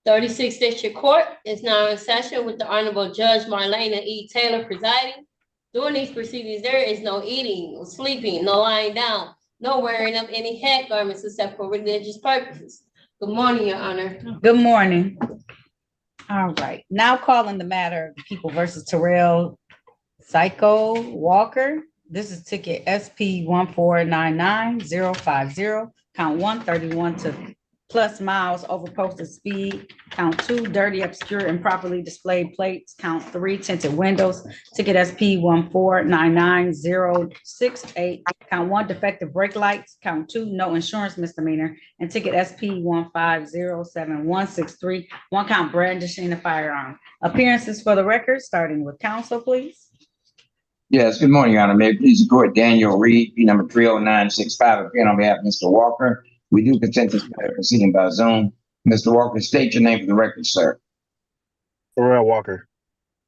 36th District Court is now in session with the Honorable Judge Marlena E. Taylor presiding. During these proceedings, there is no eating, no sleeping, no lying down, no wearing of any head garments except for religious purposes. Good morning, Your Honor. Good morning. All right, now calling the matter of People versus Terrell Psycho Walker. This is ticket SP 1499050, count 131 to plus miles over posted speed, count 2 dirty, obscure, improperly displayed plates, count 3 tinted windows, ticket SP 1499068, count 1 defective brake lights, count 2 no insurance misdemeanor, and ticket SP 1507163, 1 count brandishing a firearm. Appearances for the record, starting with counsel, please. Yes, good morning, Your Honor. May it please the court, Daniel Reed, P number 30965, appearing on behalf of Mr. Walker. We do consent to this matter proceeding by Zoom. Mr. Walker, state your name for the record, sir. Terrell Walker.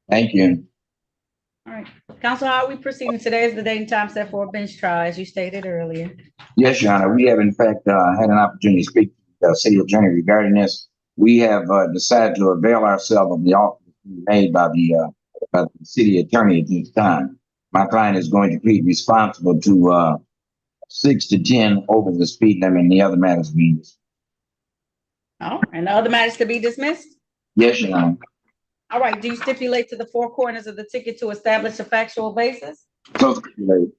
Thank you. All right, counsel, how are we proceeding? Today is the date and time set for a bench trial, as you stated earlier. Yes, Your Honor. We have, in fact, had an opportunity to speak to the city attorney regarding this. We have decided to avail ourselves of the offer made by the city attorney at this time. My client is going to plead responsible to 6 to 10 over the speed limit, and the other matters being dismissed. Oh, and the other matters to be dismissed? Yes, Your Honor. All right, do you stipulate to the four corners of the ticket to establish a factual basis? So stipulated.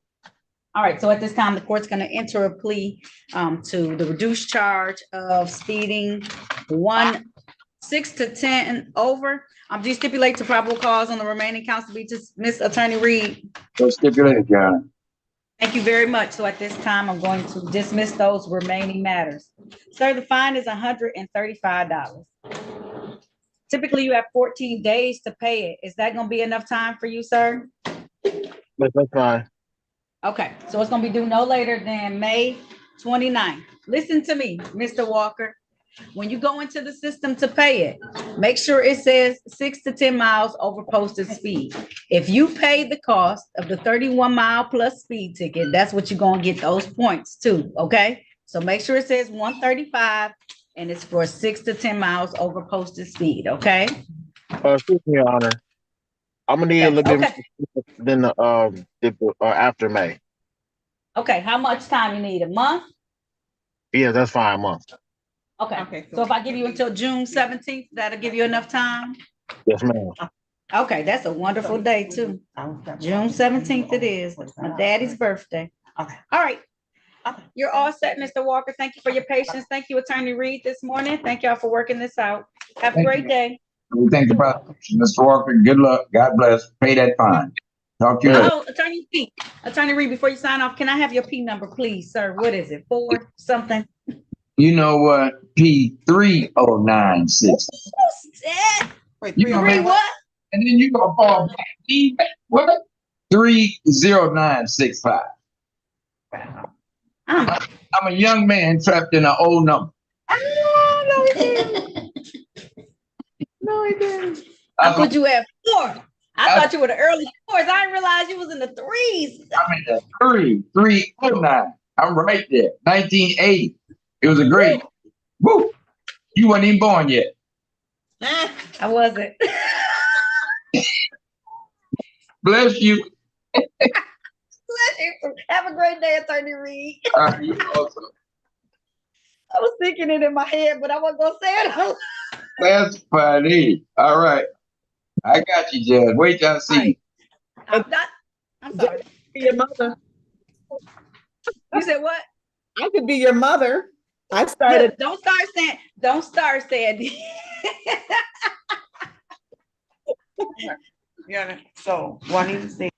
All right, so at this time, the court's going to enter a plea to the reduced charge of speeding 6 to 10 over. Do you stipulate to probable cause on the remaining counts to be dismissed, Attorney Reed? So stipulated, Your Honor. Thank you very much. So at this time, I'm going to dismiss those remaining matters. Sir, the fine is $135. Typically, you have 14 days to pay it. Is that going to be enough time for you, sir? That's fine. Okay, so it's going to be due no later than May 29th. Listen to me, Mr. Walker. When you go into the system to pay it, make sure it says 6 to 10 miles over posted speed. If you pay the cost of the 31 mile plus speed ticket, that's what you're going to get those points too, okay? So make sure it says 135 and it's for 6 to 10 miles over posted speed, okay? Excuse me, Your Honor. I'm gonna need a little bit than the after May. Okay, how much time you need? A month? Yeah, that's fine, a month. Okay, so if I give you until June 17th, that'll give you enough time? Yes, ma'am. Okay, that's a wonderful day too. June 17th it is, my daddy's birthday. Okay. All right. Okay. You're all set, Mr. Walker. Thank you for your patience. Thank you, Attorney Reed, this morning. Thank y'all for working this out. Have a great day. We thank the prosecution, Mr. Walker. Good luck. God bless. Pay that fine. Talk to you later. Oh, Attorney Reed, before you sign off, can I have your P number, please, sir? What is it? 4 something? You know what? P3096. Wait, You know, three what? And then you gonna fall back. What? 30965. I'm a young man trapped in an old number. Oh, no, he didn't. No, he didn't. I put you at 4. I thought you were the early 4s. I didn't realize you was in the 3s. I'm in the 309. I'm right there. 1980. It was a great. Woo! You weren't even born yet. I wasn't. Bless you. Bless you. Have a great day, Attorney Reed. You also. I was thinking it in my head, but I wasn't gonna say it. That's funny. All right. I got you, Judge. Wait till I see you. I'm sorry. Be your mother. You said what? I could be your mother. I started. Look, don't start saying. Yeah. So what do you say?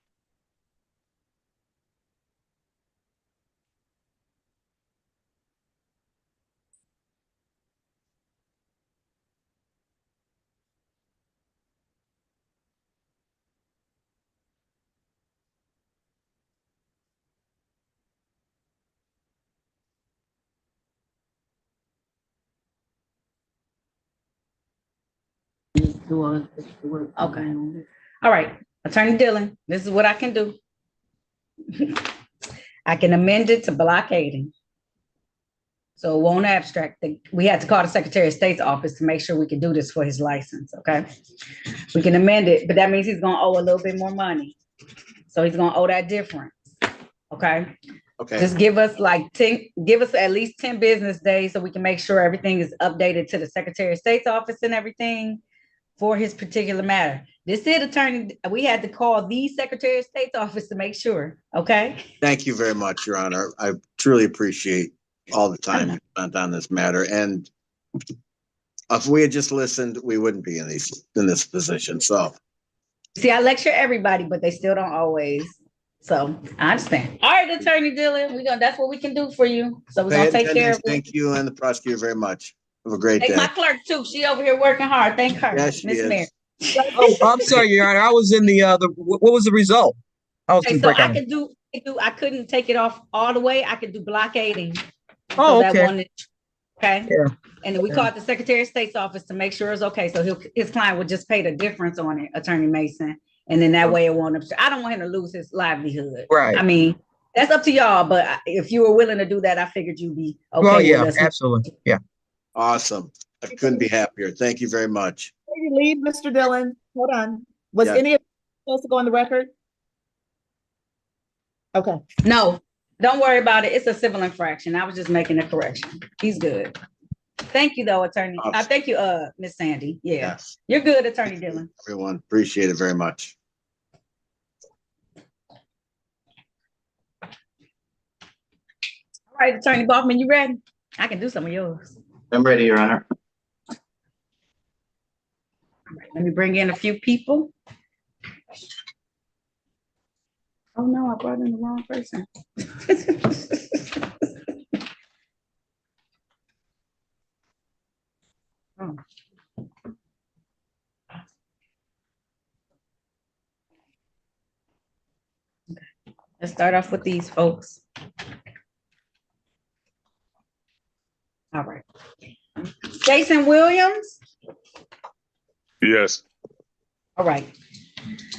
Okay. All right, Attorney Dillon, this is what I can do. I can amend it to blockading. So it won't abstract. We had to call the Secretary of State's office to make sure we can do this for his license, okay? We can amend it, but that means he's gonna owe a little bit more money. So he's gonna owe that difference, okay? Okay, Just give us give us at least 10 business days so we can make sure everything is updated to the Secretary of State's office and everything for his particular matter. This is attorney, we had to call the Secretary of State's office to make sure, okay? thank you very much, Your Honor. I truly appreciate all the time you spent on this matter. And if we had just listened, we wouldn't be in this position. So See, I lecture everybody, but they still don't always. So I understand. All right, Attorney Dillon, that's what we can do for you. So we're pay gonna take care attendance. of it. Thank you and the prosecutor very much. Have a great Thank day. my clerk too. She over here working hard. Thank her, Yes, she Miss is. Mary. Oh, I'm sorry, Your Honor. I was in what was the result? I was Okay, gonna so break I out. could do, I couldn't take it off all the way. I could do blockading. Oh, So that okay. one, okay? Yeah. And then we called the Secretary of State's office to make sure it's okay. So his client would just pay the difference on it, Attorney Mason. And then that way it won't, I don't want him to lose his livelihood. Right. I mean, that's up to y'all, but if you were willing to do that, I figured you'd be okay Well, with yeah, us. absolutely. Yeah. Awesome. I couldn't be happier. Thank you very much. Before you leave, Mr. Dillon, hold on. Was Yeah. any of it supposed to go on the record? Okay. No, don't worry about it. It's a civil infraction. I was just making a correction. He's good. Thank you though, Attorney. Awesome. Thank you, Miss Sandy. Yeah, Yes, you're good, Attorney Dillon. everyone. Appreciate it very much. All right, Attorney Bachman, you ready? I can do some of yours. I'm ready, Your Honor. All right, let me bring in a few people. Oh no, I brought in the wrong person. Oh. Okay. Let's start off with these folks. All right. Jason Williams. Yes. All right.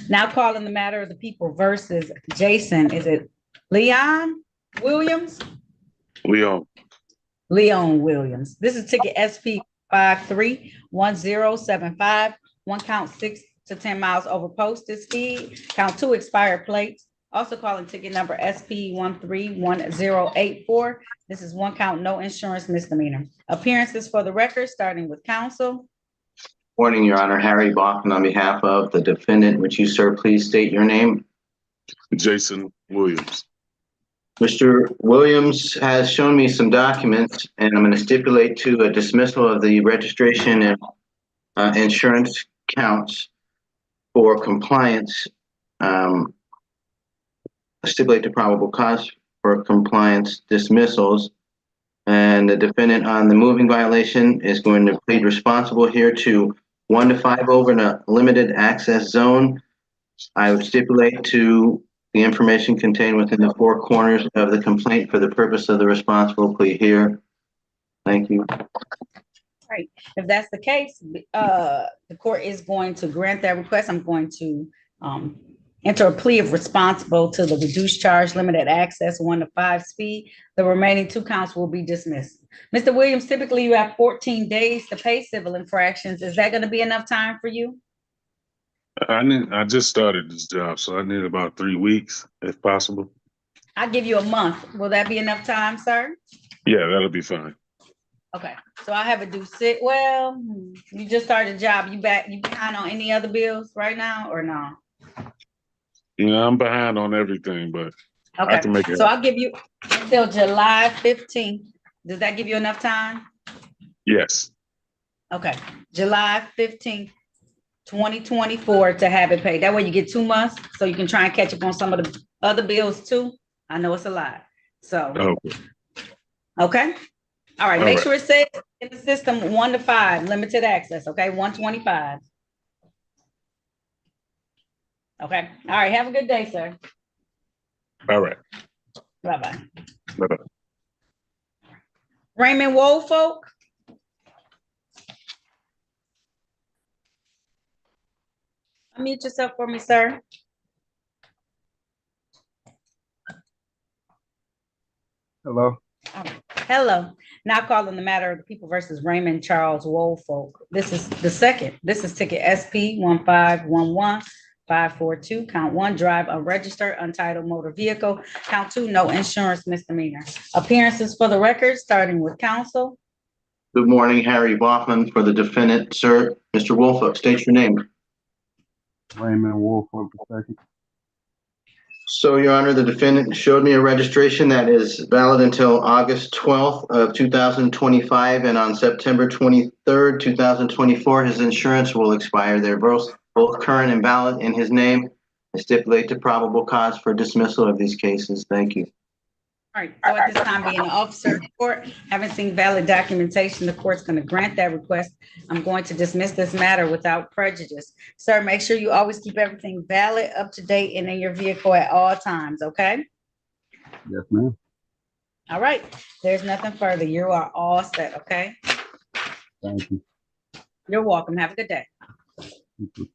Now calling the matter of the people versus Jason. Is it Leon Williams? Leon. Leon Williams. This is ticket SP 531075. One count 6 to 10 miles over posted speed. Count 2 expired plates. Also calling ticket number SP 131084. This is one count, no insurance misdemeanor. Appearances for the record, starting with counsel. Morning, Your Honor. Harry Bachman on behalf of the defendant. Would you, sir, please state your name? Jason Williams. Mr. Williams has shown me some documents, and I'm going to stipulate to a dismissal of the registration and insurance counts for compliance. Stipulate the probable cause for compliance dismissals. And the defendant on the moving violation is going to plead responsible here to 1 to 5 over in a limited access zone. I would stipulate to the information contained within the 4 corners of the complaint for the purpose of the responsible plea here. Thank you. Right. If that's the case, the court is going to grant that request. I'm going to enter a plea of responsible to the reduced charge, limited access, 1 to 5 speed. The remaining 2 counts will be dismissed. Mr. Williams, typically you have 14 days to pay civil infractions. Is that going to be enough time for you? I just started this job, so I need about 3 weeks, if possible. I'll give you a month. Will that be enough time, sir? Yeah, that'll be fine. Okay, so I have a due sit. Well, you just started a job. You behind on any other bills right now or no? Yeah, I'm behind on everything, but I can make Okay, it. so I'll give you until July 15th. Does that give you enough time? Yes. Okay, July 15th, 2024 to have it paid. That way you get 2 months, so you can try and catch up on some of the other bills too. I know it's a lot, so. Okay. Okay, all right, All make right. sure it says in the system 1 to 5, limited access, okay, 125. Okay, all right, have a good day, sir. All right. Bye-bye. Bye-bye. Raymond Woolfolk. Unmute yourself for me, sir. Hello. Hello. Now calling the matter of the people versus Raymond Charles Woolfolk. This is the second. This is ticket SP 1511542. Count 1, drive unregistered untitled motor vehicle. Count 2, no insurance misdemeanor. Appearances for the record, starting with counsel. Good morning, Harry Baughman for the defendant, sir. Mr. Woolfolk, state your name. Raymond Woolfolk II. So, Your Honor, the defendant showed me a registration that is valid until August 12th of 2025, and on September 23rd, 2024, his insurance will expire. They're both current and valid in his name. I stipulate the probable cause for dismissal of these cases. Thank you. All right, so at this time, being an officer of the court, having seen valid documentation, the court's going to grant that request. I'm going to dismiss this matter without prejudice. Sir, make sure you always keep everything valid, up to date, and in your vehicle at all times, okay? Yes, ma'am. All right, there's nothing further. You are all set, okay? Thank you. You're welcome. Have a good day. You too.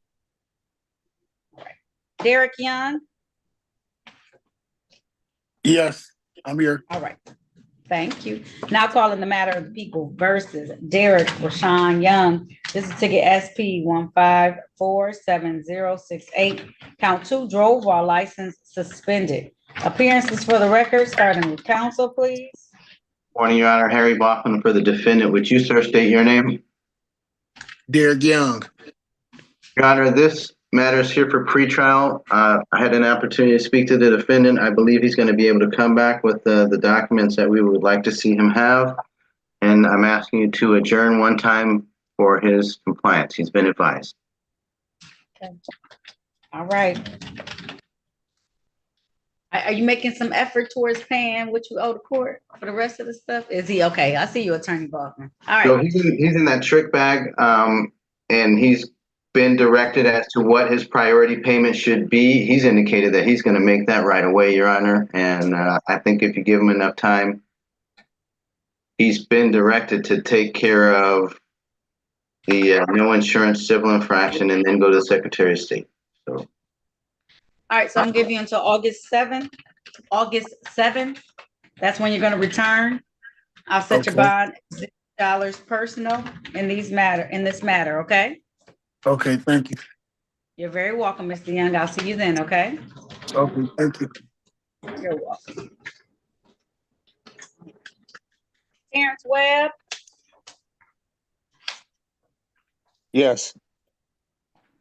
Derek Young? Yes, I'm here. All right, thank you. Now calling the matter of the people versus Derek Rashawn Young. This is ticket SP 1547068. Count 2, drove while license suspended. Appearances for the record, starting with counsel, please. Morning, Your Honor. Harry Baughman for the defendant. Would you, sir, state your name? Derek Young. Your Honor, this matter is here for pretrial. I had an opportunity to speak to the defendant. I believe he's going to be able to come back with the documents that we would like to see him have. And I'm asking you to adjourn one time for his compliance. He's been advised. Okay. All right. Are you making some effort towards paying what you owe the court for the rest of the stuff? Is he okay? I see you, Attorney Baughman. All right. So he's in that trick bag, and he's been directed as to what his priority payment should be. He's indicated that he's going to make that right away, Your Honor. And I think if you give him enough time, he's been directed to take care of the no insurance civil infraction and then go to the Secretary of State. So. All right, so I'm giving you until August 7th. August 7th, that's when you're going to return. I'll set your bond $0 personal in this matter, okay? Okay, thank you. You're very welcome, Mr. Young. I'll see you then, okay? Okay, thank you. You're welcome. Terrence Webb? Yes.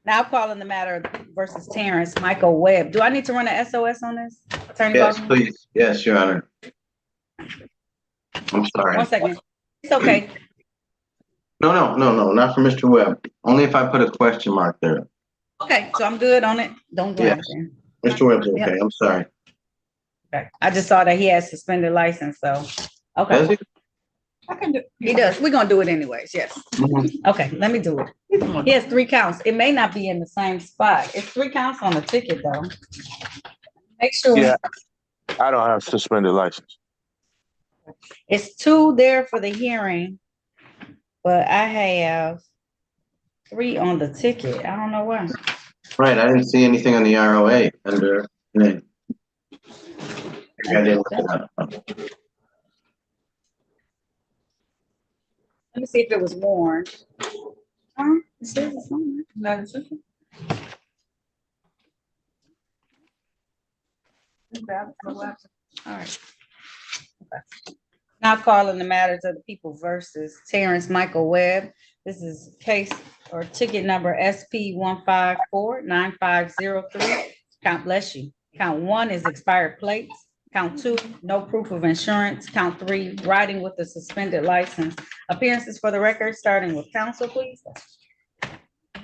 Now calling the matter versus Terrence Michael Webb. Do I need to run an SOS on this? Attorney Yes, Baughman? please. Yes, Your Honor. I'm sorry. 1 second. It's okay. No, not for Mr. Webb. Only if I put a question mark there. Okay, so I'm good on it. Don't do Yes. anything. Mr. Webb's okay. Yep. I'm sorry. Okay. I just saw that he has suspended license, so, okay. Does he? I can do. He does. We're gonna do it anyways, yes. Okay, let me do it. He has 3 counts. It may not be in the same spot. It's 3 counts on the ticket, though. Make sure. Yeah. I don't have suspended license. It's 2 there for the hearing, but I have 3 on the ticket. I don't know why. Right, I didn't see anything on the ROA under name. I didn't look it up. Let me see if it was warned. It says it's on there. All right. Okay. Now calling the matters of the people versus Terrence Michael Webb. This is case or ticket number SP 1549503. Count, bless you. Count 1 is expired plates. Count 2, no proof of insurance. Count 3, riding with a suspended license. Appearances for the record, starting with counsel, please.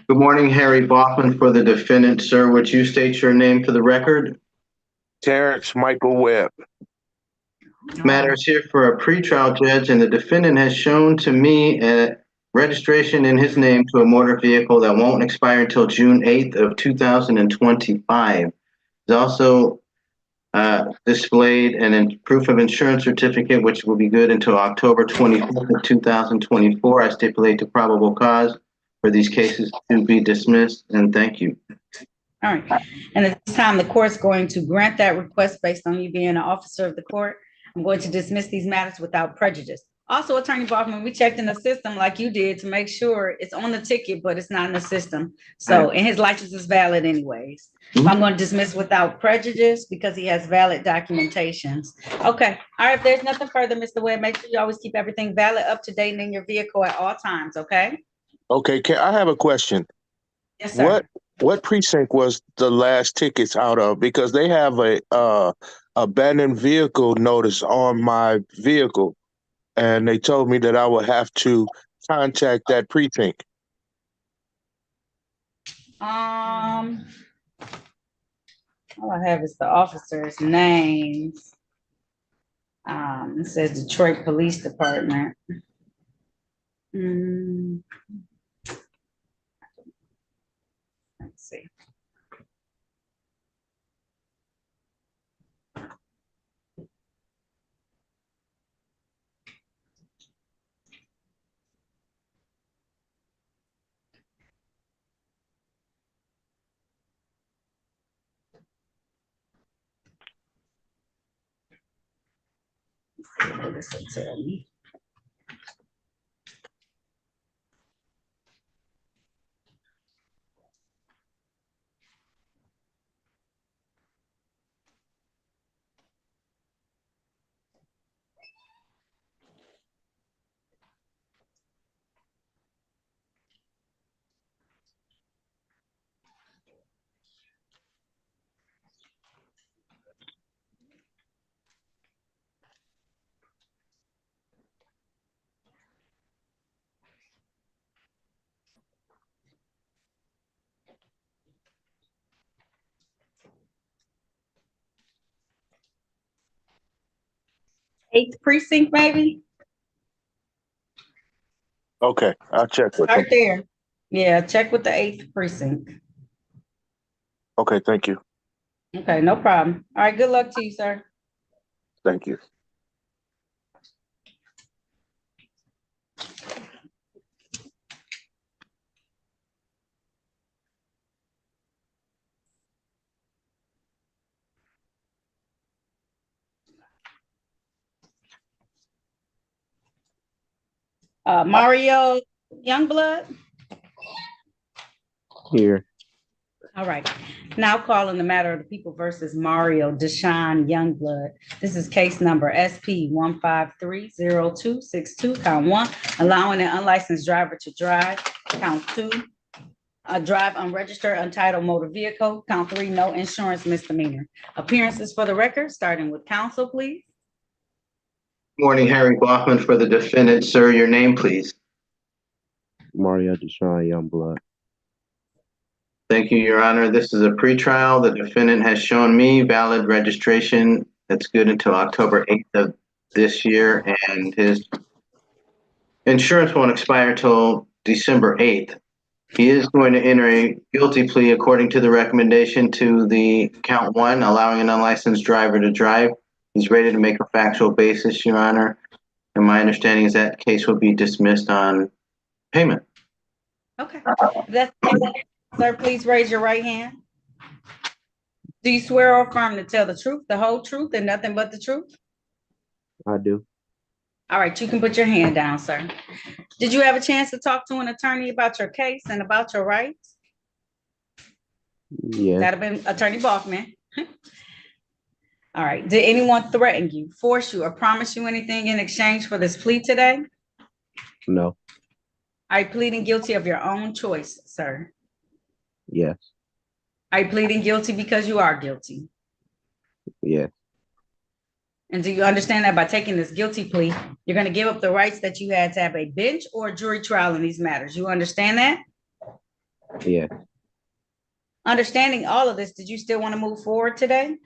Good morning, Harry Baughman for the defendant. Sir, would you state your name for the record? Terrence Michael Webb. Matter is here for a pretrial judge, and the defendant has shown to me a registration in his name to a motor vehicle that won't expire until June 8th of 2025. He's also displayed an proof of insurance certificate, which will be good until October 24th of 2024. I stipulate the probable cause for these cases to be dismissed, and thank you. All right. And at this time, the court's going to grant that request based on you being an officer of the court. I'm going to dismiss these matters without prejudice. Also, Attorney Bachman, we checked in the system like you did to make sure it's on the ticket, but it's not in the system. So, and his license is valid anyways. So I'm going to dismiss without prejudice because he has valid documentations. Okay. All right. If there's nothing further, Mr. Webb, make sure you always keep everything valid, up to date, and in your vehicle at all times. Okay. Okay, I have a question. Yes, sir. What precinct was the last tickets out of? Because they have a abandoned vehicle notice on my vehicle, and they told me that I would have to contact that precinct. All I have is the officers' names. It says Detroit Police Department. Let's see. What does it tell me? Eighth precinct, maybe? Okay, I'll check with Start them. there. Yeah, check with the eighth precinct. Okay, thank you. Okay, no problem. All right, good luck to you, sir. Thank you. Mario Youngblood? Here. All right. Now calling the matter of the people versus Mario Deshaun Youngblood. This is case number SP 1530262, count 1, allowing an unlicensed driver to drive, count 2, drive unregistered untitled motor vehicle, count 3, no insurance misdemeanor. Appearances for the record, starting with counsel, please. Morning, Harry Bachman for the defendant. Sir, your name, please. Mario Deshaun Youngblood. Thank you, Your Honor. This is a pretrial. The defendant has shown me valid registration that's good until October 8th of this year, and his insurance won't expire till December 8th. He is going to enter a guilty plea according to the recommendation to the count 1, allowing an unlicensed driver to drive. He's ready to make a factual basis, Your Honor. And my understanding is that case will be dismissed on payment. Okay. Sir, please raise your right hand. Do you swear or affirm to tell the truth, the whole truth, and nothing but the truth? I do. All right, you can put your hand down, sir. Did you have a chance to talk to an attorney about your case and about your rights? Yeah. That'd have been Attorney Bachman. All right. Did anyone threaten you, force you, or promise you anything in exchange for this plea today? No. Are you pleading guilty of your own choice, sir? Yes. Are you pleading guilty because you are guilty? Yes. And do you understand that by taking this guilty plea, you're going to give up the rights that you had to have a bench or jury trial in these matters? You understand that? Yes. Understanding all of this, did you still want to move forward today?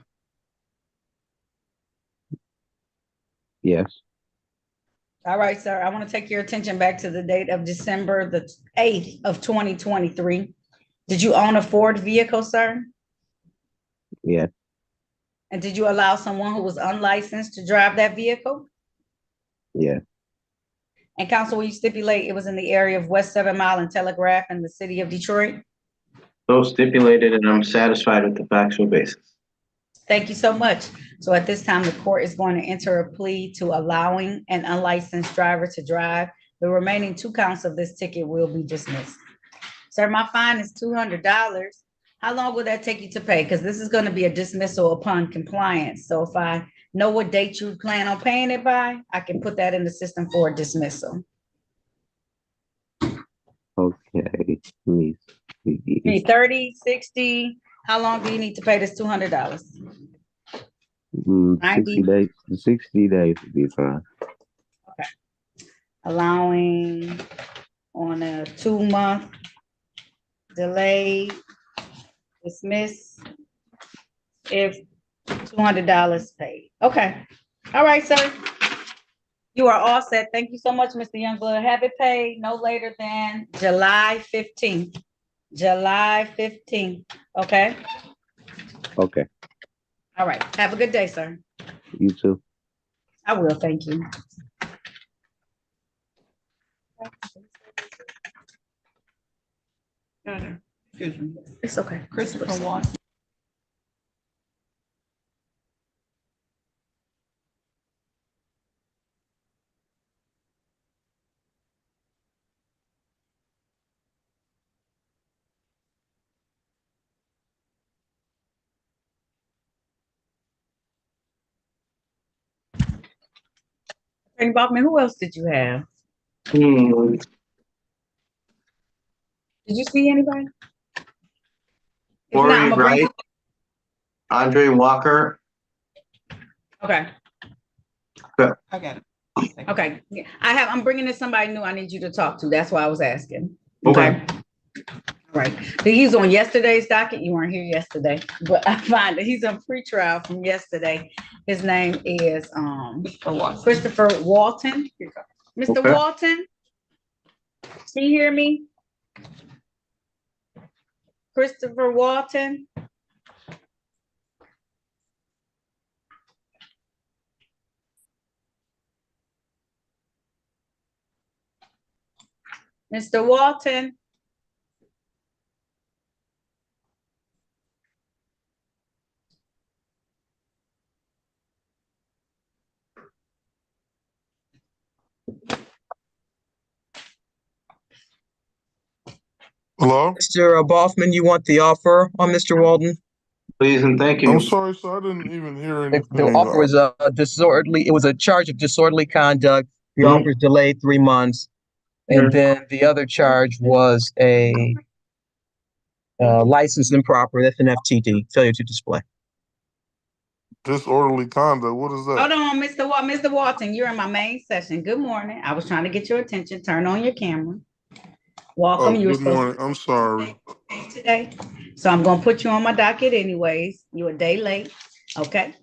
Yes. All right, sir. I want to take your attention back to the date of December the 8th of 2023. Did you own a Ford vehicle, sir? Yes. And did you allow someone who was unlicensed to drive that vehicle? Yes. And counsel, will you stipulate it was in the area of West 7 Mile and Telegraph in the city of Detroit? So stipulated, and I'm satisfied with the factual basis. Thank you so much. So at this time, the court is going to enter a plea to allowing an unlicensed driver to drive. The remaining 2 counts of this ticket will be dismissed. Sir, my fine is $200. How long will that take you to pay? Because this is going to be a dismissal upon compliance. So if I know what date you plan on paying it by, I can put that in the system for a dismissal. Okay, let me see. Need 30, 60. How long do you need to pay this $200? 60 days. 60 days would be fine. Okay. Allowing on a 2-month delay, dismiss if $200 paid. Okay. All right, sir. You are all set. Thank you so much, Mr. Youngblood. Have it paid no later than July 15th. July 15th. Okay. Okay, All right. Have a good day, sir. you too. I will. Thank you. Excuse me. It's okay. Christopher Watson. Attorney Bachman, who else did you have? Hmm. Did you see anybody? If not, Corey I'm gonna bring Wright, Andre Walker. Okay. I got it. Okay. Yeah, I'm bringing in somebody new I need you to talk to. That's why I was asking. Okay. Right. He's on yesterday's docket. You weren't here yesterday, but I find that he's on pretrial from yesterday. His name is Christopher Walton. Mr. Okay. Walton, can you hear me? Christopher Walton. Mr. Walton. Hello? Mr. Boffman, you want the offer on Mr. Walden? Please and thank you. I'm sorry, sir. I didn't even hear anything. The offer was disorderly. It was a charge of disorderly conduct. The Mhm. offer is delayed 3 months. And then the other charge was a license improper. That's an FTD, failure to display. Disorderly conduct. What is that? Hold on, Mr. Walton, you're in my main session. Good morning. I was trying to get your attention. Turn on your camera. Welcome. Oh, You were good supposed morning. I'm sorry. to today. So I'm gonna put you on my docket anyways. You're a day late, okay?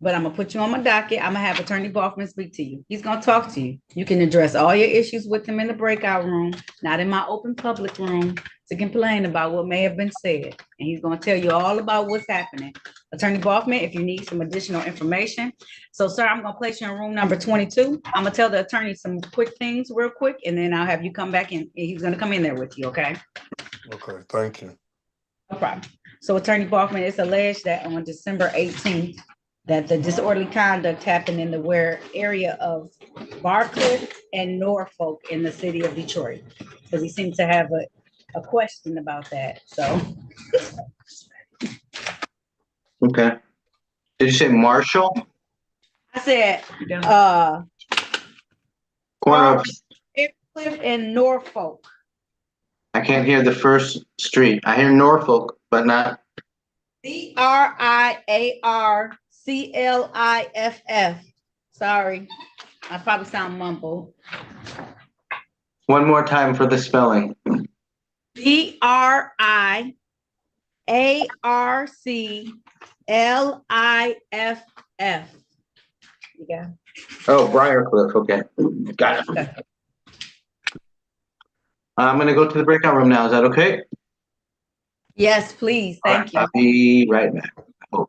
But I'm gonna put you on my docket. I'm gonna have Attorney Boffman speak to you. He's gonna talk to you. You can address all your issues with him in the breakout room, not in my open public room, to complain about what may have been said. And he's gonna tell you all about what's happening. Attorney Boffman, if you need some additional information. So, sir, I'm gonna place you in room number 22. I'm gonna tell the attorney some quick things real quick, and then I'll have you come back in. He's gonna come in there with you, okay? Okay, thank you. No problem. So Attorney Bachman, it's alleged that on December 18th, that the disorderly conduct happened in the area of Barcliff and Norfolk in the city of Detroit. Because he seems to have a question about that, so. Okay. Did you say Marshall? I said, Corner of, Barcliff and Norfolk. I can't hear the first street. I hear Norfolk, but not. Briarcliff. Sorry, I probably sound mumbled. One more time for the spelling. Briarcliff. Yeah. Oh, Briarcliff. Okay. Got it. Okay. I'm going to go to the breakout room now. Is that okay? Yes, please. Thank you. I'll be right back. Oh.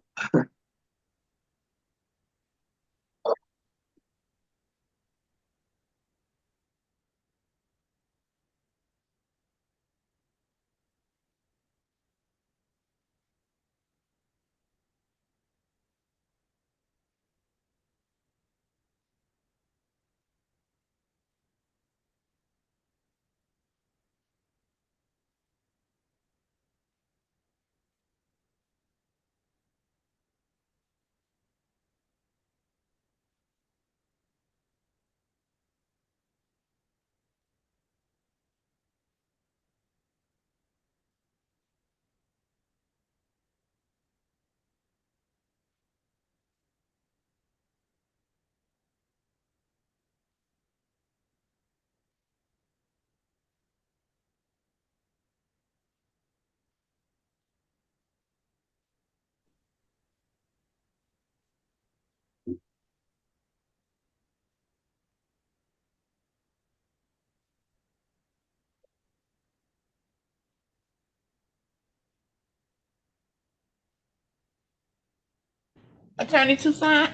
Attorney Toussaint?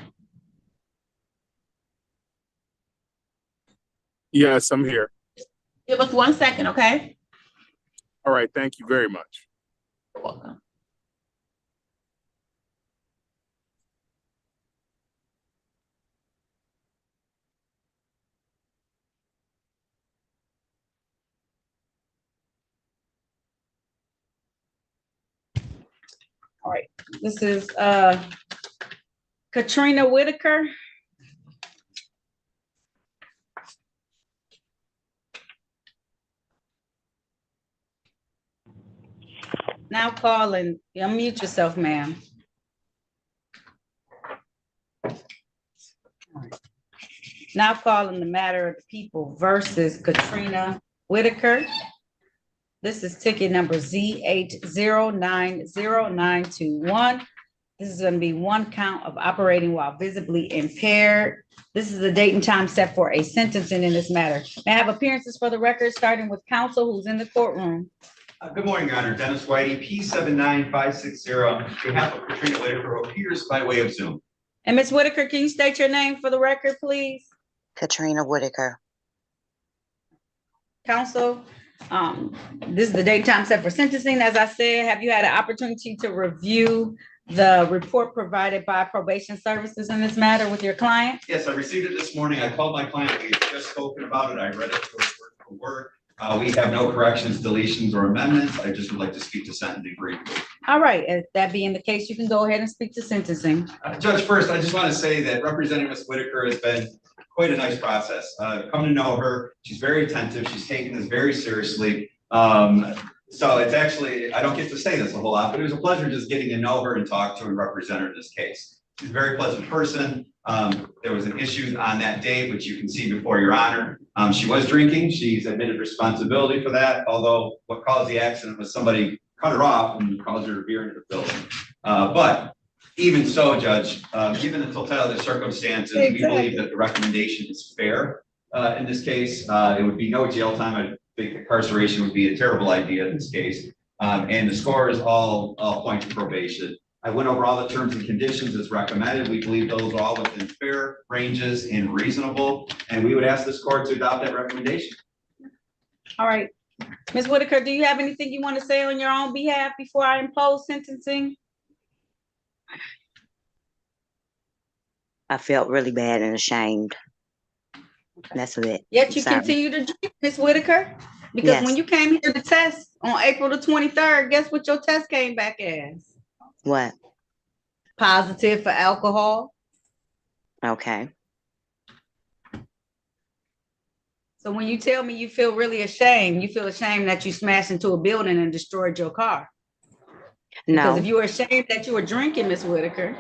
Yes, I'm here. Give us 1 second, okay? All right, thank you very much. You're welcome. All right, this is Katrina Whitaker. Now calling, unmute yourself, ma'am. Now calling the matter of the people versus Katrina Whitaker. This is ticket number Z809091. This is gonna be 1 count of operating while visibly impaired. This is the date and time set for a sentencing in this matter. May I have appearances for the record, starting with counsel who's in the courtroom? Good morning, Your Honor. Dennis Whitey, P79560, on behalf of Katrina Whitaker, who appears by way of Zoom. And Ms. Whitaker, can you state your name for the record, please? Katrina Whitaker. Counsel, this is the date and time set for sentencing. As I said, have you had an opportunity to review the report provided by probation services in this matter with your client? Yes, I received it this morning. I called my client. We've just spoken about it. I read it word for word. We have no corrections, deletions, or amendments. I just would like to speak to sentencing briefly. All right, that being the case, you can go ahead and speak to sentencing. Judge, first, I just want to say that representing Ms. Whitaker has been quite a nice process. Come to know her. She's very attentive. She's taking this very seriously. So it's actually, I don't get to say this a whole lot, but it was a pleasure just getting to know her and talk to her and represent her in this case. She's a very pleasant person. There was an issue on that day, which you can see before Your Honor. She was drinking. She's admitted responsibility for that, although what caused the accident was somebody cut her off and caused her to veer into the building. But even so, Judge, given the totality of the circumstances, we believe that the recommendation is fair. In this case, it would be no jail time. I think incarceration would be a terrible idea in this case. And the score is all point to probation. I went over all the terms and conditions as recommended. We believe those are all within fair ranges and reasonable, and we would ask this court to adopt that recommendation. All right. Ms. Whitaker, do you have anything you want to say on your own behalf before I impose sentencing? I felt really bad and ashamed. That's it. Yet you Sorry. continue to drink, Ms. Whitaker? Because when you came here to test on April the 23rd, guess what your test came back as? What? Positive for alcohol. Okay. So when you tell me you feel really ashamed, you feel ashamed that you smashed into a building and destroyed your car. No. Because if you were ashamed that you were drinking, Ms. Whitaker.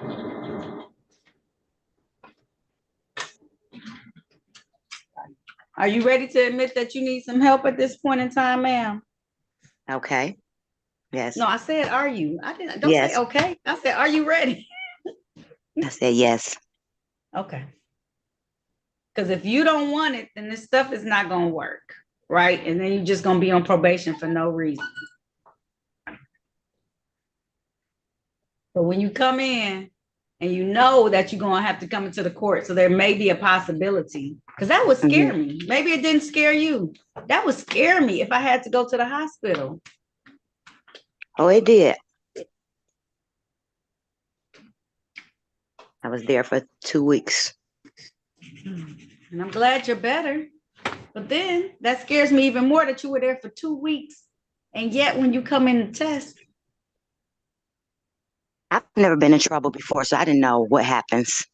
Are you ready to admit that you need some help at this point in time, ma'am? Okay. Yes. No, I said, are you? I didn't. Don't say okay. I said, are you ready? I said yes. Okay. Because if you don't want it, then this stuff is not going to work, right? And then you're just going to be on probation for no reason. But when you come in and you know that you're going to have to come into the court, so there may be a possibility, because that would scare me. Maybe it didn't scare you. That would scare me if I had to go to the hospital. Oh, it did. I was there for 2 weeks. And I'm glad you're better. But then that scares me even more that you were there for 2 weeks. And yet when you come in to test. I've never been in trouble before, so I didn't know what happens.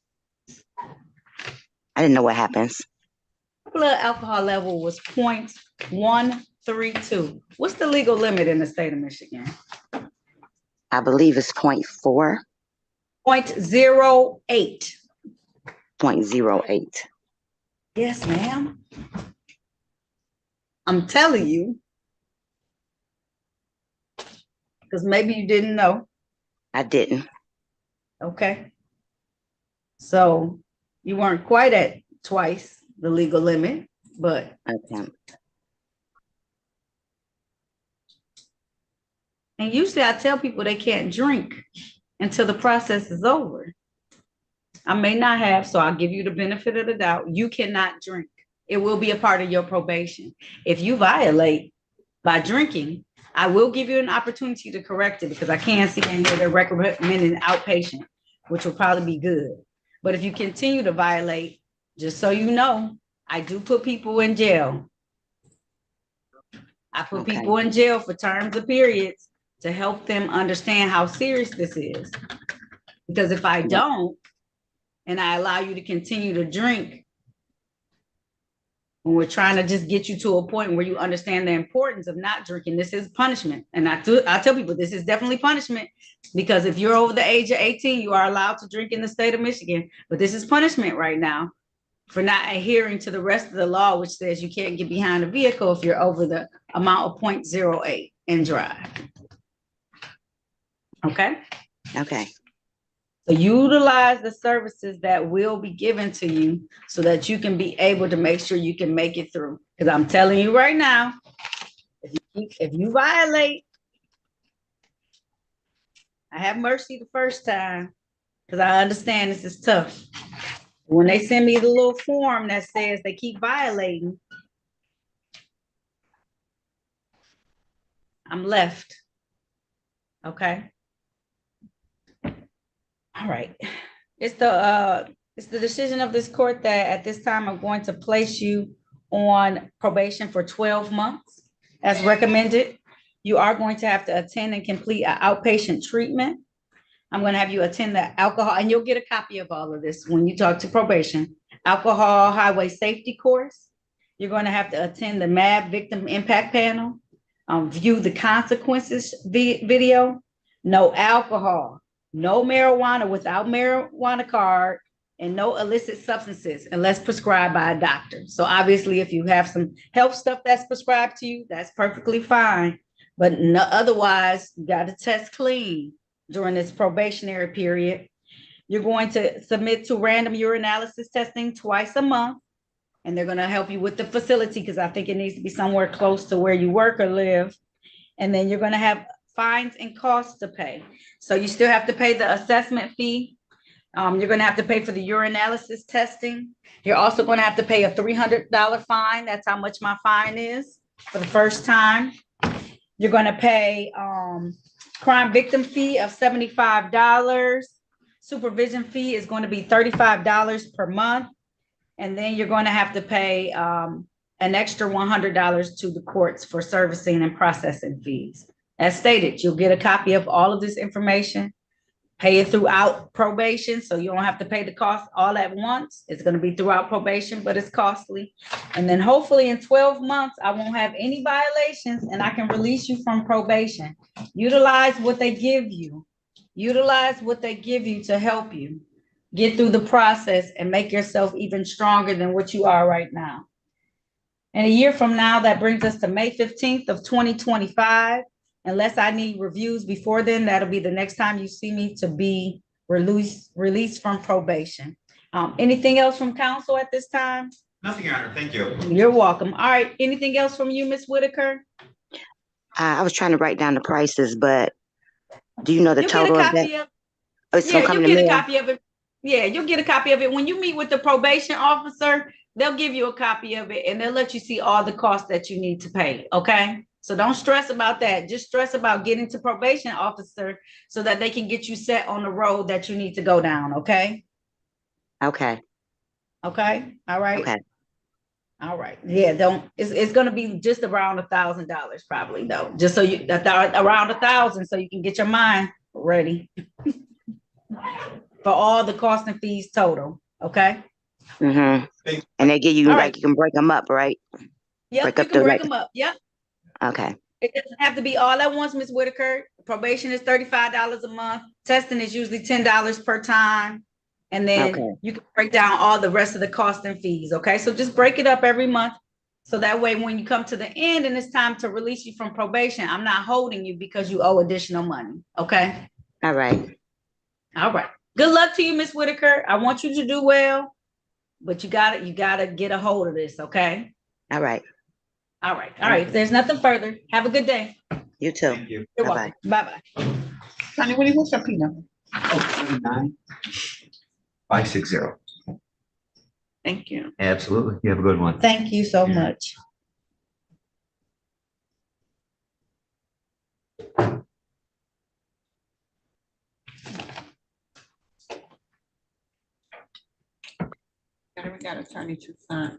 I didn't know what happens. Blood alcohol level was 0.132. What's the legal limit in the state of Michigan? I believe it's 0.4. 0.08. 0.08. Yes, ma'am. I'm telling you. Because maybe you didn't know. I didn't. Okay. So you weren't quite at twice the legal limit, but okay. And usually I tell people they can't drink until the process is over. I may not have, so I'll give you the benefit of the doubt. You cannot drink. It will be a part of your probation. If you violate by drinking, I will give you an opportunity to correct it because I can see in here they're recommending outpatient, which will probably be good. But if you continue to violate, just so you know, I do put people in jail. I put Okay. people in jail for terms of periods to help them understand how serious this is. Because if I don't, and I allow you to continue to drink, when we're trying to just get you to a point where you understand the importance of not drinking, this is punishment. And I tell people this is definitely punishment because if you're over the age of 18, you are allowed to drink in the state of Michigan, but this is punishment right now for not adhering to the rest of the law, which says you can't get behind a vehicle if you're over the amount of 0.08 and drive. Okay? Okay. So utilize the services that will be given to you so that you can be able to make sure you can make it through. Because I'm telling you right now, if you violate, I have mercy the first time because I understand this is tough. When they send me the little form that says they keep violating, I'm left. Okay. All right. It's the decision of this court that at this time I'm going to place you on probation for 12 months as recommended. You are going to have to attend and complete an outpatient treatment. I'm going to have you attend the alcohol, and you'll get a copy of all of this when you talk to probation. Alcohol highway safety course. You're going to have to attend the MAB victim impact panel, view the consequences video, no alcohol, no marijuana without marijuana card, and no illicit substances unless prescribed by a doctor. So obviously, if you have some health stuff that's prescribed to you, that's perfectly fine. But no, otherwise, you got to test clean during this probationary period. You're going to submit to random urinalysis testing twice a month, and they're going to help you with the facility because I think it needs to be somewhere close to where you work or live. And then you're going to have fines and costs to pay. So you still have to pay the assessment fee. You're going to have to pay for the urinalysis testing. You're also going to have to pay a $300 fine. That's how much my fine is for the first time. You're going to pay crime victim fee of $75. Supervision fee is going to be $35 per month. And then you're going to have to pay an extra $100 to the courts for servicing and processing fees. As stated, you'll get a copy of all of this information. Pay it throughout probation, so you don't have to pay the cost all at once. It's going to be throughout probation, but it's costly. And then hopefully in 12 months, I won't have any violations and I can release you from probation. Utilize what they give you. Utilize what they give you to help you get through the process and make yourself even stronger than what you are right now. And a year from now, that brings us to May 15th of 2025. Unless I need reviews before then, that'll be the next time you see me to be released from probation. Anything else from council at this time? Nothing, Your Honor. Thank you. You're welcome. All right. Anything else from you, Ms. Whitaker? I was trying to write down the prices, but do you know the You'll total get a of copy that? of, Oh, it's yeah, gonna come you'll in the get a mail? copy of it. Yeah, you'll get a copy of it. When you meet with the probation officer, they'll give you a copy of it and they'll let you see all the costs that you need to pay. Okay. So don't stress about that. Just stress about getting to probation officer so that they can get you set on the road that you need to go down. Okay. Okay. Okay. All right. Okay. All right. Yeah. It's going to be just around $1,000 probably though. Just so you around 1,000 so you can get your mind ready for all the costs and fees total. Okay. Mm-hmm. And they give you All like right. you can break them up, right? Yep. Break You up can the break like. them up. Yep. Okay. It doesn't have to be all at once, Ms. Whitaker. Probation is $35 a month. Testing is usually $10 per time. And then Okay. you can break down all the rest of the costs and fees. Okay. So just break it up every month. So that way, when you come to the end and it's time to release you from probation, I'm not holding you because you owe additional money. Okay. All right. All right. Good luck to you, Ms. Whitaker. I want you to do well, but you gotta get a hold of this. Okay. All right. All right. All right. If there's nothing further, have a good day. You too. Thank you. You're Bye-bye. welcome. Bye-bye. Honey, what's your P number? Oh, 29. 560. Thank you. Absolutely. You have a good one. Thank you so much. We got attorney to sign.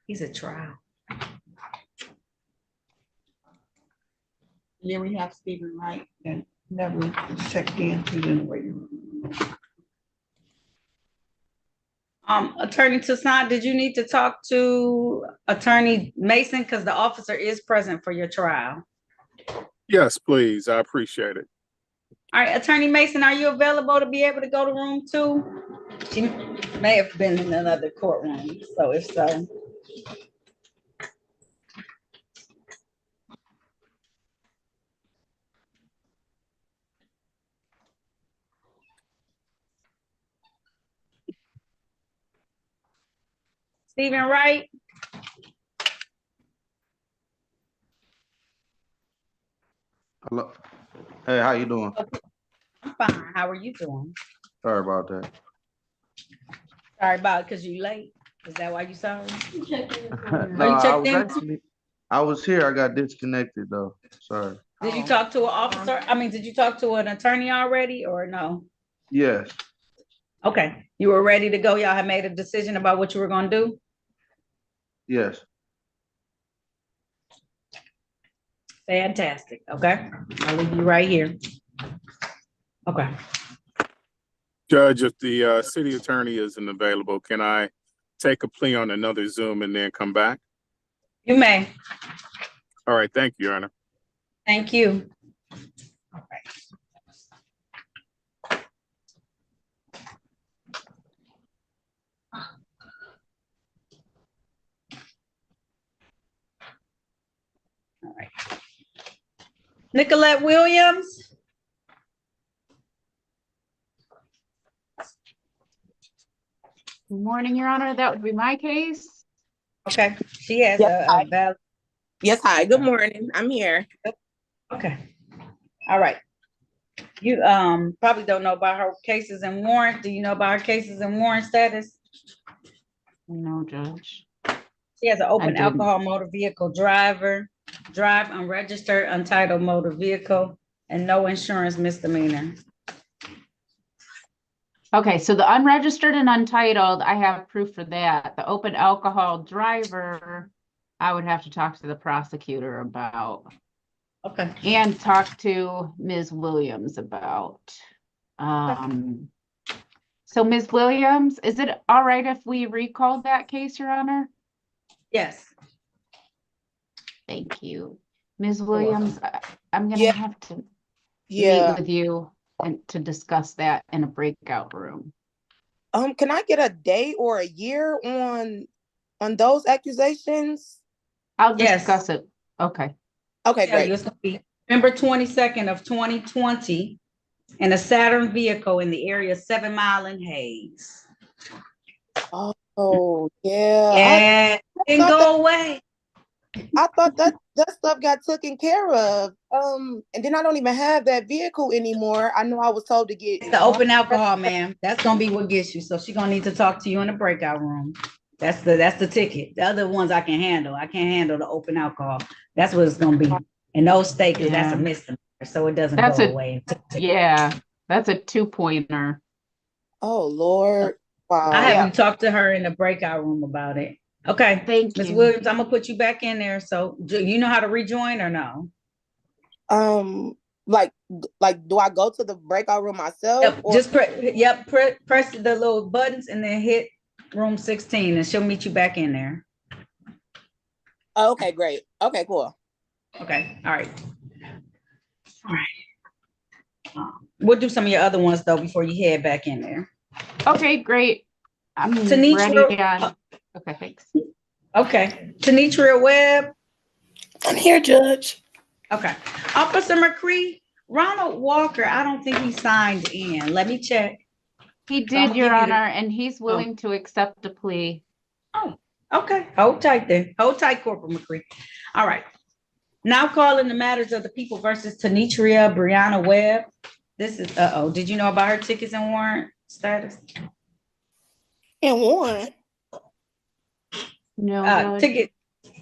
He's a trial. Then we have Stephen Wright and never checked in to the waiting room. Attorney Toussaint, did you need to talk to Attorney Mason? Because the officer is present for your trial. Yes, please. I appreciate it. All right, Attorney Mason, are you available to be able to go to room 2? She may have been in another courtroom, so if so. Stephen Wright? Hello. Hey, how you doing? I'm fine. How are you doing? Sorry about that. Sorry about it because you late. Is that why you sorry? No, I was here. I got disconnected though. Sorry. Did you talk to an officer? I mean, did you talk to an attorney already or no? Yes. Okay, you were ready to go. Y'all had made a decision about what you were gonna do? Yes. Fantastic. Okay, I'll leave you right here. Okay. Judge, if the city attorney isn't available, can I take a plea on another Zoom and then come back? You may. All right. Thank you, Your Honor. Thank you. All right. All right. Nicolette Williams. Good morning, Your Honor. That would be my case. Okay, she has Yes, a valid. Yes, hi, good morning. I'm here. Okay. All right. You probably don't know about her cases and warrant. Do you know about her cases and warrant status? No, Judge. She has an open didn't. alcohol motor vehicle drive unregistered, untitled motor vehicle, and no insurance misdemeanor. Okay, so the unregistered and untitled, I have proof for that. The open alcohol driver, I would have to talk to the prosecutor about. Okay. And talk to Ms. Williams about. So Ms. Williams, is it all right if we recall that case, Your Honor? Yes. Thank you. Ms. Williams, I'm gonna Yeah. have to Yeah. meet with you and to discuss that in a breakout room. Can I get a date or a year on those accusations? I'll discuss it. Okay. Okay, Yeah, great. it's gonna be November 22nd of 2020 in a Saturn vehicle in the area of 7 Mile and Hayes. Oh, yeah. Yeah, didn't go away. I thought that stuff got taken care of. And then I don't even have that vehicle anymore. I know I was told to get It's the open alcohol, ma'am. That's gonna be what gets you. So she's gonna need to talk to you in the breakout room. That's the ticket. The other ones I can handle. I can't handle the open alcohol. That's what it's gonna be. And no state, because that's a Yeah. misdemeanor, so it doesn't That's go a- away. Yeah, that's a 2-pointer. Oh, Lord. Wow. I have you talk to her in the breakout room about it. Okay. Thank Ms. you. Williams, I'm gonna put you back in there. So do you know how to rejoin or no? Like, do I go to the breakout room myself? Yep, just press the little buttons and then hit room 16 and she'll meet you back in there. Oh, okay, great. Okay, cool. Okay, all right. All right. We'll do some of your other ones though before you head back in there. Okay, great. I'm Tanitra- ready on. Okay, thanks. Okay, Tanitra Webb. I'm here, Judge. Okay, Officer McCree, Ronald Walker, I don't think he signed in. Let me check. He So did, I'ma Your give you the- Honor, and he's willing to accept a plea. Oh, okay. Hold tight then. Hold tight, Corporal McCree. All right. Now calling the matters of the people versus Tanitria Brianna Webb. This is, did you know about her tickets and warrant status? And one. No, Judge. Ticket,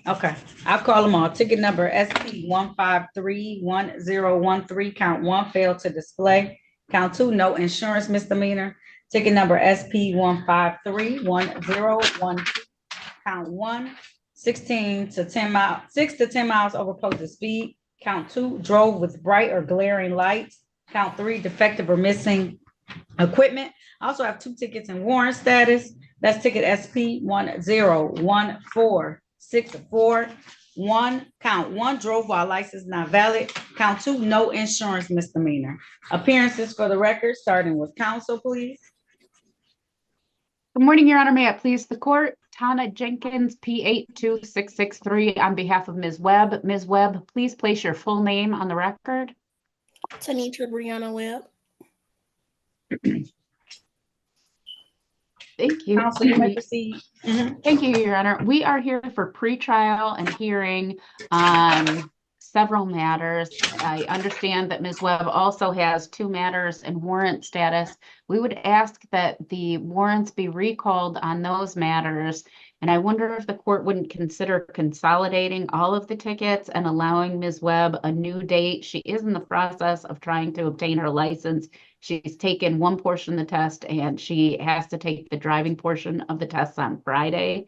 okay, I'll call them all. Ticket number SP 1531013, count one, failed to display. Count two, no insurance misdemeanor. Ticket number SP 1531012, count one, 16 to 10 miles, 6 to 10 miles over posted speed. Count two, drove with bright or glaring lights. Count three, defective or missing equipment. I also have two tickets in warrant status. That's ticket SP 1014641. Count one, drove while license not valid. Count two, no insurance misdemeanor. Appearances for the record, starting with counsel, please. Good morning, Your Honor. May it please the court. Tana Jenkins, P82663, on behalf of Ms. Webb. Ms. Webb, please place your full name on the record. Tanitra Brianna Webb. Thank you. Counsel, you may proceed. Thank you, Your Honor. We are here for pretrial and hearing on several matters. I understand that Ms. Webb also has two matters in warrant status. We would ask that the warrants be recalled on those matters. And I wonder if the court wouldn't consider consolidating all of the tickets and allowing Ms. Webb a new date. She is in the process of trying to obtain her license. She's taken one portion of the test and she has to take the driving portion of the test on Friday.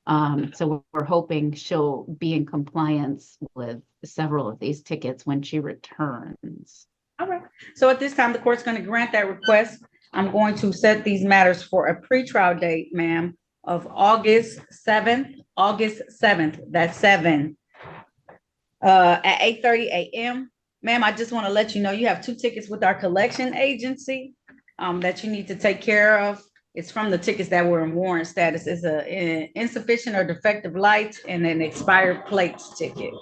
So we're hoping she'll be in compliance with several of these tickets when she returns. All right. So at this time, the court's going to grant that request. I'm going to set these matters for a pretrial date, ma'am, of August 7th, that's 7, at 8:30 a.m. Ma'am, I just want to let you know you have two tickets with our collection agency that you need to take care of. It's from the tickets that were in warrant status. It's a insufficient or defective lights and an expired plates ticket.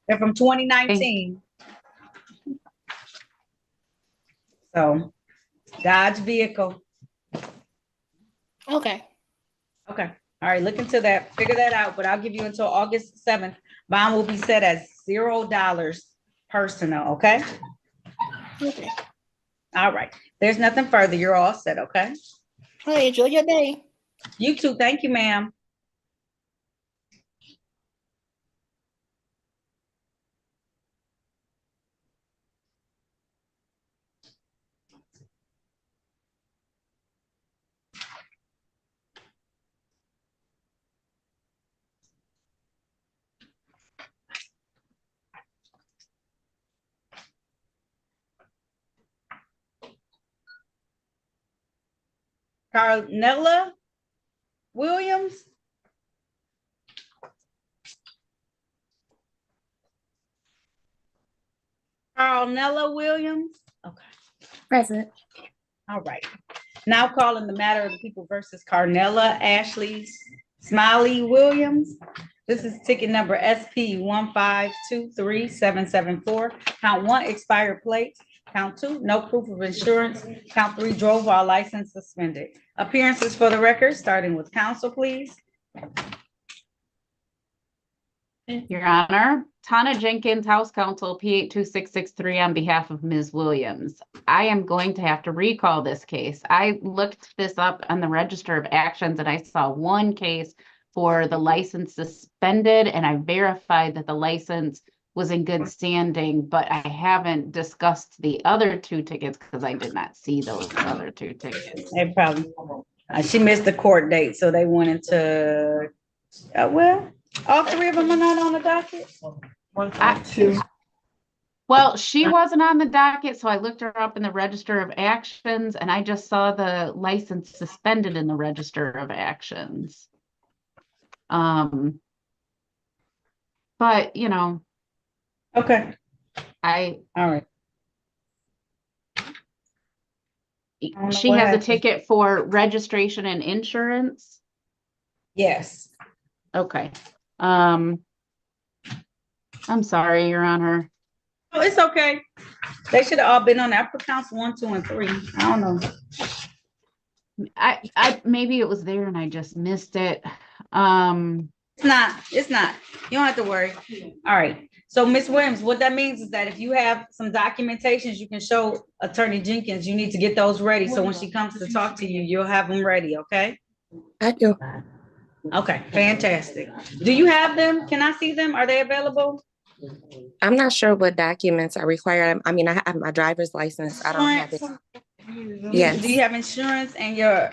They're from 2019. So Dodge vehicle. Okay. Okay. All right. Look into that. Figure that out. But I'll give you until August 7th. Bond will be set as $0 personal. Okay. Okay. All right. There's nothing further. You're all set. Okay. Hey, enjoy your day. You too. Thank you, ma'am. Carnella Williams. Carnella Williams. Okay. Present. All right. Now calling the matter of the people versus Carnella Ashley Smiley Williams. This is ticket number SP 1523774. Count one, expired plates. Count two, no proof of insurance. Count three, drove while license suspended. Appearances for the record, starting with counsel, please. Your Honor, Tana Jenkins, House Counsel, P82663, on behalf of Ms. Williams. I am going to have to recall this case. I looked this up on the Register of Actions and I saw one case for the license suspended, and I verified that the license was in good standing, but I haven't discussed the other two tickets because I did not see those other two tickets. They probably, she missed the court date, so they went into, well, all three of them are not on the docket. Well, she wasn't on the docket, so I looked her up in the Register of Actions, and I just saw the license suspended in the Register of Actions. But you know, okay. All right. She has a ticket for registration and insurance. Yes. Okay. I'm sorry, Your Honor. Oh, it's okay. They should have all been on there. I put counts 1, 2, and 3. I don't know. I maybe it was there and I just missed it. It's not. You don't have to worry. All right. So Ms. Williams, what that means is that if you have some documentations you can show Attorney Jenkins, you need to get those ready. So when she comes to talk to you, you'll have them ready, okay? I do. Okay, fantastic. Do you have them? Can I see them? Are they available? I'm not sure what documents are required. I mean, I have my driver's license. I don't have it. Yes. Do you have insurance and your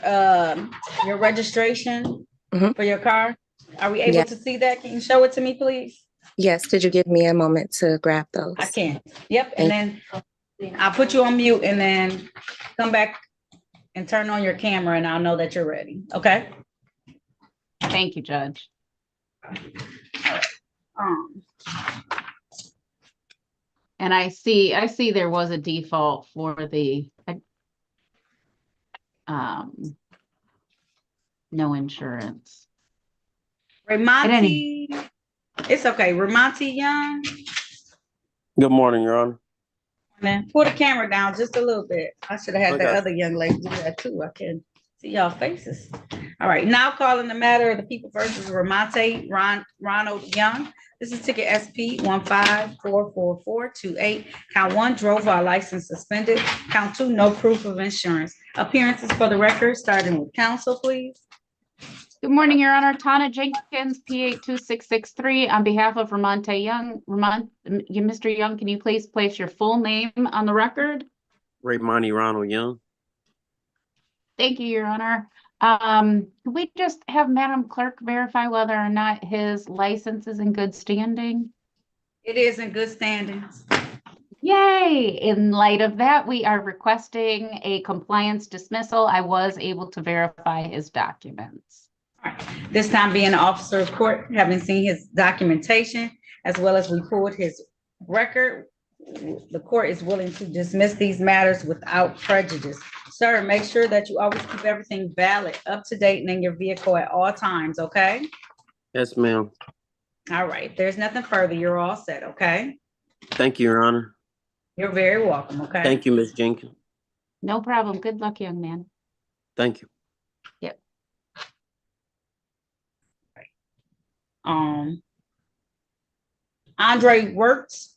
registration for your car? Are we able to see that? Can you show it to me, please? Yes. Could you give me a moment to grab those? I can. Yep. And then I'll put you on mute and then come back and turn on your camera and I'll know that you're ready. Okay? Thank you, Judge. And I see there was a default for the no insurance. Ramonte, it's okay. Ramonte Young. Good morning, Your Honor. Man, pull the camera down just a little bit. I should have had Okay. the other young lady do that too. I can see y'all faces. All right, now calling the matter of the people versus Ramonte Ronald Young. This is ticket SP 1544428. Count 1, drove while license suspended. Count 2, no proof of insurance. Appearances for the record, starting with counsel, please. Good morning, Your Honor. Tana Jenkins, P82663, on behalf of Ramonte Young. Mr. Young, can you please place your full name on the record? Raymond Ronald Young. Thank you, Your Honor. Can we just have Madam Clerk verify whether or not his license is in good standing? It is in good standing. Yay! In light of that, we are requesting a compliance dismissal. I was able to verify his documents. This time being an officer of court, having seen his documentation, as well as we pulled his record, the court is willing to dismiss these matters without prejudice. Sir, make sure that you always keep everything valid, up to date, and in your vehicle at all times, okay? Yes, ma'am. All right, there's nothing further. You're all set, okay? Thank you, Your Honor. You're very welcome, okay? Thank you, Ms. Jenkins. No problem. Good luck, young man. Thank you. Yep. Andre Wertz.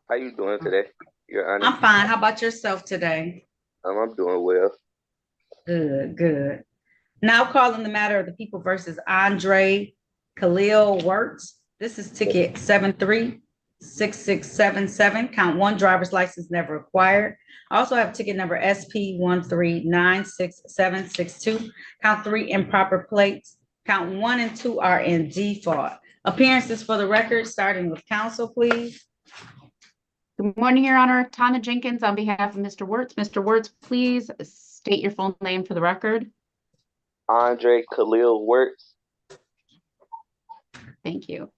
How you doing today, Your Honor? I'm fine. How about yourself today? I'm doing well. Good, good. Now calling the matter of the people versus Andre Khalil Wertz. This is ticket 736677. Count 1, driver's license never acquired. I also have ticket number SP 1396762. Count 3, improper plates. Count 1 and 2 are in default. Appearances for the record, starting with counsel, please. Good morning, Your Honor. Tana Jenkins on behalf of Mr. Wertz. Mr. Wertz, please state your full name for the record. Andre Khalil Wertz. Thank you.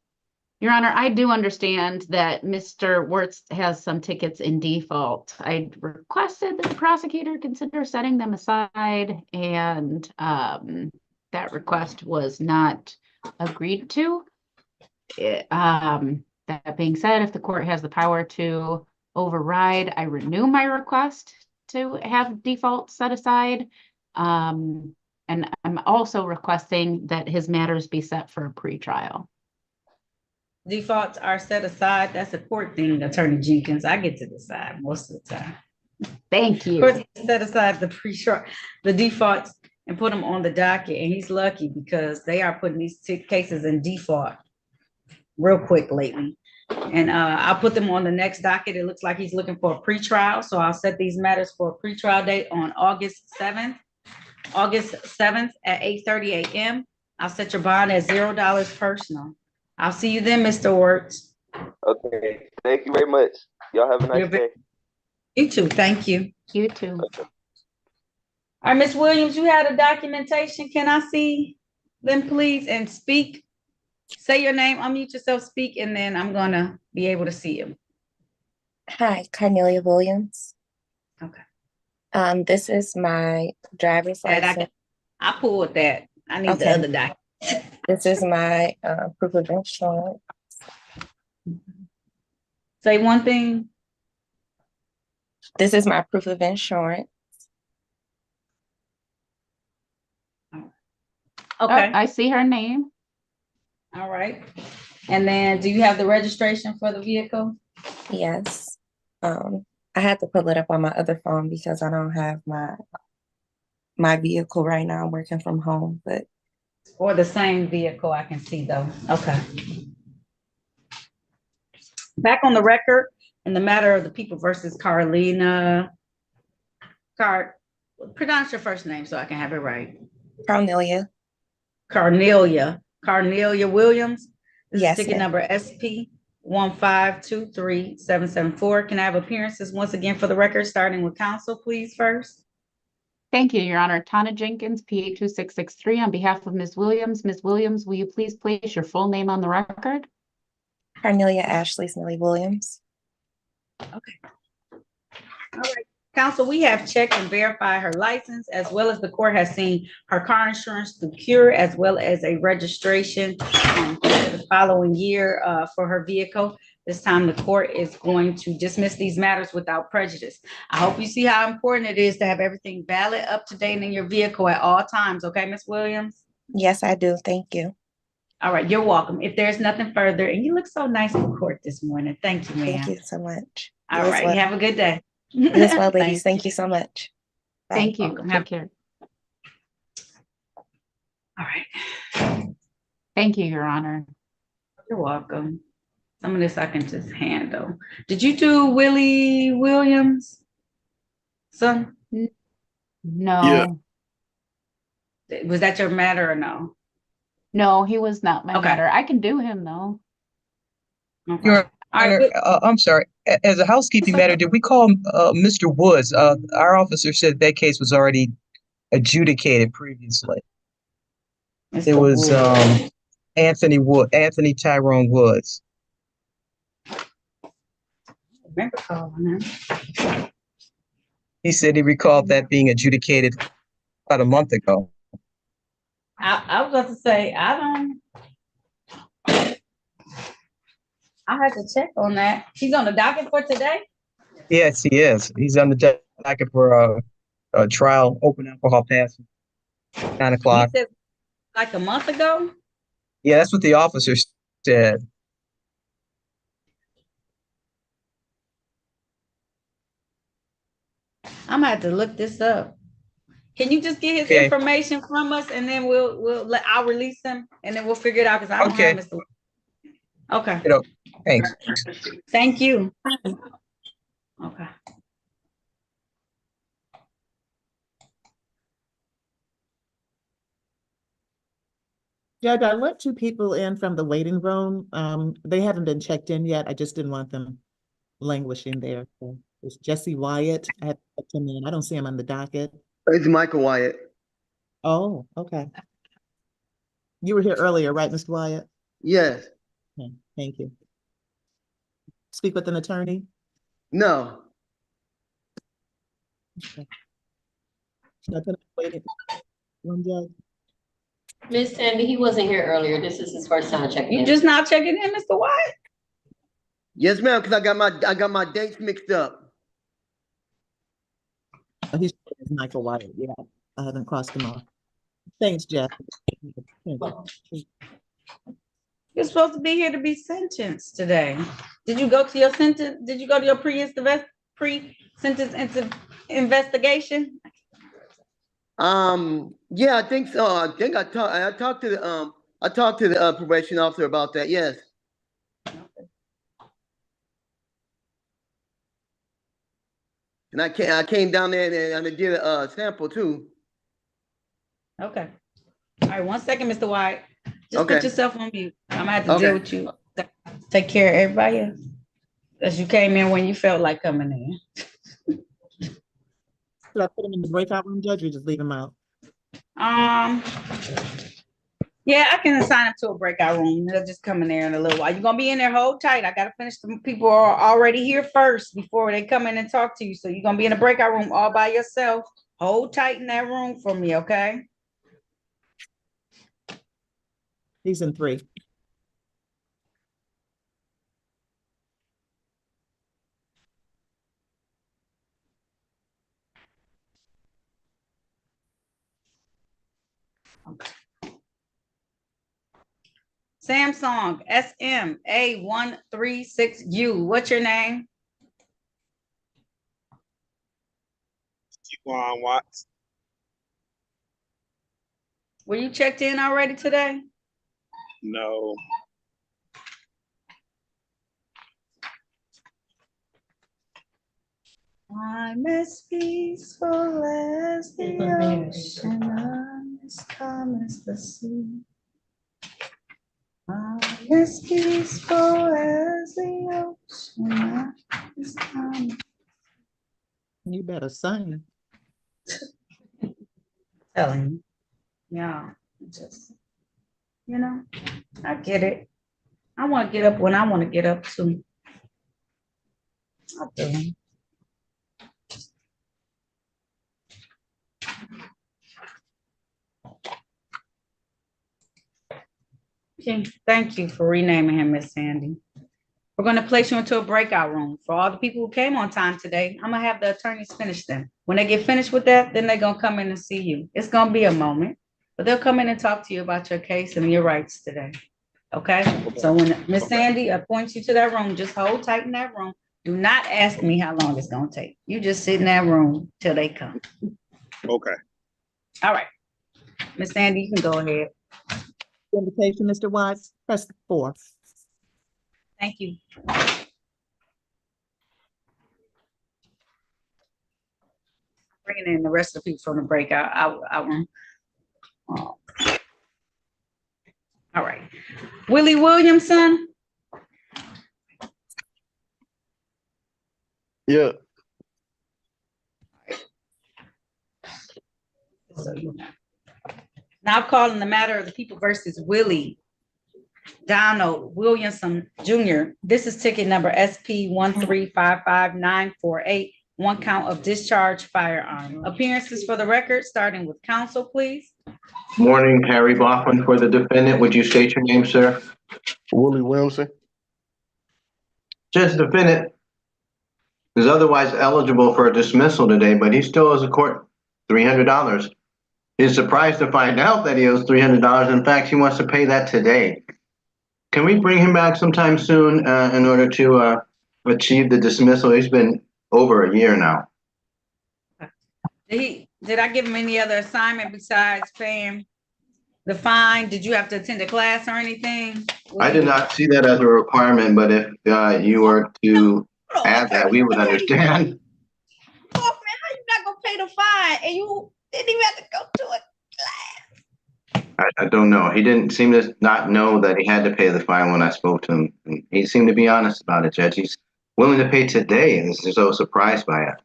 Your Honor, I do understand that Mr. Wertz has some tickets in default. I requested that the prosecutor consider setting them aside, and that request was not agreed to. That being said, if the court has the power to override, I renew my request to have default set aside. And I'm also requesting that his matters be set for a pretrial. Defaults are set aside. That's a court thing, Attorney Jenkins. I get to decide most of the time. Thank you. Court set aside the defaults and put them on the docket, and he's lucky because they are putting these cases in default real quick lately. And I'll put them on the next docket. It looks like he's looking for a pretrial, so I'll set these matters for a pretrial date on August 7th at 8:30 a.m. I'll set your bond at $0 personal. I'll see you then, Mr. Wertz. Okay, thank you very much. Y'all have a nice day. You too, thank you. You too. All right, Ms. Williams, you had a documentation. Can I see them, please, and speak? Say your name, unmute yourself, speak, and then I'm gonna be able to see you. Hi, Carnelia Williams. Okay. This is my driver's license. I pulled that. I need the other document. This is my proof of insurance. Say one thing. This is my proof of insurance. Okay, I see her name. all right. And then do you have the registration for the vehicle? Yes. I had to pull it up on my other phone because I don't have my vehicle right now. I'm working from home, but Or the same vehicle I can see though. Okay. Back on the record in the matter of the people versus Carlina. Pronounce your first name so I can have it right. Cornelia. Carnelia Williams. This is Yes, ticket ma'am. number SP 1523774. Can I have appearances once again for the record, starting with counsel, please, first? Thank you, Your Honor. Tana Jenkins, PA 2663, on behalf of Ms. Williams. Ms. Williams, will you please place your full name on the record? Cornelia Ashley Snelly Williams. Okay. All right. Counsel, we have checked and verified her license, as well as the court has seen her car insurance through Cure, as well as a registration for the following year for her vehicle. This time, the court is going to dismiss these matters without prejudice. I hope you see how important it is to have everything valid, up to date in your vehicle at all times. Okay, Ms. Williams? Yes, I do. Thank you. All right, you're welcome. If there's nothing further, and you look so nice in court this morning. Thank you, ma'am. Thank you so much. All right, well. have a good day. You as well, ladies. Thank you so much. Bye. Thank you. Take care. All right. Thank you, Your Honor. You're welcome. Some of this I can just handle. Did you do Willie Williams? Son? No. Yeah. Was that your matter or no? No, he was not my Okay. matter. I can do him though. Okay. Your All Honor, right. I'm sorry. As a housekeeping matter, did we call Mr. Woods? Our officer said that case was already adjudicated previously. It was Anthony Tyrone Woods. Remember calling him. He said he recalled that being adjudicated about a month ago. I was about to say, I had to check on that. He's on the docket for today? Yes, he is. He's on the docket for a trial, open alcohol pass, 9 o'clock. He said like a month ago? Yeah, that's what the officer said. I'm gonna have to look this up. Can you just get his information from us, and then I'll release him, and then we'll figure it out, because I don't have Mr. Okay. Thanks. Thank you. Okay. Judge, I let 2 people in from the waiting room. They haven't been checked in yet. I just didn't want them languishing there. So it's Jesse Wyatt. I have checked him in. I don't see him on the docket. It's Michael Wyatt. Oh, okay. You were here earlier, right, Mr. Wyatt? Yes. Okay, thank you. Speak with an attorney? No. Okay. Should I put him in waiting room, Judge? Miss Sandy, he wasn't here earlier. This is his first time checking in. You just not checking in, Mr. Wyatt? Yes, ma'am, because I got my dates mixed up. Oh, he's Michael Wyatt. Yeah, I haven't crossed him off. Thanks, Jeff. You're supposed to be here to be sentenced today. Did you go to your sentence? Did you go to your pre-sentence investigation? Yeah, I think so. I think I talked to the probation officer about that. Yes. And I came down there and I did a sample too. Okay. All right, 1 second, Mr. White. Just Okay. put yourself on mute. I'm gonna have to deal with you. Take care of everybody else. Because you came in when you felt like coming in. Should I put him in the breakout room, Judge, or just leave him out? Yeah, I can assign him to a breakout room. They'll just come in there in a little while. You're gonna be in there, hold tight. I gotta finish the people who are already here first before they come in and talk to you. So you're gonna be in a breakout room all by yourself. Hold tight in that room for me, okay? He's in 3. Samsung SMA136U. What's your name? Juan Watts. Were you checked in already today? No. I'm as peaceful as the ocean, I'm as calm as the sea. I'm as peaceful as the ocean, I'm as calm. You better sing. Telling you. Yeah, just, you know, I get it. I want to get up when I want to get up too. I do. Okay, thank you for renaming him, Miss Sandy. We're going to place you into a breakout room. For all the people who came on time today, I'm going to have the attorneys finish them. When they get finished with that, then they're going to come in and see you. It's going to be a moment, but they'll come in and talk to you about your case and your rights today. Okay? So when Miss Sandy appoints you to that room, just hold tight in that room. Do not ask me how long it's going to take. You just sit in that room till they come. Okay. All right. Miss Sandy, you can go ahead. Invitation, Mr. Watts, press 4. Thank you. Bringing in the rest of the people from the breakout. All right. Willie Williamson. Yeah. Now calling the matter of the people versus Willie Donald Williamson Jr. This is ticket number SP 1355948. One count of discharge firearm. Appearances for the record, starting with counsel, please. Morning, Harry Baughman for the defendant. Would you state your name, sir? Willie Williamson. Just defendant is otherwise eligible for a dismissal today, but he still owes the court $300. He's surprised to find out that he owes $300. In fact, he wants to pay that today. Can we bring him back sometime soon in order to achieve the dismissal? He's been over a year now. Did I give him any other assignment besides paying the fine? Did you have to attend a class or anything? I did not see that as a requirement, but if you were to add that, we would understand. Oh man, how you not gonna pay the fine and you didn't even have to go to it? I don't know. He didn't seem to not know that he had to pay the fine when I spoke to him. And he seemed to be honest about it, Judge. He's willing to pay today and is so surprised by it.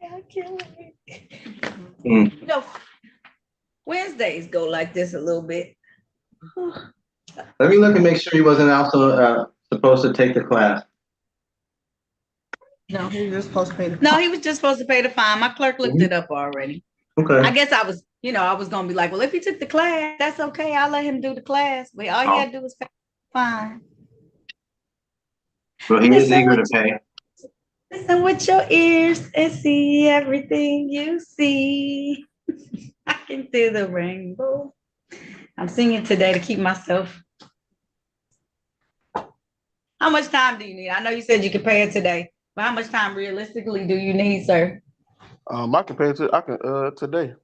I can't wait. Mm. You know, Wednesdays go like this a little bit. Let me look and make sure he wasn't also supposed to take the class. No, he was supposed to pay the. No, he was just supposed to pay the fine. My clerk looked it up already. Okay. I guess I was gonna be like, well, if he took the class, that's okay. I'll let him do the class. But all he had to do was pay the fine. Well, he is eager to pay. Listen with your ears and see everything you see. I can see the rainbow. I'm singing today to keep myself. How much time do you need? I know you said you could pay it today, but how much time realistically do you need, sir? I can pay it today.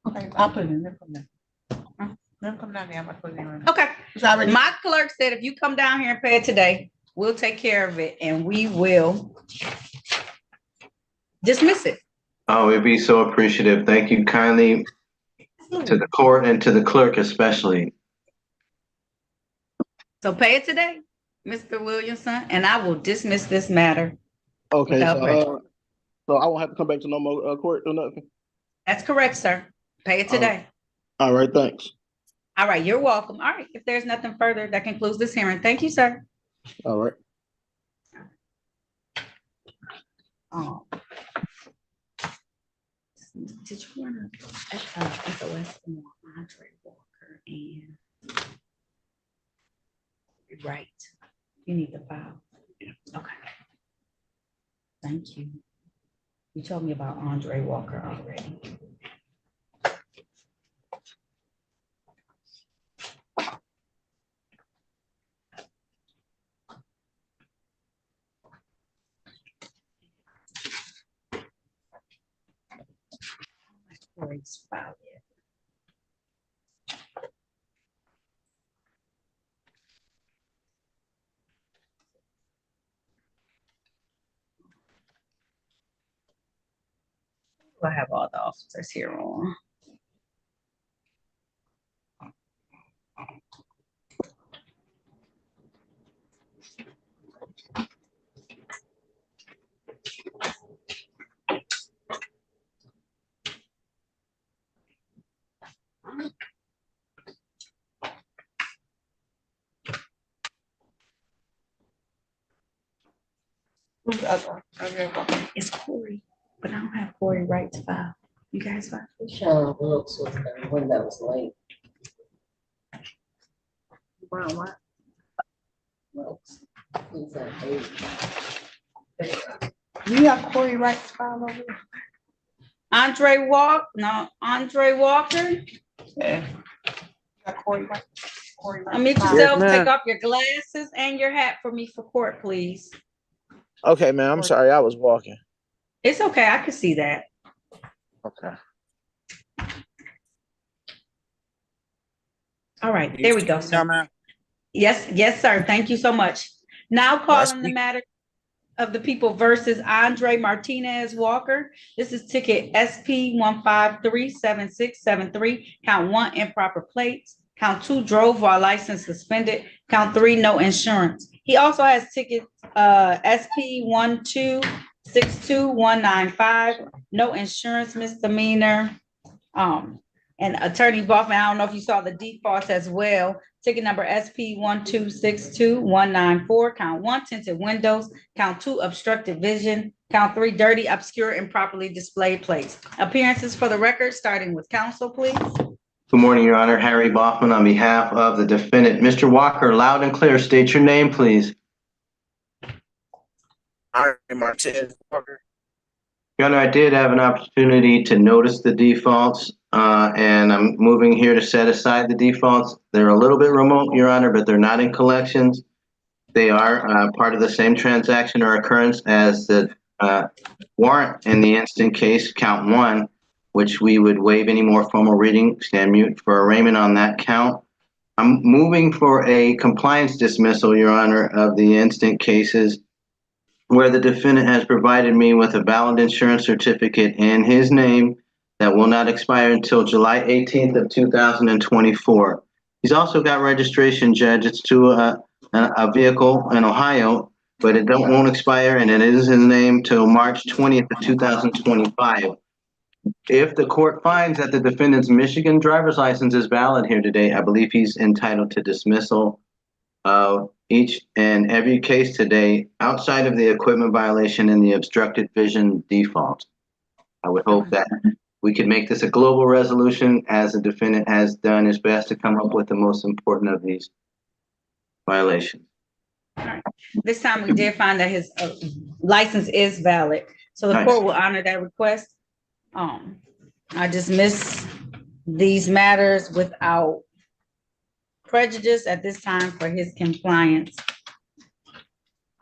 Okay, I'll put it in. Let him come down there. I'm gonna put it in. Okay. It's already. My clerk said if you come down here and pay it today, we'll take care of it and we will dismiss it. Oh, we'd be so appreciative. Thank you kindly to the court and to the clerk especially. So pay it today, Mr. Williamson, and I will dismiss this matter. Okay, without prejudice. so I won't have to come back to no more court or nothing? That's correct, sir. Pay it today. All right, thanks. All right, you're welcome. All right, if there's nothing further, that concludes this hearing. Thank you, sir. All right. Oh. Did you want to SOS on Andre Walker and right? You need the file. Okay. Thank you. You told me about Andre Walker already. Corey's file yet. I have all the officers here on. It's Corey, but I don't have Corey right to file. You guys file? Sean Brooks was the one that was late. Brown what? Brooks. He's at 8. You have Corey right to file over there? Andre Walker? Yeah. Corey, Meet Yes, yourself, take ma'am. off your glasses and your hat for me for court, please. Okay, man. I'm sorry. I was walking. It's okay, I can see that. Okay. All right, there we go, sir. Yeah, man. Yes, sir. Thank you so much. Now calling the matter of the people versus Andre Martinez Walker. This is ticket SP 1537673. Count 1, improper plates. Count 2, drove while license suspended. Count 3, no insurance. He also has ticket SP 1262195, no insurance misdemeanor. And Attorney Boffman, I don't know if you saw the defaults as well. Ticket number SP 1262194. Count 1, tinted windows. Count 2, obstructed vision. Count 3, dirty, obscure, improperly displayed plates. Appearances for the record, starting with counsel, please. Good morning, Your Honor. Harry Boffman on behalf of the defendant. Mr. Walker, loud and clear, state your name, please. Andre Martinez Walker. Your Honor, I did have an opportunity to notice the defaults, and I'm moving here to set aside the defaults. They're a little bit remote, Your Honor, but they're not in collections. They are part of the same transaction or occurrence as the warrant in the instant case, count 1, which we would waive any more formal reading, stand mute for arraignment on that count. I'm moving for a compliance dismissal, Your Honor, of the instant cases where the defendant has provided me with a valid insurance certificate in his name that will not expire until July 18th of 2024. He's also got registration, Judge. It's to a vehicle in Ohio, but it won't expire, and it is his name till March 20th of 2025. If the court finds that the defendant's Michigan driver's license is valid here today, I believe he's entitled to dismissal of each and every case today outside of the equipment violation and the obstructed vision default. I would hope that we could make this a global resolution, as the defendant has done his best to come up with the most important of these violations. This time we did find that his license is valid, so the court will honor that request. I dismiss these matters without prejudice at this time for his compliance.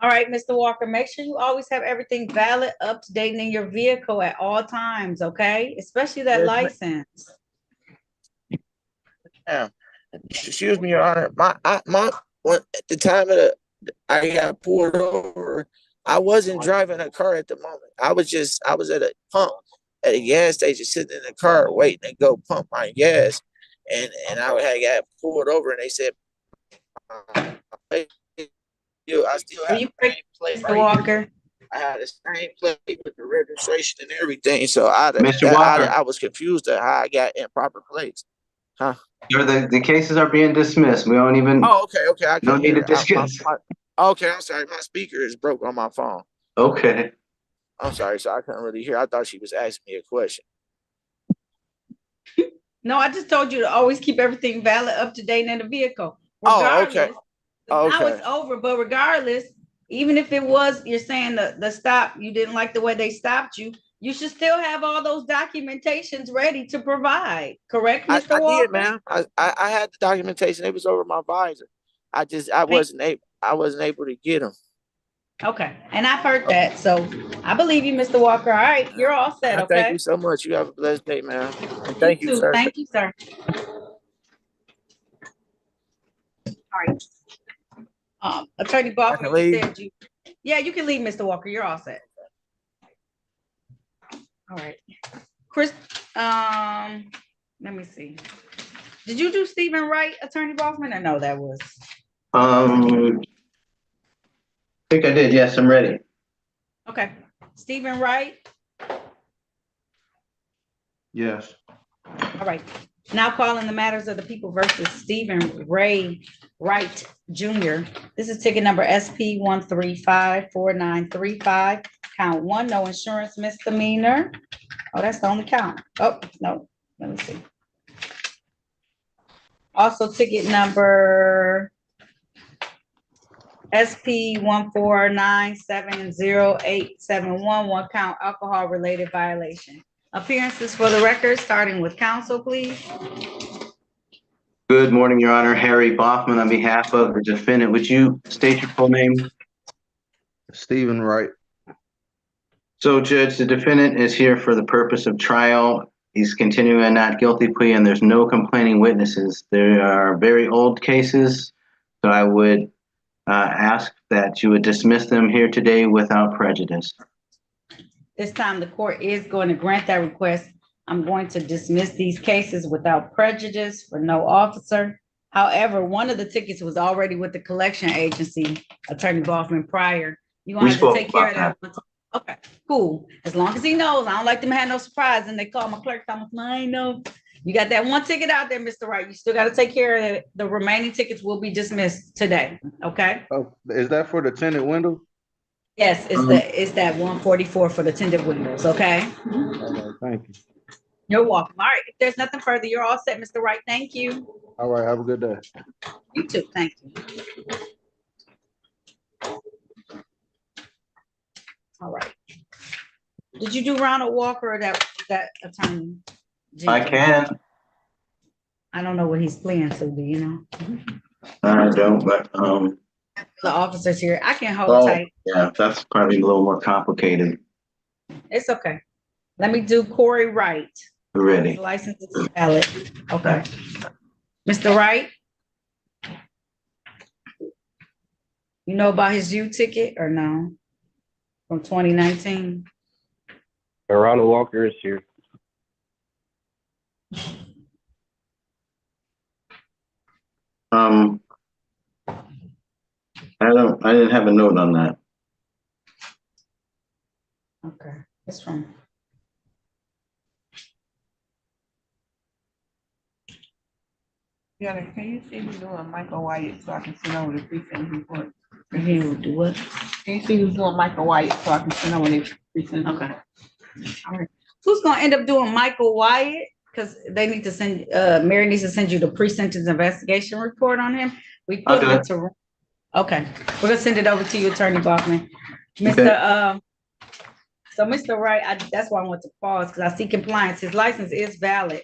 All right, Mr. Walker, make sure you always have everything valid, up to date in your vehicle at all times, okay? Especially that license. Yeah. Excuse me, Your Honor. At the time of I got pulled over, I wasn't driving a car at the moment. I was at a pump at a gas station, sitting in the car waiting to go pump my gas, and I had got pulled over, and they said, I still have the same plate, Mr. Walker. I had the same plate with the registration and everything, so I was confused at how I got improper plates. Huh? The cases are being dismissed. We don't even. Oh, okay. I don't need to discuss. Okay, I'm sorry. My speaker is broke on my phone. Okay. I'm sorry, so I couldn't really hear. I thought she was asking me a question. No, I just told you to always keep everything valid, up to date in the vehicle. Regardless, now it's over, but regardless, even if it was, you're saying the stop, you didn't like the way they stopped you, you should still have all those documentations ready to provide. Correct, Mr. Walker? I did, ma'am. I had the documentation. It was over my visor. I wasn't able to get them. Okay, and I've heard that, so I believe you, Mr. Walker. All right, you're all set, Thank okay? you so much. You have a blessed day, man. And You thank you, too. sir. Thank you, sir. All right. Attorney I Bachman, can you leave. said you, yeah, you can leave, Mr. Walker. You're all set. All right. Chris, let me see. Did you do Stephen Wright, Attorney Bachman, or no, that was? I think I did. Yes, I'm ready. Okay. Stephen Wright. Yes. All right. Now calling the matters of the people versus Stephen Ray Wright Jr. This is ticket number SP 1354935. Count 1, no insurance misdemeanor. Oh, that's the only count. Oh, no. Let me see. Also ticket number SP 149708871, one count alcohol related violation. Appearances for the record, starting with counsel, please. Good morning, Your Honor. Harry Boffman on behalf of the defendant. Would you state your full name? Stephen Wright. So, Judge, the defendant is here for the purpose of trial. He's continuing a not guilty plea, and there's no complaining witnesses. There are very old cases, so I would ask that you would dismiss them here today without prejudice. This time the court is going to grant that request. I'm going to dismiss these cases without prejudice for no officer. However, one of the tickets was already with the collection agency, Attorney Bachman, prior. You want to take care of that? Okay, cool. As long as he knows, I don't like them to have no surprise. And they call my clerk, I know. You got that one ticket out there, Mr. Wright. You still got to take care of it. The remaining tickets will be dismissed today. Okay. Oh, is that for the tinted window? Yes, it's that 144 for the tinted windows. Okay. All right, thank you. You're welcome. All right. If there's nothing further, you're all set, Mr. Wright. Thank you. All right, have a good day. You too. Thank you. All right. Did you do Ronald Walker or that attorney? I can. I don't know what he's playing, so do you know? I don't, but The officers here, I can hold tight. yeah, that's probably a little more complicated. It's okay. Let me do Corey Wright. Ready. His license is valid. Okay. Mr. Wright? You know about his U ticket or no? From 2019? Ronald Walker is here. I didn't have a note on that. Okay, it's from. Yeah, can you see who's doing Michael Wyatt so I can send over the precinct report? He will do what? Can you see who's doing Michael Wyatt so I can send over the precinct? Okay. All right. Who's gonna end up doing Michael Wyatt? Because they need to send, Mary needs to send you the pre-sentence investigation report on him. We put it to. Okay, we're gonna send it over to you, Attorney Bachman. Mr. So Mr. Wright, that's why I want to pause, because I see compliance. His license is valid.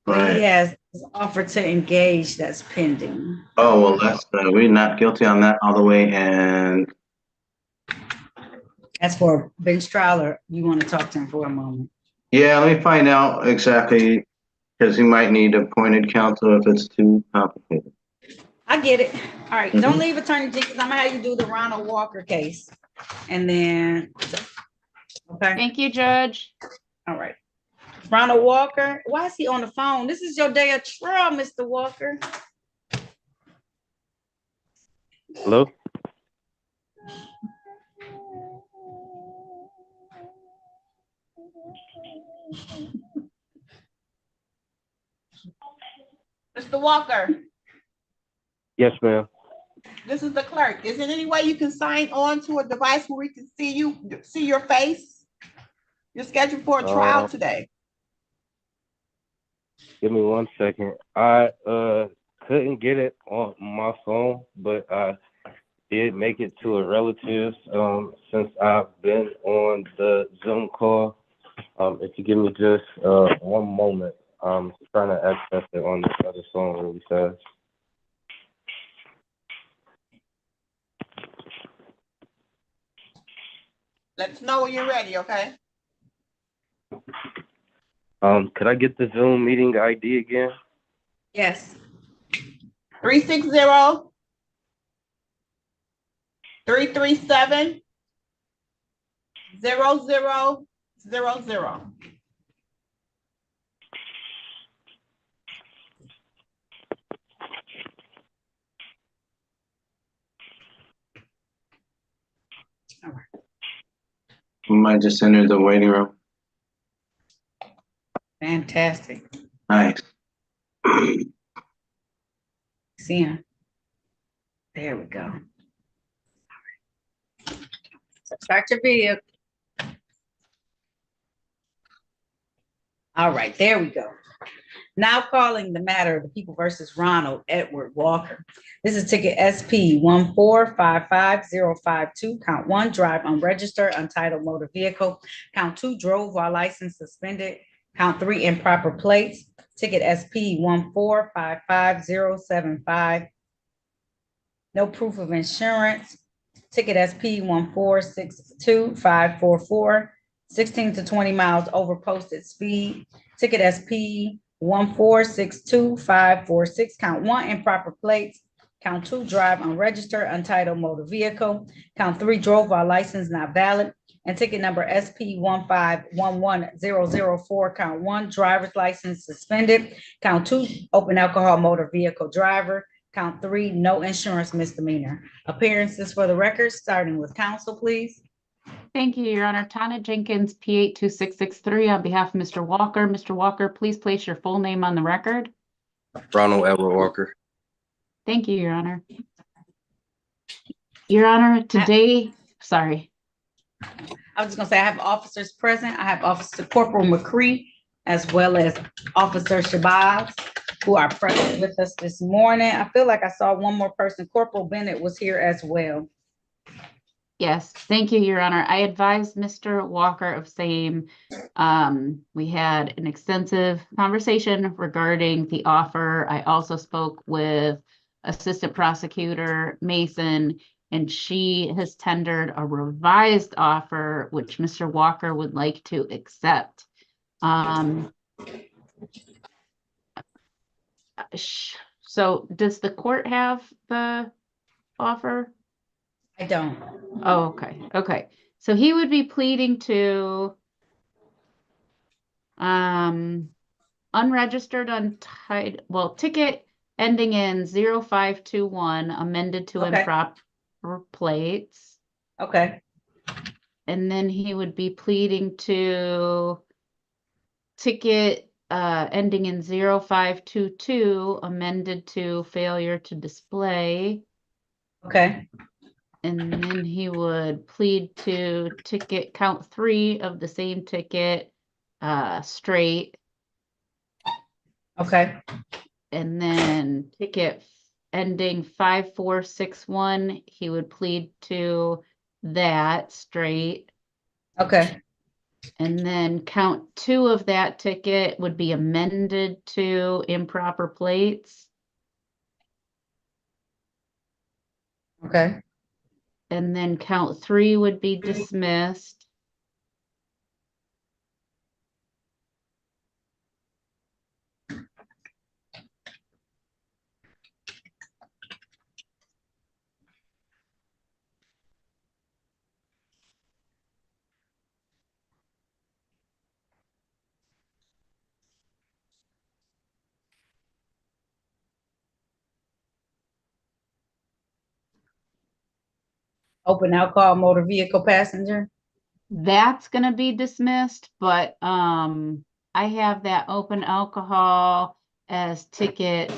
But he has offered to engage that's pending. Oh, well, that's, we're not guilty on that all the way, and. As for bench trial, or you want to talk to him for a moment? Yeah, let me find out exactly, because he might need appointed counsel if it's too complicated. I get it. All right, don't leave, Attorney G, because I'm gonna have you do the Ronald Walker case. And then, okay. Thank you, Judge. All right. Ronald Walker, why is he on the phone? This is your day of trial, Mr. Walker. Hello? Mr. Walker, Yes, ma'am. this is the clerk. Is there any way you can sign on to a device where we can see your face? You're scheduled for a trial today. Give me 1 second. I couldn't get it on my phone, but I did make it to a relative since I've been on the Zoom call. If you give me just 1 moment, I'm trying to access it on this other phone really fast. Let us know when you're ready, okay? Could I get the Zoom meeting ID again? Yes. 360 337 0000. We might just enter the waiting room. Fantastic. Nice. See him. There we go. So start your video. All right, there we go. Now calling the matter of the people versus Ronald Edward Walker. This is ticket SP 1455052. Count 1, drive unregistered, untitled motor vehicle. Count 2, drove while license suspended. Count 3, improper plates. Ticket SP 1455075. No proof of insurance. Ticket SP 1462544. 16 to 20 miles over posted speed. Ticket SP 1462546. Count 1, improper plates. Count 2, drive unregistered, untitled motor vehicle. Count 3, drove while license not valid. And ticket number SP 1511004. Count 1, driver's license suspended. Count 2, open alcohol motor vehicle driver. Count 3, no insurance misdemeanor. Appearances for the record, starting with counsel, please. Thank you, Your Honor. Tana Jenkins, P82663, on behalf of Mr. Walker. Mr. Walker, please place your full name on the record. Ronald Edward Walker. Thank you, Your Honor. Your Honor, today, sorry. I was just gonna say, I have officers present. I have Officer Corporal McCree as well as Officer Shabazz, who are present with us this morning. I feel like I saw one more person. Corporal Bennett was here as well. Yes, thank you, Your Honor. I advised Mr. Walker of same. We had an extensive conversation regarding the offer. I also spoke with Assistant Prosecutor Mason, and she has tendered a revised offer, which Mr. Walker would like to accept. So does the court have the offer? I don't. Oh, okay. Okay. So he would be pleading to unregistered, untitled, well, ticket ending in 0521, amended to Okay. improper plates. Okay. And then he would be pleading to ticket ending in 0522, amended to failure to display. Okay. And then he would plead to ticket count 3 of the same ticket, straight. Okay. And then ticket ending 5461, he would plead to that straight. Okay. And then count 2 of that ticket would be amended to improper plates. Okay. And then count 3 would be dismissed. Open alcohol motor vehicle passenger. That's gonna be dismissed, but I have that open alcohol as ticket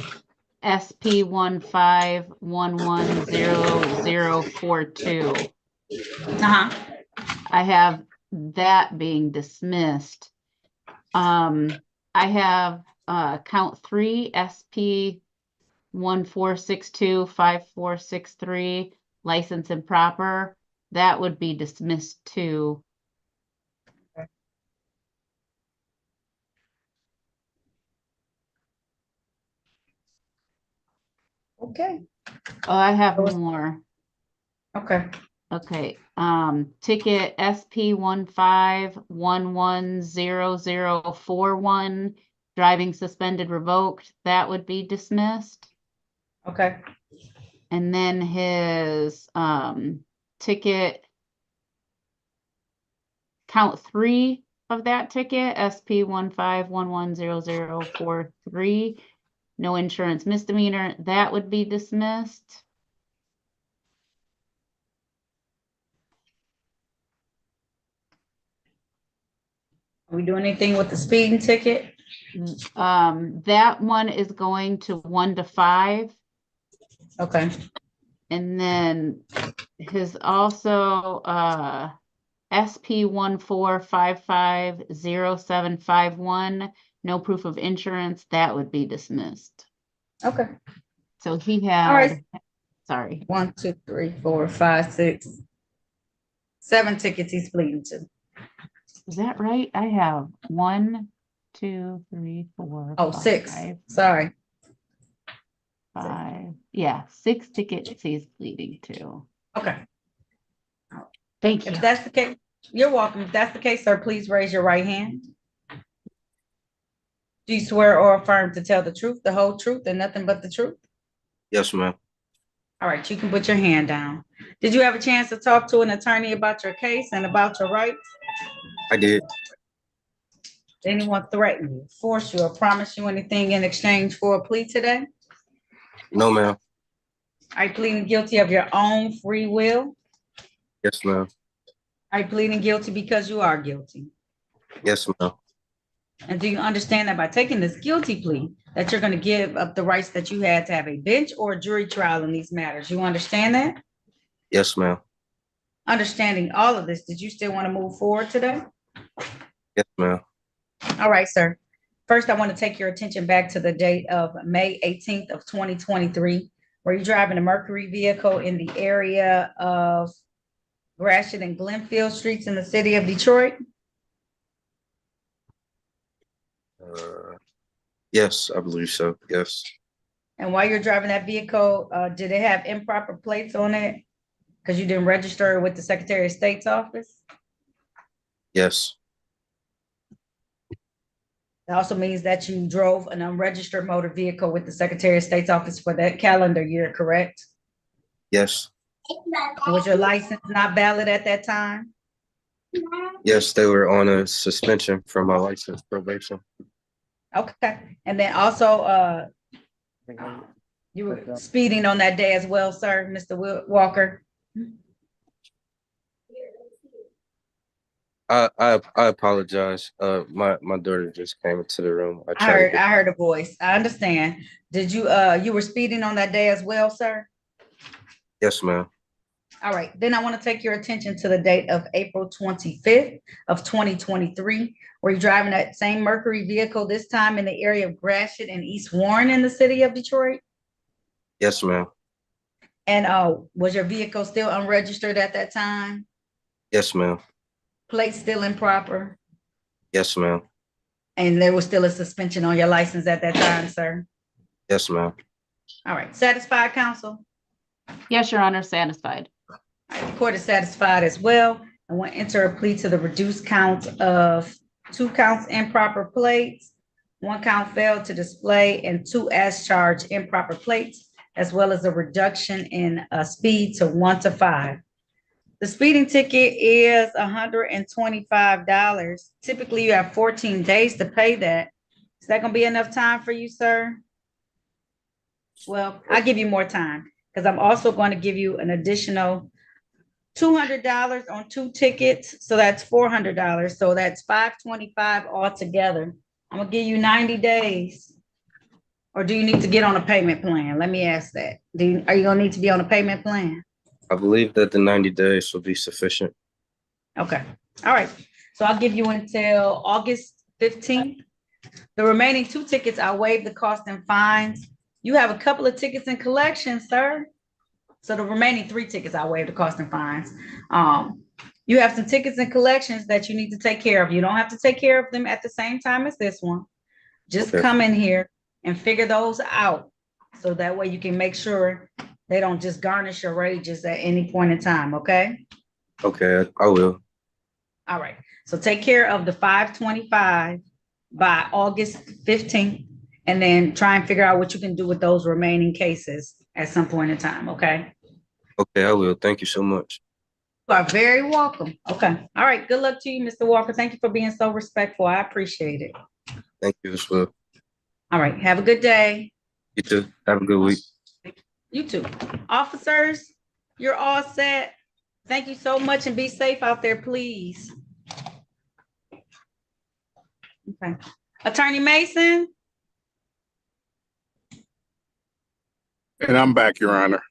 SP 151100042. Uh-huh. I have that being dismissed. I have count 3 SP 14625463, license improper. That would be dismissed too. Okay. Oh, I have more. Okay. Okay, ticket SP 15110041, driving suspended revoked, that would be dismissed. Okay. And then his ticket, count 3 of that ticket, SP 15110043, no insurance misdemeanor, that would be dismissed. Are we doing anything with the speeding ticket? That one is going to 1 to 5. Okay. And then his also SP 14550751, no proof of insurance, that would be dismissed. Okay. So he All had, right. sorry. 1, 2, 3, 4, 5, 6, 7 tickets he's pleading to. Is that right? I have 1, 2, 3, 4. Oh, 5, 6. Sorry. 5. Yeah, 6 tickets he's pleading to. Okay. Thank you. If that's the case, you're welcome. If that's the case, sir, please raise your right hand. Do you swear or affirm to tell the truth, the whole truth, and nothing but the truth? Yes, ma'am. All right, you can put your hand down. Did you have a chance to talk to an attorney about your case and about your rights? I did. Did anyone threaten you, force you, or promise you anything in exchange for a plea today? No, ma'am. Are you pleading guilty of your own free will? Yes, ma'am. Are you pleading guilty because you are guilty? Yes, ma'am. And do you understand that by taking this guilty plea, that you're going to give up the rights that you had to have a bench or a jury trial in these matters? You understand that? Yes, ma'am. Understanding all of this, did you still want to move forward today? Yes, ma'am. All right, sir. First, I want to take your attention back to the date of May 18th of 2023, where you're driving a Mercury vehicle in the area of Gratiot and Glenfield Streets in the city of Detroit. Yes, I believe so. Yes. And while you're driving that vehicle, did it have improper plates on it? Because you didn't register it with the Secretary of State's office? Yes. It also means that you drove an unregistered motor vehicle with the Secretary of State's office for that calendar year, correct? Yes. Was your license not valid at that time? Yes, they were on a suspension from my license probation. Okay. And then also, you were speeding on that day as well, sir, Mr. Walker? I apologize. My daughter just came into the room. I heard a voice. I understand. Did you, you were speeding on that day as well, sir? Yes, ma'am. All right, then I want to take your attention to the date of April 25th of 2023, where you're driving that same Mercury vehicle, this time in the area of Gratiot and East Warren in the city of Detroit. Yes, ma'am. And was your vehicle still unregistered at that time? Yes, ma'am. Plate still improper? Yes, ma'am. And there was still a suspension on your license at that time, sir? Yes, ma'am. All right, satisfied, counsel? Yes, Your Honor, satisfied. The court is satisfied as well. I want to enter a plea to the reduced count of 2 counts improper plates, 1 count failed to display, and 2 as charged improper plates, as well as a reduction in speed to 1 to 5. The speeding ticket is $125. Typically, you have 14 days to pay that. Is that going to be enough time for you, sir? Well, I'll give you more time because I'm also going to give you an additional $200 on 2 tickets. So that's $400. So that's $525 altogether. I'm going to give you 90 days. Or do you need to get on a payment plan? Let me ask that. Are you going to need to be on a payment plan? I believe that the 90 days will be sufficient. Okay. All right. So I'll give you until August 15th. The remaining 2 tickets, I'll waive the cost and fines. You have a couple of tickets in collection, sir. So the remaining 3 tickets, I'll waive the cost and fines. You have some tickets and collections that you need to take care of. You don't have to take care of them at the same time as this one. Just come in here and figure those out. So that way you can make sure They don't just garnish your wages at any point in time, okay? Okay, I will. All right, so take care of the 525 by August 15th, and then try and figure out what you can do with those remaining cases at some point in time, okay? Okay, I will. Thank you so much. You are very welcome. Okay, all right, good luck to you, Mr. Walker. Thank you for being so respectful. I appreciate it. Thank you as well. All right, have a good day. You too. Have a good week. You too. Officers, you're all set. Thank you so much and be safe out there, please. Okay. Attorney Mason? And I'm back, Your Honor.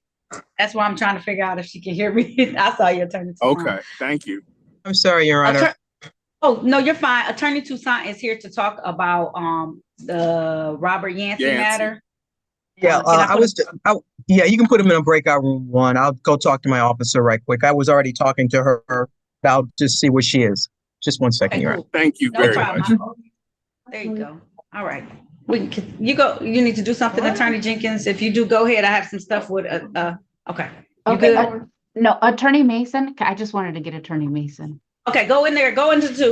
That's why I'm trying to figure out if she can hear me. I saw you, Attorney Toussaint. Okay, thank you. I'm sorry, Your Honor. Oh, no, you're fine. Attorney Toussaint is here to talk about the Robert Yancey matter. Yeah, yeah, you can put him in a breakout room 1. I'll go talk to my officer right quick. I was already talking to her. I'll just see where she is. Just 1 second, Your Honor. Thank you very much. There you go. All right. You go. You need to do something, Attorney Jenkins. If you do, go ahead. I have some stuff with okay. You good? No, Attorney Mason. I just wanted to get Attorney Mason. Okay, go in there. Go into 2.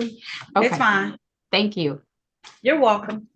Okay. It's fine. Thank you. You're welcome.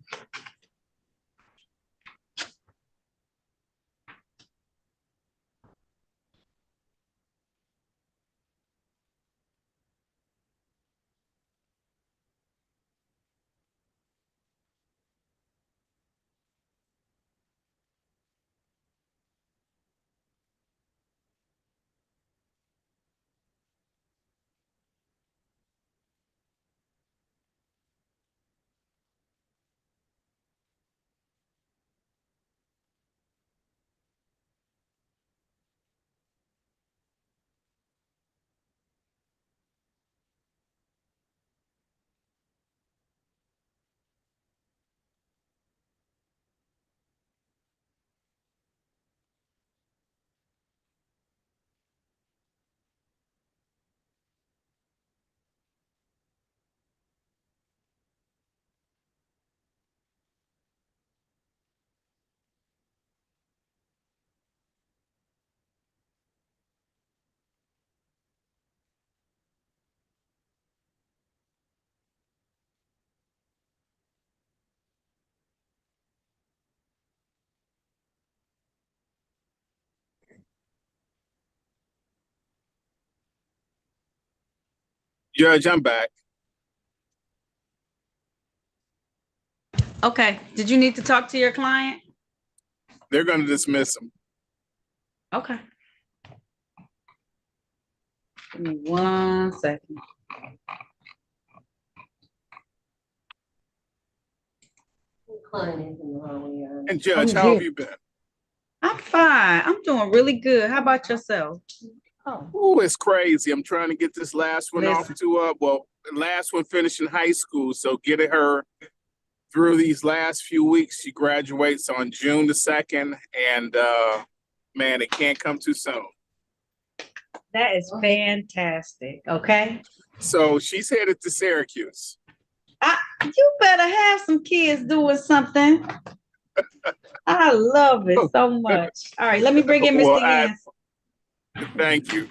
Judge, I'm back. Okay. Did you need to talk to your client? They're going to dismiss him. Okay. Give me 1 second. And Judge, how have you been? I'm fine. I'm doing really good. How about yourself? Oh, it's crazy. I'm trying to get this last one Listen. off to last one finishing high school. So getting her through these last few weeks. She graduates on June the 2nd, and man, it can't come too soon. That is fantastic. Okay. So she's headed to Syracuse. You better have some kids doing something. I love it so much. All right, let me bring in Mr. Yancey. Thank you.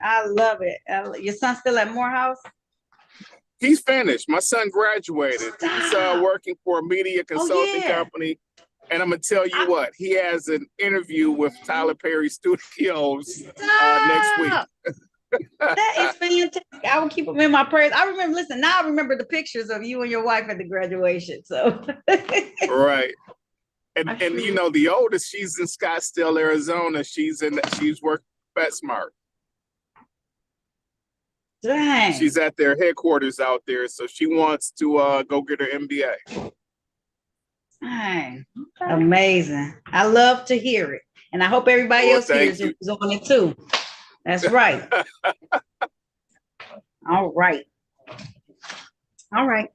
I love it. Your son still at Morehouse? He's finished. My son graduated. He's working for a media consulting company. And I'm going to tell you what, he has an interview with Tyler Perry Studios next week. That is fantastic. I will keep them in my prayers. I remember the pictures of you and your wife at the graduation. So right. And you know, the oldest, she's in Scottsdale, Arizona. She's working at PetSmart. Dang. She's at their headquarters out there, so she wants to go get her MBA. Dang. Amazing. I love to hear it. And I hope everybody else hears it on it too. That's right. All right. All right.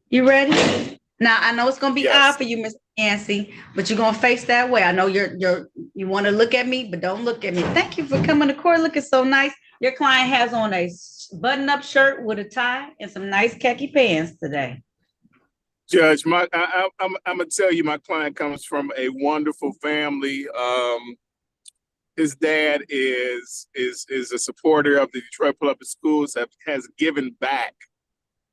You ready? Now I know it's gonna be odd for you, Mr. Yancey, but you're gonna face that way. I know you want to look at me, but don't look at me. Thank you for coming to court looking so nice. Your client has on a button-up shirt with a tie and some nice khaki pants today. Judge, I'm gonna tell you, my client comes from a wonderful family. His dad is a supporter of the Detroit Public Schools, has given back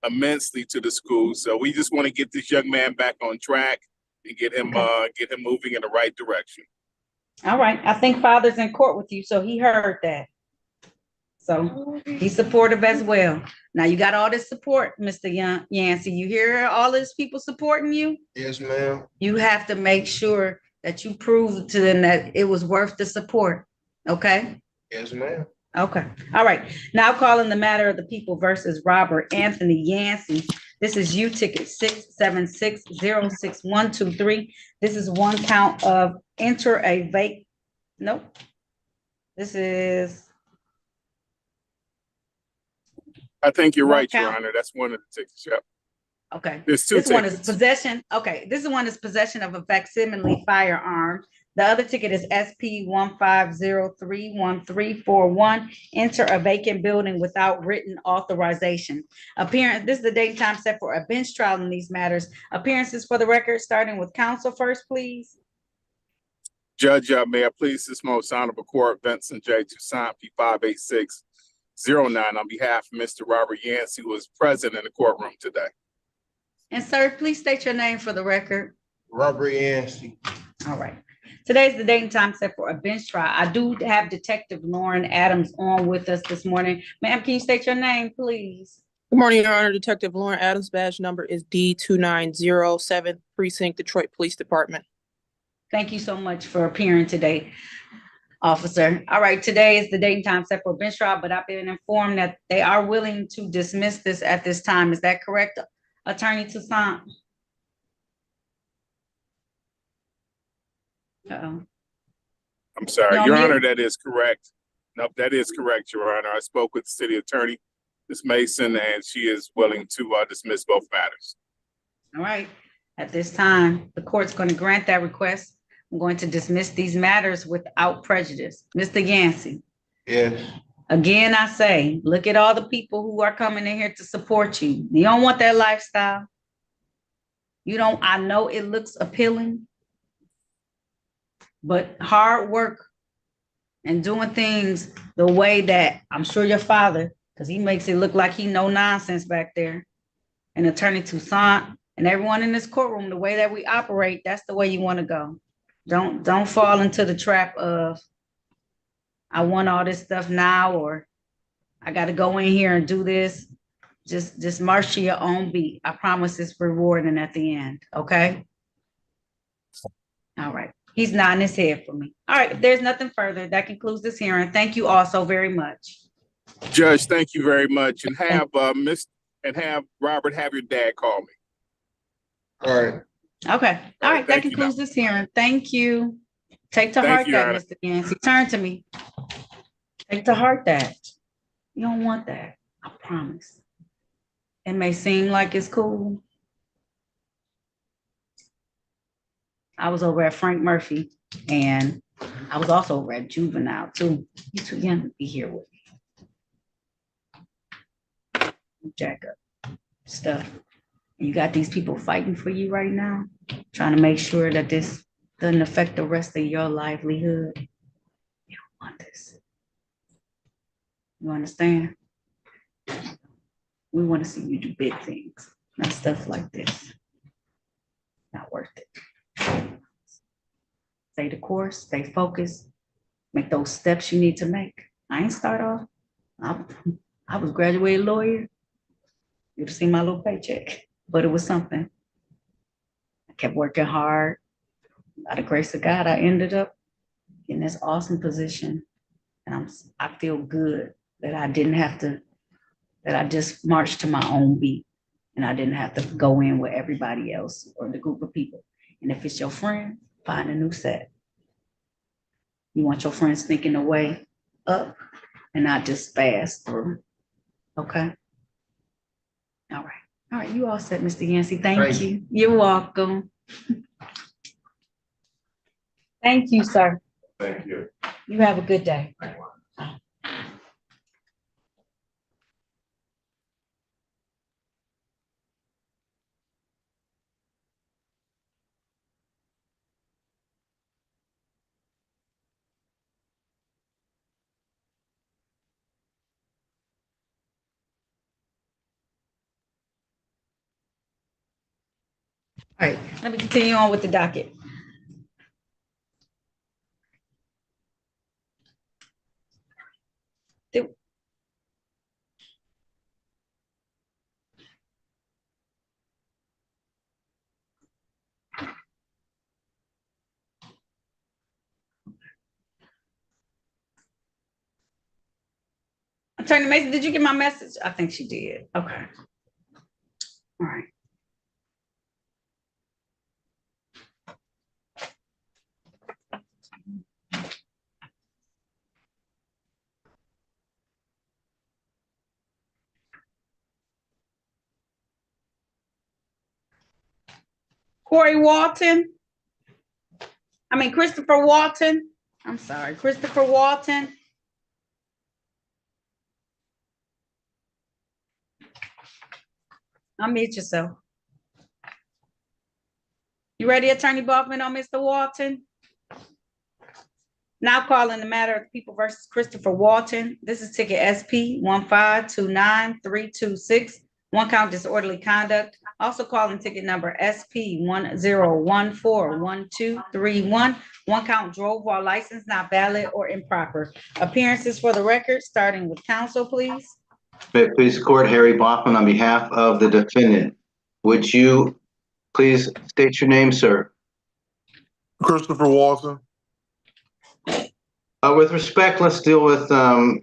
immensely to the school. So we just want to get this young man back on track and get him moving in the right direction. All right. I think father's in court with you, so he heard that. So he's supportive as well. Now you got all this support, Mr. Yancey. You hear all these people supporting you? Yes, ma'am. You have to make sure that you prove to them that it was worth the support. Okay? Yes, ma'am. Okay. All right. Now calling the matter of the people versus Robert Anthony Yancey. This is U ticket 676066123. This is one count of enter a vape. Nope. This is. I think you're One right, Your count. Honor. That's one of the tickets. Yep. Okay. There's two This one is tickets. possession. Okay. This one is possession of a facsimile firearm. The other ticket is SP 150313141. Enter a vacant building without written authorization. Appearance. This is the date and time set for a bench trial in these matters. Appearances for the record, starting with counsel first, please. Judge, may I please this most honorable court, Vincent J. Toussaint, P58609, on behalf of Mr. Robert Yancey, who is present in the courtroom today. And sir, please state your name for the record. Robert Yancey. All right. Today's the date and time set for a bench trial. I do have Detective Lauren Adams on with us this morning. Ma'am, can you state your name, please? Good morning, Your Honor. Detective Lauren Adams, badge number is D2907, Precinct, Detroit Police Department. Thank you so much for appearing today, officer. All right, today is the date and time set for a bench trial, but I've been informed that they are willing to dismiss this at this time. Is that correct, Attorney Toussaint? Uh-oh. I'm sorry, You're on Your mute. Honor, that is correct. Nope, that is correct, Your Honor. I spoke with the city attorney, Ms. Mason, and she is willing to dismiss both matters. All right, at this time, the court's going to grant that request. I'm going to dismiss these matters without prejudice. Mr. Yancey. Yes. Again, I say, look at all the people who are coming in here to support you. You don't want that lifestyle. You don't, I know it looks appealing, but hard work and doing things the way that I'm sure your father, because he makes it look like he no nonsense back there, and Attorney Toussaint and everyone in this courtroom, the way that we operate, that's the way you want to go. Don't fall into the trap of, I want all this stuff now, or I got to go in here and do this. Just march to your own beat. I promise it's rewarding at the end. Okay. All right. He's nodding his head for me. All right. If there's nothing further, that concludes this hearing. Thank you all so very much. Judge, thank you very much, and have have Robert have your dad call me. All right. Okay. All right. That concludes this hearing. Thank you. Take to heart that, Mr. Yancey. Turn to me. Take to heart that. You don't want that. I promise. It may seem like it's cool. I was over at Frank Murphy, and I was also over at Juvenile too. You're too young to be here with me. Jack up stuff. You got these people fighting for you right now, trying to make sure that this doesn't affect the rest of your livelihood. You don't want this. You understand? We want to see you do big things, not stuff like this. Not worth it. Stay the course, stay focused, make those steps you need to make. I ain't start off. I was graduated lawyer. You'd have seen my little paycheck, but it was something. I kept working hard. By the grace of God, I ended up in this awesome position. And I feel good that I didn't have to, that I just marched to my own beat and I didn't have to go in with everybody else or the group of people. And if it's your friend, find a new set. You want your friends thinking the way up and not just fast through. Okay? All right. All right. You all set, Mr. Yancey. Thank you. You're welcome. Thank you, sir. Thank you. You have a good day. right, let me continue on with the docket. Attorney Mason, did you get my message? I think she did. Okay. All right. Christopher Walton. I'm sorry, Christopher Walton. Unmute yourself. You ready, Attorney Buffman, on Mr. Walton? Now calling the matter of People versus Christopher Walton. This is ticket SP 1529326. One count disorderly conduct. Also calling ticket number SP 10141231. One count drove while license not valid or improper. Appearances for the record, starting with counsel, please. May it please the court, Harry Bachman on behalf of the defendant. Would you please state your name, sir? Christopher Walton. With respect, let's deal with the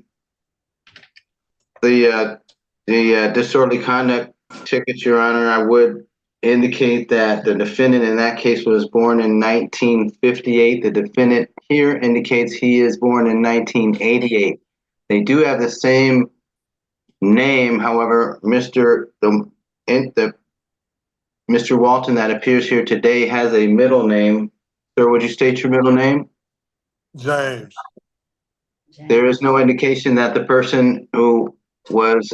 disorderly conduct ticket, Your Honor. I would indicate that the defendant in that case was born in 1958. The defendant here indicates he is born in 1988. They do have the same name, however, Mr. Walton that appears here today has a middle name. Sir, would you state your middle name? James. There is no indication that the person who was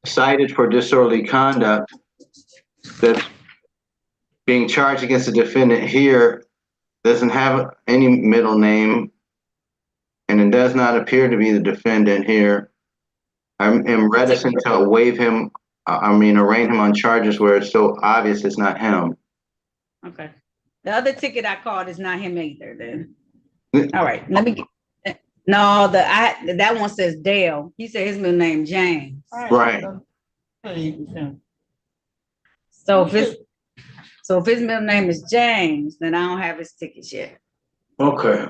cited for disorderly conduct that's being charged against the defendant here doesn't have any middle name, and it does not appear to be the defendant here. I am reticent to arraign him on charges where it's so obvious it's not him. Okay. The other ticket I called is not him either then. All right, let me get, no, that one says Dale. He said his middle name James. Right. So if his middle name is James, then I don't have his tickets yet. Okay.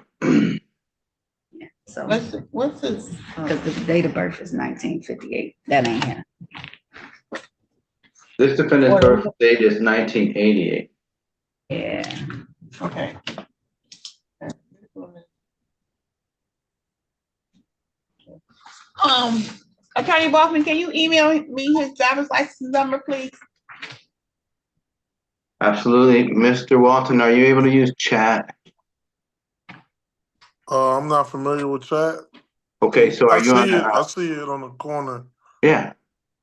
Yeah, so what's his because the date of birth is 1958. That ain't him. This defendant's birth date is 1988. Yeah. Okay. Attorney Bachman, can you email me his driver's license number, please? Absolutely. Mr. Walton, are you able to use chat? I'm not familiar with chat. Okay, so are you on that? I see it on the corner. Yeah.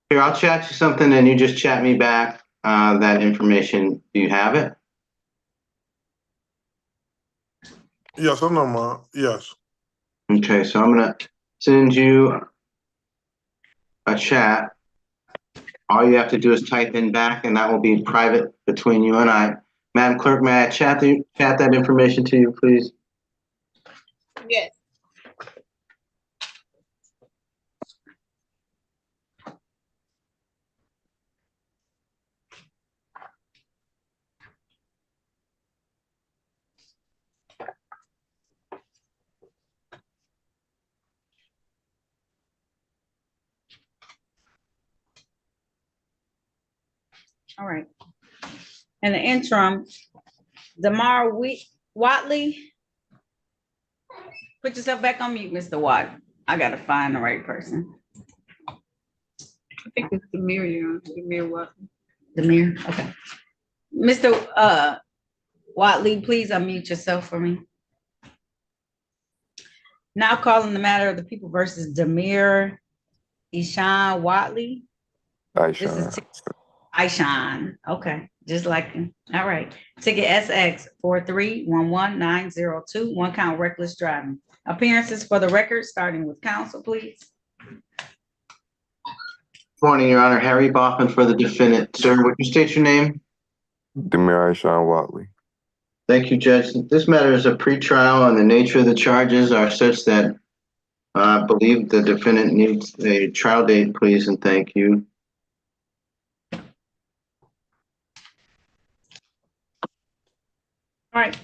Here, I'll chat you something and you just chat me back that information. Do you have it? Yes, I know yes. Okay, so I'm gonna send you a chat. All you have to do is type in back and that will be private between you and I. Madam Clerk, may I chat that information to you, please? Yes. All right. In the interim, Damar Watley, put yourself back on mute, Mr. Watt. I gotta find the right person. I think it's Demir Watley. Demir, okay. Mr. Watley, please unmute yourself for me. Now calling the matter of the People versus Demir Ishan Watley. Ishan, okay, just like him. All right. Ticket SX 4311902, one count reckless driving. Appearances for the record, starting with counsel, please. Morning, Your Honor. Harry Bachman for the defendant. Sir, would you state your name? Demir Sean Watley. Thank you, Judge. This matter is a pretrial and the nature of the charges are such that I believe the defendant needs a trial date, please, and thank you. All right.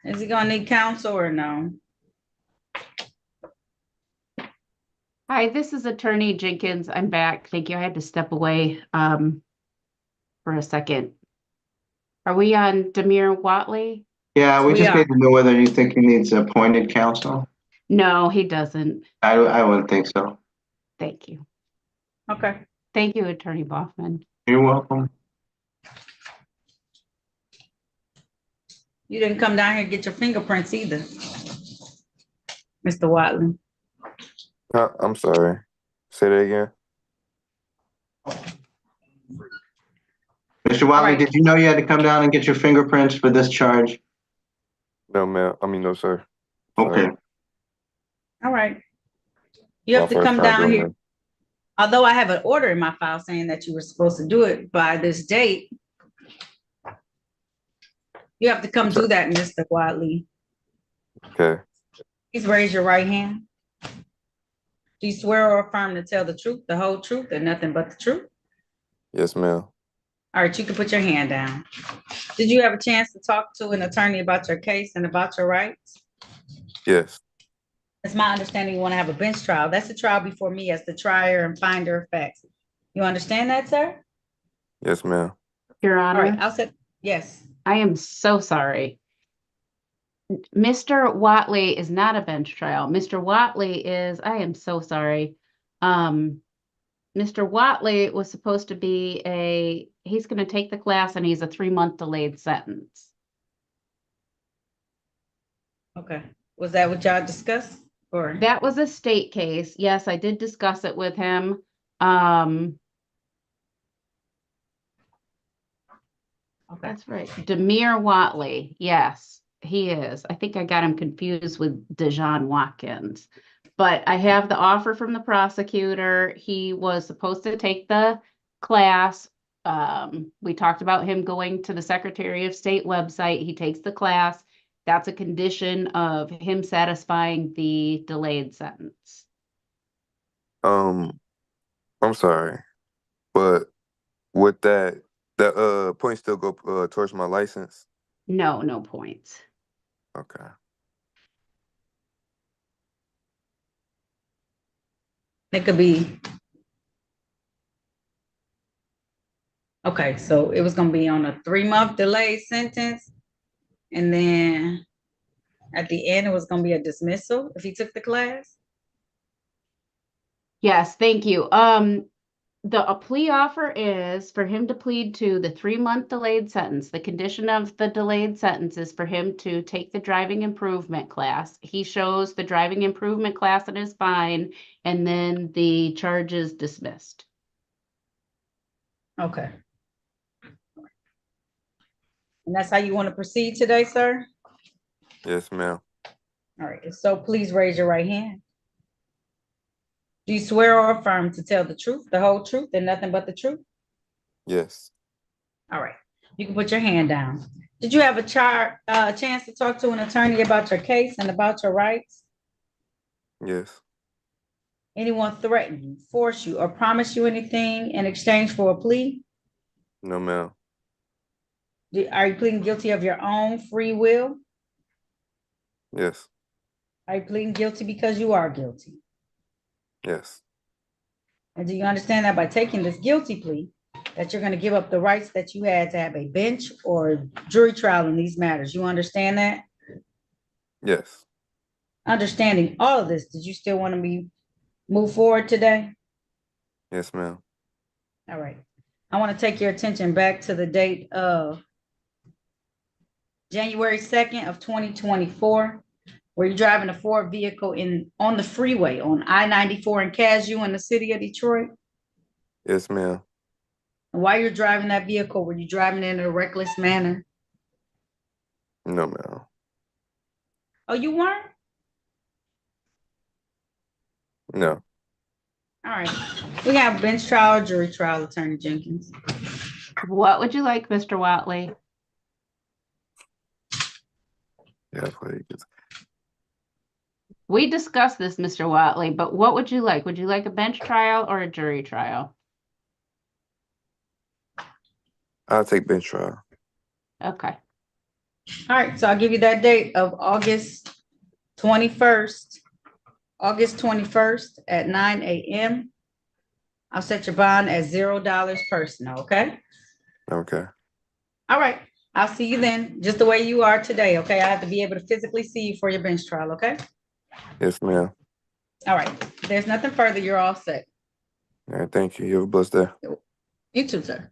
Is he gonna need counsel or no? Hi, this is Attorney Jenkins. I'm back. Thank you. I had to step away for a second. Are we on Demir Watley? Yeah, we We just are. need to know whether you think he needs appointed counsel. No, he doesn't. I wouldn't think so. Thank you. Okay. Thank you, Attorney Boffman. You're welcome. You didn't come down here and get your fingerprints either, Mr. Watley. I'm sorry. Say that again. Mr. Watley, Right. did you know you had to come down and get your fingerprints for this charge? No, ma'am. No, sir. Okay. Sorry. All right. You have My to first come time down doing here. that. Although I have an order in my file saying that you were supposed to do it by this date, you have to come do that, Mr. Watley. Okay. Please raise your right hand. Do you swear or affirm to tell the truth, the whole truth, and nothing but the truth? Yes, ma'am. All right, you can put your hand down. Did you have a chance to talk to an attorney about your case and about your rights? Yes. It's my understanding you want to have a bench trial. That's a trial before me as the trier and finder of facts. You understand that, sir? Yes, ma'am. Your All Honor. right, I'll say, yes. I am so sorry. Mr. Watley is not a bench trial. Mr. Watley is, I am so sorry. Mr. Watley was supposed to be he's going to take the class and he's a 3-month delayed sentence. Okay. Was that what y'all discussed? Or That was a state case. Yes, I did discuss it with him. okay. That's right. Demir Watley. Yes, he is. I think I got him confused with Dejan Watkins. But I have the offer from the prosecutor. He was supposed to take the class. We talked about him going to the Secretary of State website. He takes the class. That's a condition of him satisfying the delayed sentence. I'm sorry, but with that points still go towards my license. No, no points. Okay. it could be. Okay, so it was gonna be on a 3-month delayed sentence. And then at the end, it was gonna be a dismissal if he took the class. Yes, thank you. A plea offer is for him to plead to the 3-month delayed sentence. The condition of the delayed sentence is for him to take the driving improvement class. He shows the driving improvement class and is fine, and then the charge is dismissed. Okay. And that's how you want to proceed today, sir? Yes, ma'am. All right, so please raise your right hand. Do you swear or affirm to tell the truth, the whole truth, and nothing but the truth? Yes. All right, you can put your hand down. Did you have a chance to talk to an attorney about your case and about your rights? Yes. Anyone threaten you, force you, or promise you anything in exchange for a plea? No, ma'am. Are you pleading guilty of your own free will? Yes. Are you pleading guilty because you are guilty? Yes. And do you understand that by taking this guilty plea, that you're going to give up the rights that you had to have a bench or jury trial in these matters? You understand that? Yes. Understanding all of this, did you still want to move forward today? Yes, ma'am. All right. I want to take your attention back to the date of January 2nd of 2024, where you're driving a Ford vehicle on the freeway on I-94 in Cashew in the city of Detroit. Yes, ma'am. And while you're driving that vehicle, were you driving in a reckless manner? No, ma'am. Oh, you weren't? No. All right. We have bench trial, jury trial, Attorney Jenkins. What would you like, Mr. Watley? Yeah, please. We discussed this, Mr. Watley, but what would you like? Would you like a bench trial or a jury trial? I'll take bench trial. Okay. All right, so I'll give you that date of August 21st. August 21st at 9 a.m. I'll set your bond at $0 personal, okay? Okay. All right, I'll see you then, just the way you are today, okay? I have to be able to physically see you for your bench trial, okay? Yes, ma'am. All right, if there's nothing further, you're all set. All right, thank you. You have a blessed day. You too, sir.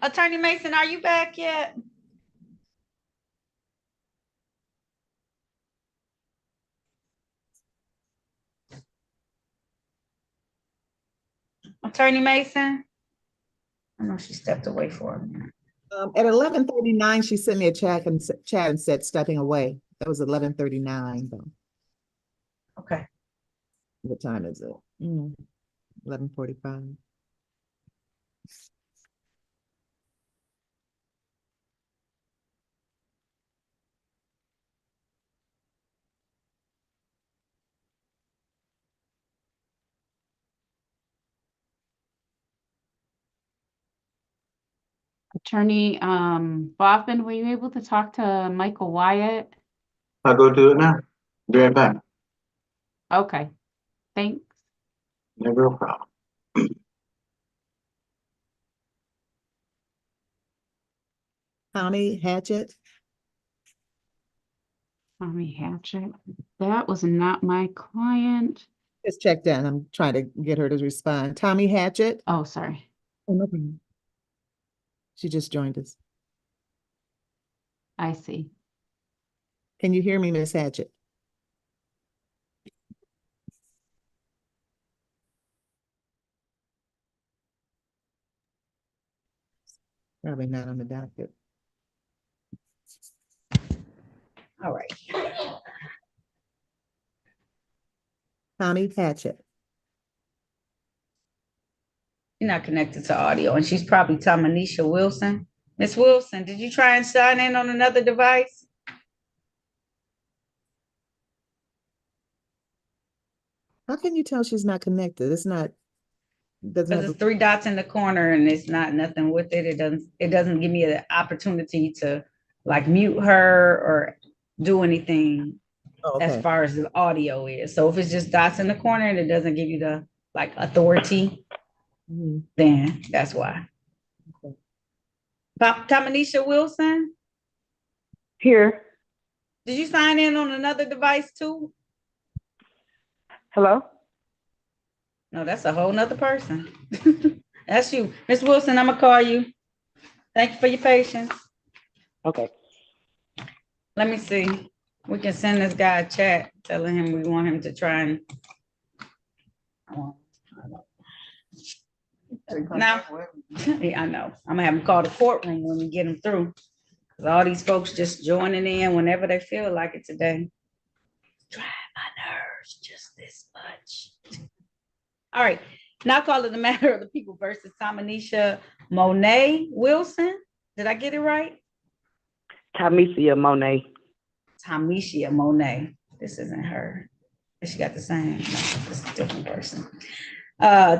Attorney Mason, are you back yet? Attorney Mason? I know she stepped away for a minute. At 11:39, she sent me a chat and said stepping away. That was 11:39 though. Okay. What time is it? 11:45. Attorney Baughman, were you able to talk to Michael Wyatt? I'll go do it now. Be right back. Okay, thanks. No real problem. Tommy Hatchett. Tommy Hatchet. That was not my client. Just checked in. I'm trying to get her to respond. Tommy Hatchett. Oh, sorry. Oh, no problem. She just joined us. I see. Can you hear me, Miss Hatchett? Probably not on the docket. All right. Tommy Hatchett. You're not connected to audio, and she's probably Tamanisha Wilson. Miss Wilson, did you try and sign in on another device? How can you tell she's not connected? It's not. Doesn't Because have it's 3 dots in the corner and it's not nothing with it. It doesn't give me an opportunity to like mute her or do anything as far as the audio is. So if it's just dots in the corner and it doesn't give you the like authority, then that's why. Tamanisha Wilson? Here. Did you sign in on another device too? Hello? No, that's a whole nother person. That's you. Miss Wilson, I'm gonna call you. Thank you for your patience. Okay. Let me see. We can send this guy a chat telling him we want him to try and. Now, yeah, I know. I'm gonna have him call the courtroom when we get him through. Cause all these folks just joining in whenever they feel like it today. Drive my nerves just this much. All right, now call it the matter of the people versus Tamanisha Monet Wilson. Did I get it right? Tamisha Monet. Tamisha Monet. This isn't her. She got the same. No, this is a different person.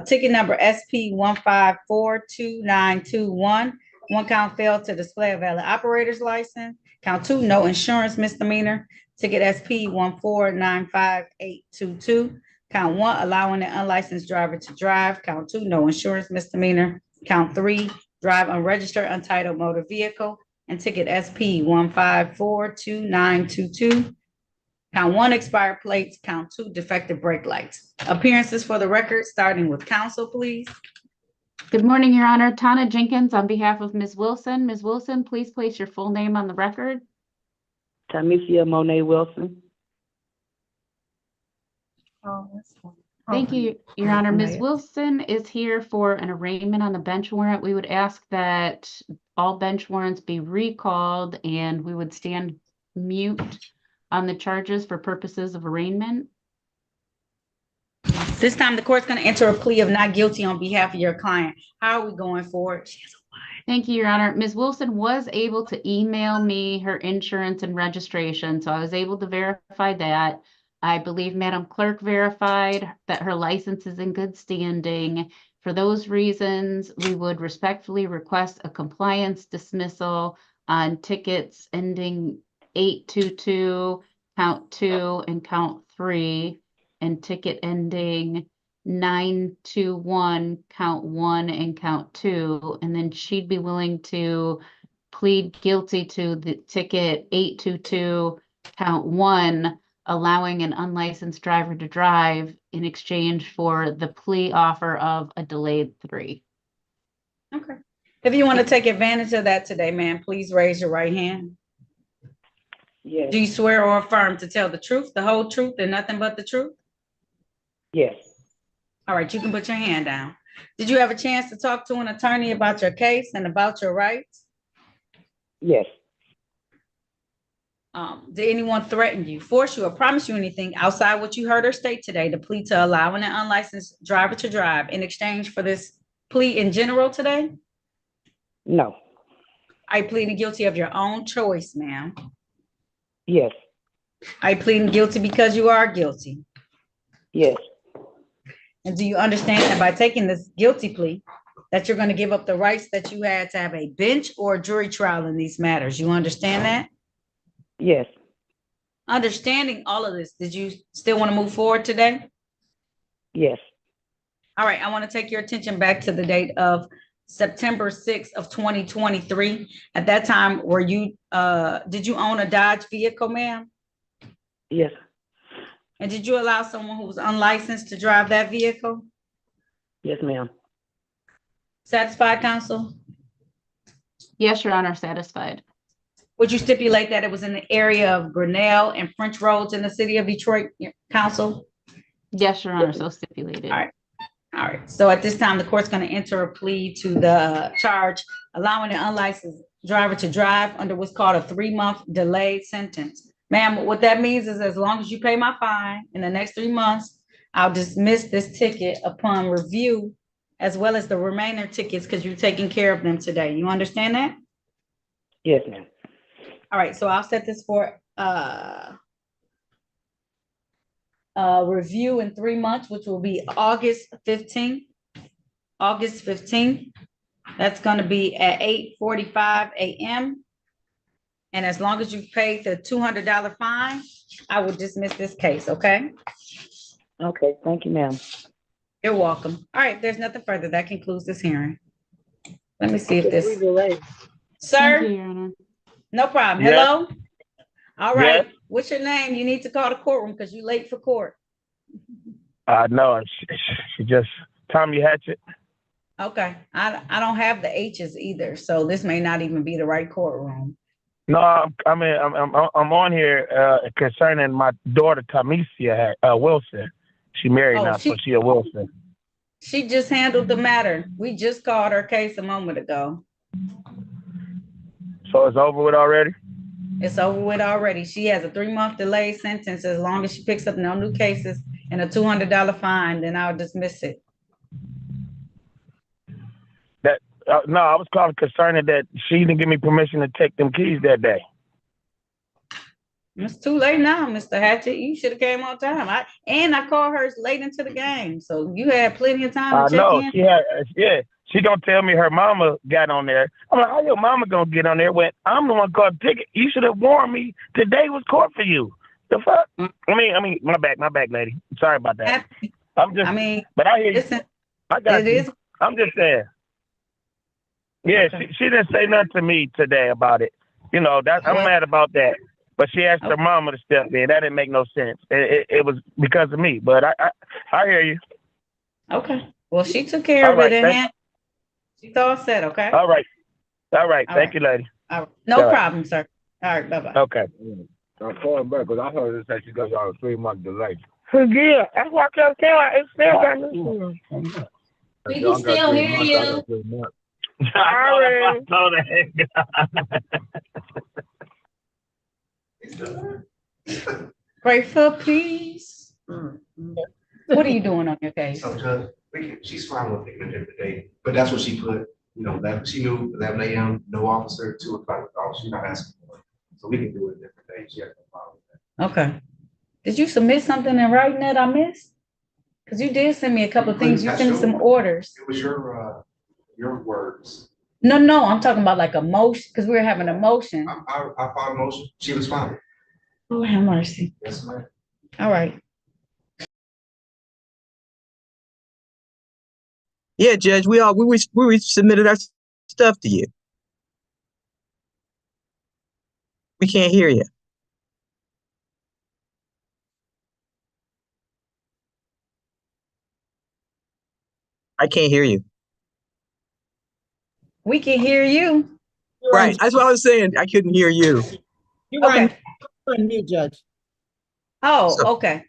Ticket number SP 1542921. 1 count failed to display a valid operator's license. Count 2, no insurance misdemeanor. Ticket SP 1495822. Count 1, allowing an unlicensed driver to drive. Count 2, no insurance misdemeanor. Count 3, drive unregistered untitled motor vehicle and ticket SP 1542922. Count 1, expired plates. Count 2, defective brake lights. Appearances for the record, starting with counsel, please. Good morning, Your Honor. Tana Jenkins on behalf of Ms. Wilson. Ms. Wilson, please place your full name on the record. Tamicia Monet Wilson. Thank you, Your Honor. Ms. Wilson is here for an arraignment on the bench warrant. We would ask that all bench warrants be recalled and we would stand mute on the charges for purposes of arraignment. This time, the court's going to enter a plea of not guilty on behalf of your client. How are we going forward? Thank you, Your Honor. Ms. Wilson was able to email me her insurance and registration, so I was able to verify that. I believe Madam Clerk verified that her license is in good standing. For those reasons, we would respectfully request a compliance dismissal on tickets ending 822, count 2, and count 3, and ticket ending 921, count 1, and count 2. And then she'd be willing to plead guilty to the ticket 822, count 1, allowing an unlicensed driver to drive in exchange for the plea offer of a delayed 3. Okay. If you want to take advantage of that today, ma'am, please raise your right hand. Yes. Do you swear or affirm to tell the truth, the whole truth, and nothing but the truth? Yes. All right, you can put your hand down. Did you have a chance to talk to an attorney about your case and about your rights? Yes. Did anyone threaten you, force you, or promise you anything outside what you heard or state today to plead to allowing an unlicensed driver to drive in exchange for this plea in general today? No. Are you pleading guilty of your own choice, ma'am? Yes. Are you pleading guilty because you are guilty? Yes. And do you understand that by taking this guilty plea, that you're going to give up the rights that you had to have a bench or a jury trial in these matters? You understand that? Yes. Understanding all of this, did you still want to move forward today? Yes. All right, I want to take your attention back to the date of September 6th of 2023. At that time, were you did you own a Dodge vehicle, ma'am? Yes. And did you allow someone who was unlicensed to drive that vehicle? Yes, ma'am. Satisfied, counsel? Yes, Your Honor, satisfied. Would you stipulate that it was in the area of Grinnell and French Roads in the city of Detroit, counsel? Yes, Your Honor, so stipulated. All right. All right. So at this time, the court's going to enter a plea to the charge allowing an unlicensed driver to drive under what's called a 3-month delayed sentence. Ma'am, what that means is as long as you pay my fine in the next 3 months, I'll dismiss this ticket upon review, as well as the remainder tickets, because you're taking care of them today. You understand that? Yes, ma'am. All right, so I'll set this for review in 3 months, which will be August 15th. August 15th. That's going to be at 8:45 a.m. And as long as you've paid the $200 fine, I will dismiss this case, okay? Okay, thank you, ma'am. You're welcome. All right, there's nothing further. That concludes this hearing. Let me see if this. Sir? Thank you, Your Honor. No problem. Yes. Hello? All right. Yes. What's your name? You need to call the courtroom because you're late for court. No, she just Tommy Hatchet. Okay. I don't have the H's either, so this may not even be the right courtroom. No, I'm on here concerning my daughter Tamicia Wilson. She married now, so she a Wilson. She just handled the matter. We just called her case a moment ago. So it's over with already? It's over with already. She has a 3-month delayed sentence. As long as she picks up no new cases and a $200 fine, then I'll dismiss it. That no, I was calling concerning that she didn't give me permission to take them keys that day. It's too late now, Mr. Hatchet. You should have came on time. I called her late into the game, so you had plenty of time to check in. She had, yeah. She gonna tell me her mama got on there. I'm like, how your mama gonna get on there when I'm the one called the ticket? You should have warned me. Today was court for you. The fuck? I mean, my bad, lady. Sorry about that. But I hear you. Listen, I got it you. is. I'm just saying. Yeah, she didn't say nothing to me today about it. You know, I'm mad about that. But she asked her mama to step in. That didn't make no sense. It was because of me. But I hear you. Okay. Well, she took care of it, and she's all set. Okay. All right. Thank you, lady. All right. No problem, sir. All right. Bye bye. Okay. I'm calling back because I heard it say she got y'all a 3-month delay. Yeah, that's what I kept saying. It's still got me. We can still hear you. Sorry. Pray for peace. What are you doing on your case? So, Judge, she's fine with picking a different date, but that's what she put. You know, that she knew 11 a.m. no officer, 2 o'clock. She's not asking for it, so we can do it a different day. She has no problem with that. Okay. Did you submit something in writing that I missed? Because you did send me a couple of things. You sent me some orders. It was your words. No, I'm talking about like a motion, because we were having a motion. I filed a motion. She responded. Oh, have mercy. Yes, ma'am. All right. Yeah, Judge, we submitted our stuff to you. We can't hear you. I can't hear you. We can hear you. Right. That's what I was saying. I couldn't hear you. You were Okay. on mute, Judge. Oh, okay.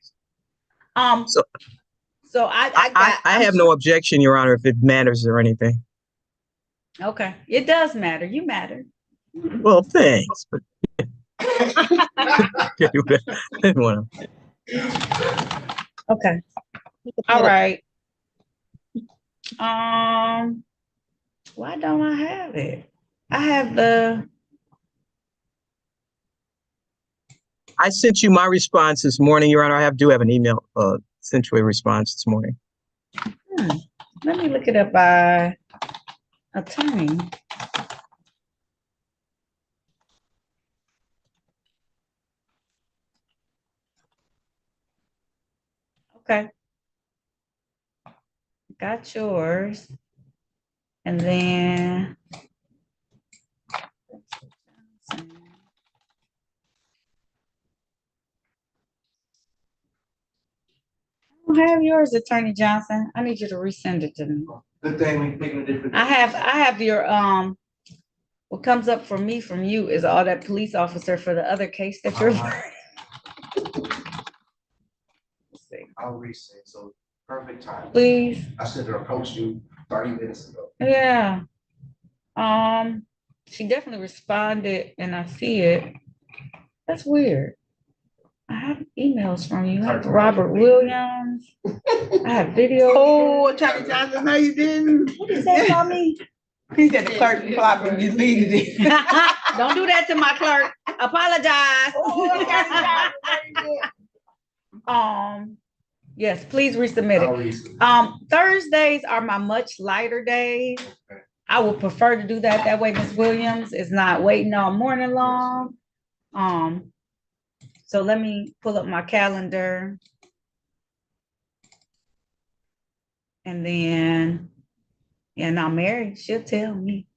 So I have no objection, Your Honor, if it matters or anything. Okay. It does matter. You matter. Well, thanks. But okay. All right. Why don't I have it? I have I sent you my response this morning, Your Honor. I do have an email sent you a response this morning. Let me look it up by attorney. Okay. Got yours. And then I don't have yours, Attorney Johnson. I need you to resend it to me. Good thing we picking a different. I have your what comes up for me from you is all that police officer for the other case that you're I'll resend. So perfect time. Please. I should have approached you 30 minutes ago. Yeah. She definitely responded and I see it. That's weird. I have emails from you. I have Robert Williams. I have video. Oh, Attorney Johnson, no, you didn't. What did he say about me? He said the clerk probably misleaded it. Don't do that to my clerk. Apologize. Yes, please resubmit it. Thursdays are my much lighter days. Okay. I would prefer to do that. That way Ms. Williams is not waiting all morning long. So let me pull up my calendar. And then, yeah, now Mary, she'll tell me.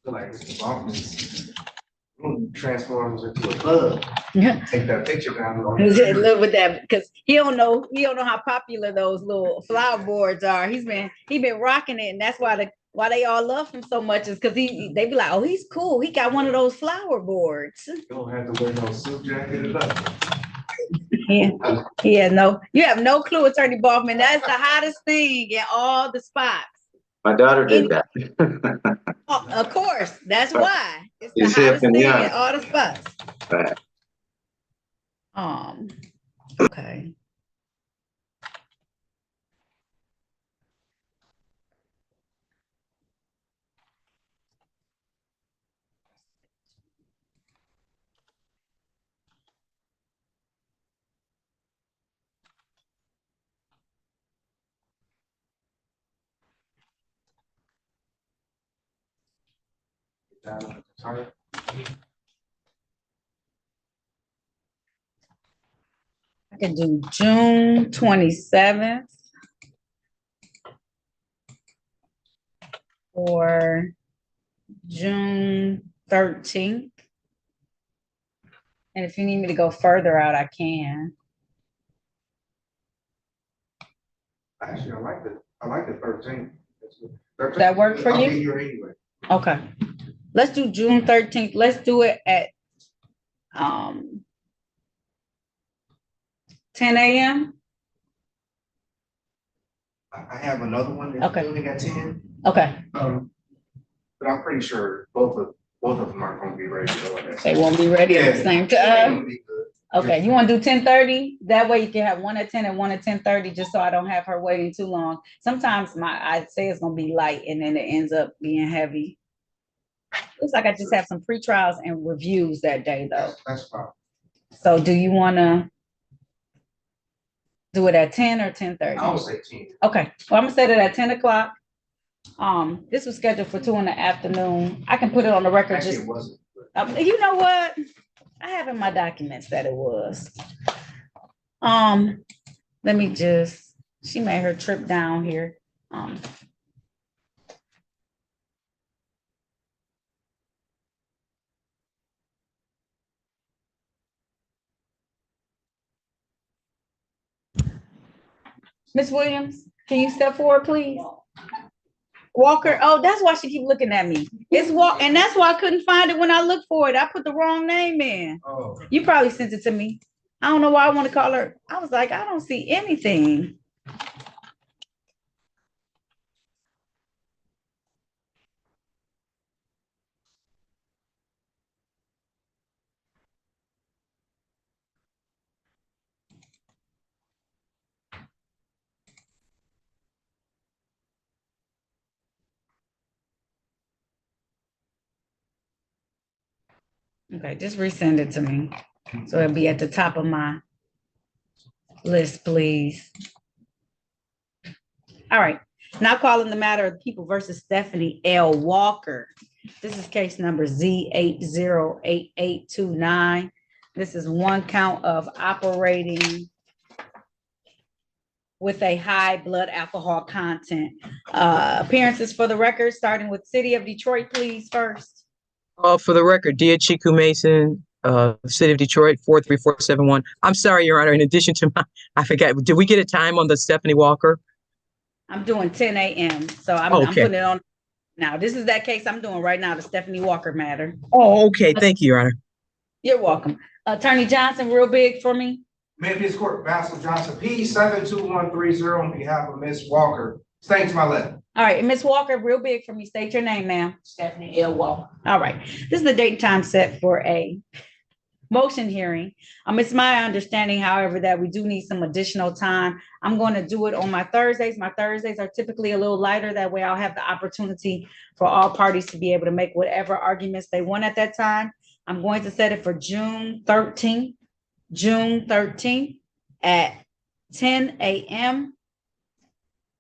Feel like Mr. Baldwin's room transforms into a club. Take that picture down. Live with that because he don't know how popular those little flower boards are. He been rocking it, and that's why why they all love him so much is because they be like, oh, he's cool. He got one of those flower boards. You don't have to wear no suit jacket or nothing. Yeah, no, you have no clue, Attorney Baughman. That's the hottest thing in all the spots. My daughter did that. Oh, of course, that's why. It's the He's hip hottest and thing young. in all the spots. Right. Okay. I can do June 27th or June 13th. And if you need me to go further out, I can. Actually, I like the 13th. That work for I'll you? be here anyway. Okay. Let's do June 13th. Let's do it at 10 a.m. I have another one that's Okay. building at 10. Okay. But I'm pretty sure both of them aren't gonna be ready to go at that They time. won't be ready at the same time. Be good. Okay, you want to do 10:30? That way you can have one at 10 and one at 10:30, just so I don't have her waiting too long. Sometimes I'd say it's gonna be light and then it ends up being heavy. Looks like I just have some pre-trials and reviews that day though. That's fine. So do you wanna do it at 10 or 10:30? I would say 10. Okay, well, I'm gonna set it at 10 o'clock. This was scheduled for 2 in the afternoon. I can put it on the record. Actually, Just it wasn't. you know what? I have in my documents that it was. Let me just, she made her trip down here. Miss Williams, can you step forward, please? Walker, oh, that's why she keep looking at me. It's Walk, and that's why I couldn't find it when I looked for it. I put the wrong name in. Oh. You probably sent it to me. I don't know why I want to call her. I was like, I don't see anything. Okay, just resend it to me. So it'll be at the top of my list, please. All right, now calling the matter of People versus Stephanie L. Walker. This is case number Z808829. This is one count of operating with a high blood alcohol content. Appearances for the record, starting with City of Detroit, please, first. For the record, Dia Chiku Mason, City of Detroit, 43471. I'm sorry, Your Honor. In addition to I forgot, did we get a time on the Stephanie Walker? I'm doing 10 a.m. So I'm putting it on now. This is that case I'm doing right now, the Stephanie Walker matter. Oh, okay. Thank you, Your Honor. You're welcome. Attorney Johnson, real big for me. Memphis Court, Basil Johnson, P 72130 on behalf of Ms. Walker. Thanks, my letter. All right, and Ms. Walker, real big for me. State your name, ma'am. Stephanie L. Walker. All right. This is the date and time set for a motion hearing. It's my understanding, however, that we do need some additional time. I'm going to do it on my Thursdays. My Thursdays are typically a little lighter. That way I'll have the opportunity for all parties to be able to make whatever arguments they want at that time. I'm going to set it for June 13th at 10 a.m.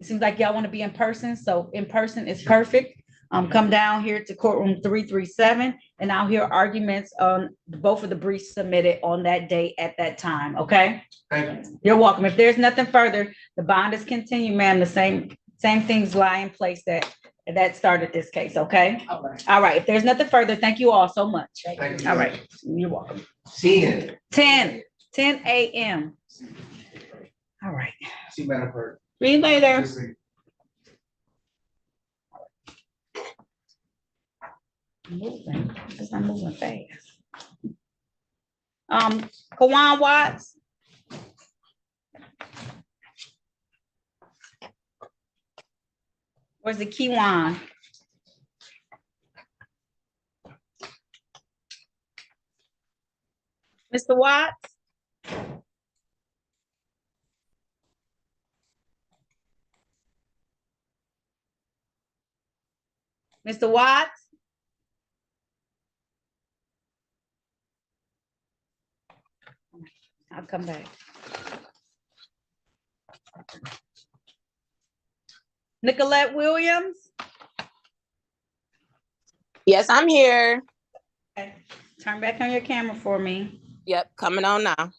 It seems like y'all want to be in person, so in person is perfect. Come down here to courtroom 337, and I'll hear arguments on both of the briefs submitted on that day at that time, okay? Thank you. You're welcome. If there's nothing further, the bond is continued, ma'am. The same things lie in place that started this case, okay? All right. If there's nothing further, thank you all so much. Thank you. All right. You're welcome. See you. 10 a.m. All right. See you, Madam Clerk. See you later. Moving, it's not moving fast. Kawan Watts. Where's the Kiwan? Mr. Watts? Mr. Watts? I'll come back. Nicolette Williams? Yes, I'm here. Okay. Turn back on your camera for me. Yep, coming on now.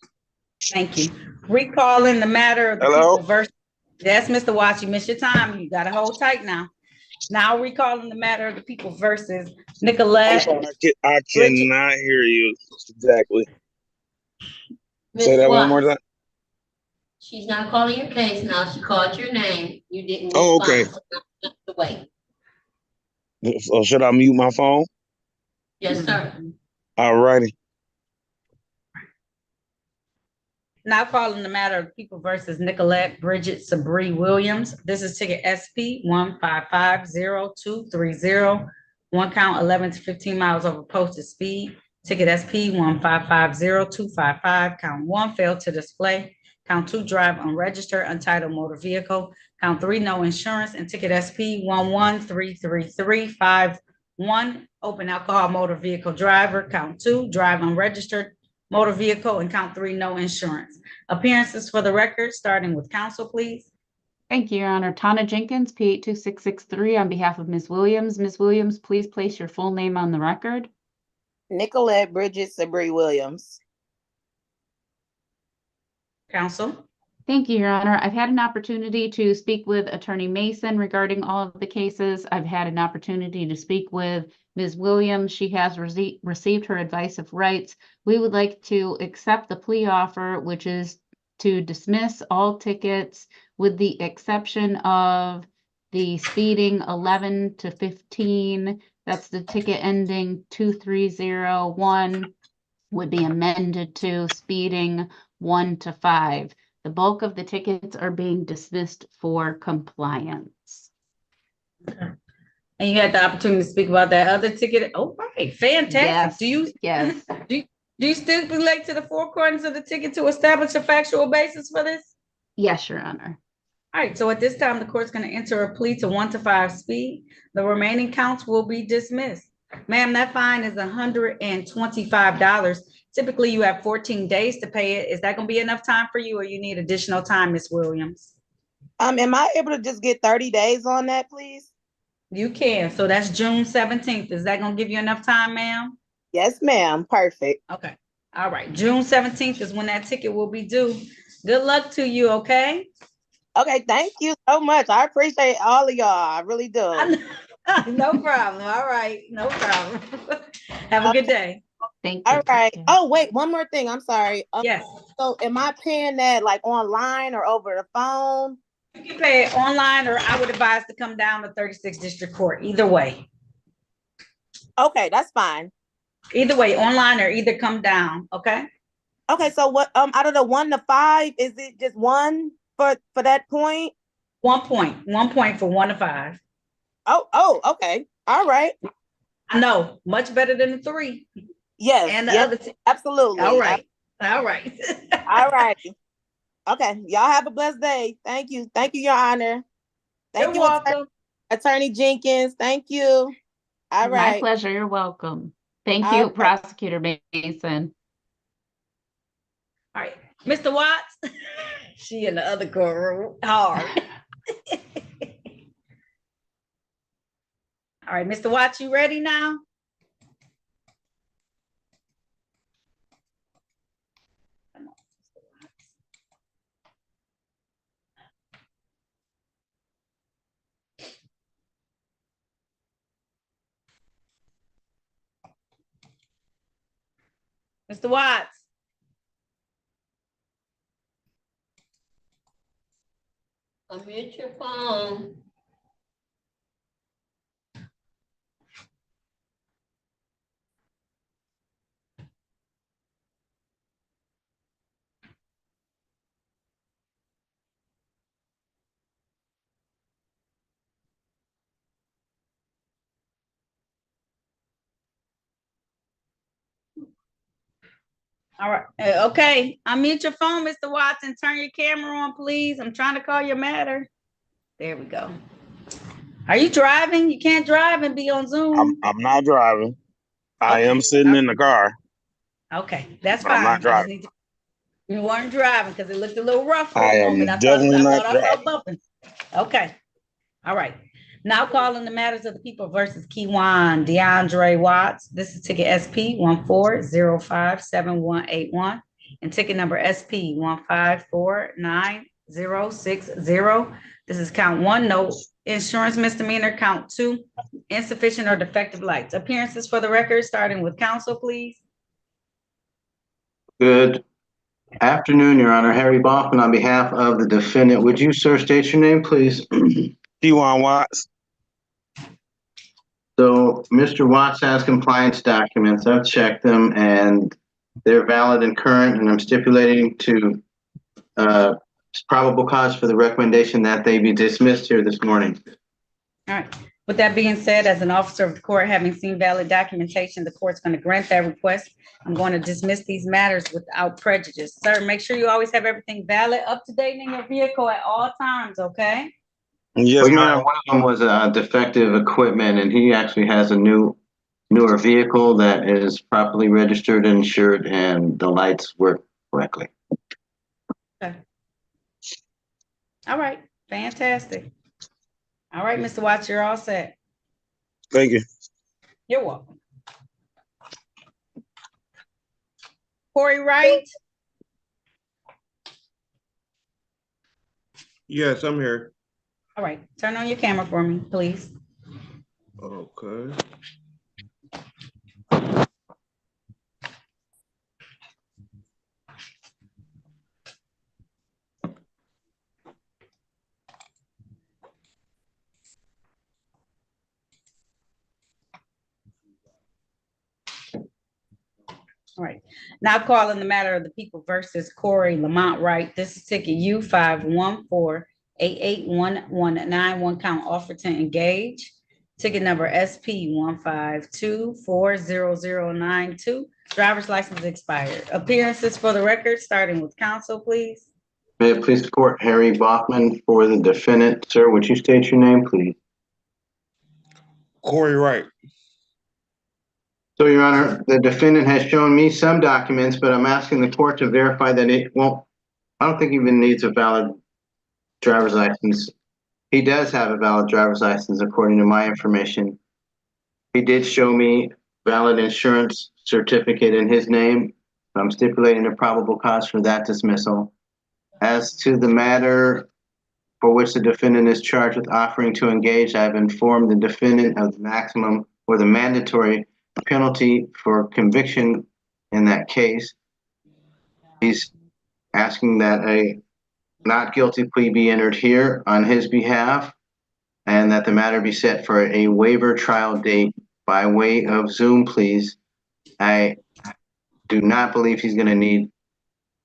Thank you. Recalling the matter of the Hello? people versus. Yes, Mr. Watts, you missed your time. You gotta hold tight now. Now recalling the matter of the people versus Nicolette. I cannot hear you exactly. Say that one more time. She's not calling your case now. She called your name. You didn't Oh, respond. okay. So that's the way. So should I mute my phone? Yes, sir. All righty. Now calling the matter of people versus Nicolette Bridget Sabri Williams. This is ticket SP 1550230. One count 11 to 15 miles over posted speed. Ticket SP 1550255. Count 1 failed to display. Count 2 drive unregistered untitled motor vehicle. Count 3 no insurance. And ticket SP 1133351. Open alcohol motor vehicle driver. Count 2 drive unregistered motor vehicle, and count 3 no insurance. Appearances for the record, starting with counsel, please. Thank you, Your Honor. Tana Jenkins, P82663, on behalf of Ms. Williams. Ms. Williams, please place your full name on the record. Nicolette Bridget Sabri Williams. Counsel. Thank you, Your Honor. I've had an opportunity to speak with Attorney Mason regarding all of the cases. I've had an opportunity to speak with Ms. Williams. She has received her advice of rights. We would like to accept the plea offer, which is to dismiss all tickets with the exception of the speeding 11 to 15. That's the ticket ending 2301 would be amended to speeding 1 to 5. The bulk of the tickets are being dismissed for compliance. And you had the opportunity to speak about that other ticket. Oh, right, fantastic. Yes, Do you yes. do you stipulate to the four corners of the ticket to establish a factual basis for this? Yes, Your Honor. All right, so at this time, the court's going to enter a plea to 1 to 5 speed. The remaining counts will be dismissed. Ma'am, that fine is $125. Typically, you have 14 days to pay it. Is that going to be enough time for you, or you need additional time, Ms. Williams? Am I able to just get 30 days on that, please? You can. So that's June 17th. Is that going to give you enough time, ma'am? Yes, ma'am. Perfect. Okay. All right. June 17th is when that ticket will be due. Good luck to you, okay? Okay, thank you so much. I appreciate all of y'all. I really do. No problem. All right. No problem. Have a good day. Thank you. All right. Oh, wait, one more thing. I'm sorry. Yes. So am I paying that like online or over the phone? You can pay it online, or I would advise to come down to 36th District Court. Either way. Okay, that's fine. Either way, online or either come down. Okay. Okay, so what out of the 1 to 5, is it just one for that point? 1 point. 1 point for 1 to 5. Oh, okay. All right. I know, much better than the 3. Yes. And the yes, other absolutely. All right. All right. All right. Okay. Y'all have a blessed day. Thank you. Thank you, Your Honor. Thank You're welcome. Attorney Jenkins. Thank you. All right. My pleasure. You're welcome. Thank All you, right. Prosecutor Mason. All right. Mr. Watts, she in the other courtroom. Hard. All right, Mr. Watts, you ready now? Mr. Watts. Unmute your phone. All right, okay, unmute your phone, Mr. Watson. Turn your camera on, please. I'm trying to call your matter. There we go. Are you driving? You can't drive and be on Zoom. I'm not driving. I am sitting in the car, Okay, that's but I'm not fine. I just driving. need to. You weren't driving because it looked a little rough for I a moment. am definitely I not thought I saw driving. bumping. Okay. All right. Now calling the matters of the people versus Kiwan DeAndre Watts. This is ticket SP 140578181 and ticket number SP 1549060. This is count one, no insurance misdemeanor. Count two, insufficient or defective lights. Appearances for the record, starting with counsel, please. Good afternoon, Your Honor. Harry Baughman on behalf of the defendant. Would you, sir, state your name, please? T1 Watts. So Mr. Watts has compliance documents. I've checked them and they're valid and current, and I'm stipulating to probable cause for the recommendation that they be dismissed here this morning. All right. With that being said, as an officer of the court, having seen valid documentation, the court's going to grant that request. I'm going to dismiss these matters without prejudice. Sir, make sure you always have everything valid, up to date in your vehicle at all times, okay? Yes, ma'am. One of them was defective equipment, and he actually has a newer vehicle that is properly registered and insured, and the lights work correctly. Okay. All right. Fantastic. All right, Mr. Watts, you're all set. Thank you. You're welcome. Corey Wright. Yes, I'm here. All right. Turn on your camera for me, please. Okay. All right. Now calling the matter of the people versus Corey Lamont Wright. This is ticket U514881191, count offer to engage. Ticket number SP 152400092. Driver's license expired. Appearances for the record, starting with counsel, please. May it please the court, Harry Baughman for the defendant. Sir, would you state your name, please? Corey Wright. So, Your Honor, the defendant has shown me some documents, but I'm asking the court to verify that it won't. I don't think he even needs a valid driver's license. He does have a valid driver's license, according to my information. He did show me valid insurance certificate in his name. I'm stipulating a probable cause for that dismissal. As to the matter for which the defendant is charged with offering to engage, I've informed the defendant of the maximum or the mandatory penalty for conviction in that case. He's asking that a not guilty plea be entered here on his behalf, and that the matter be set for a waiver trial date by way of Zoom, please. I do not believe he's going to need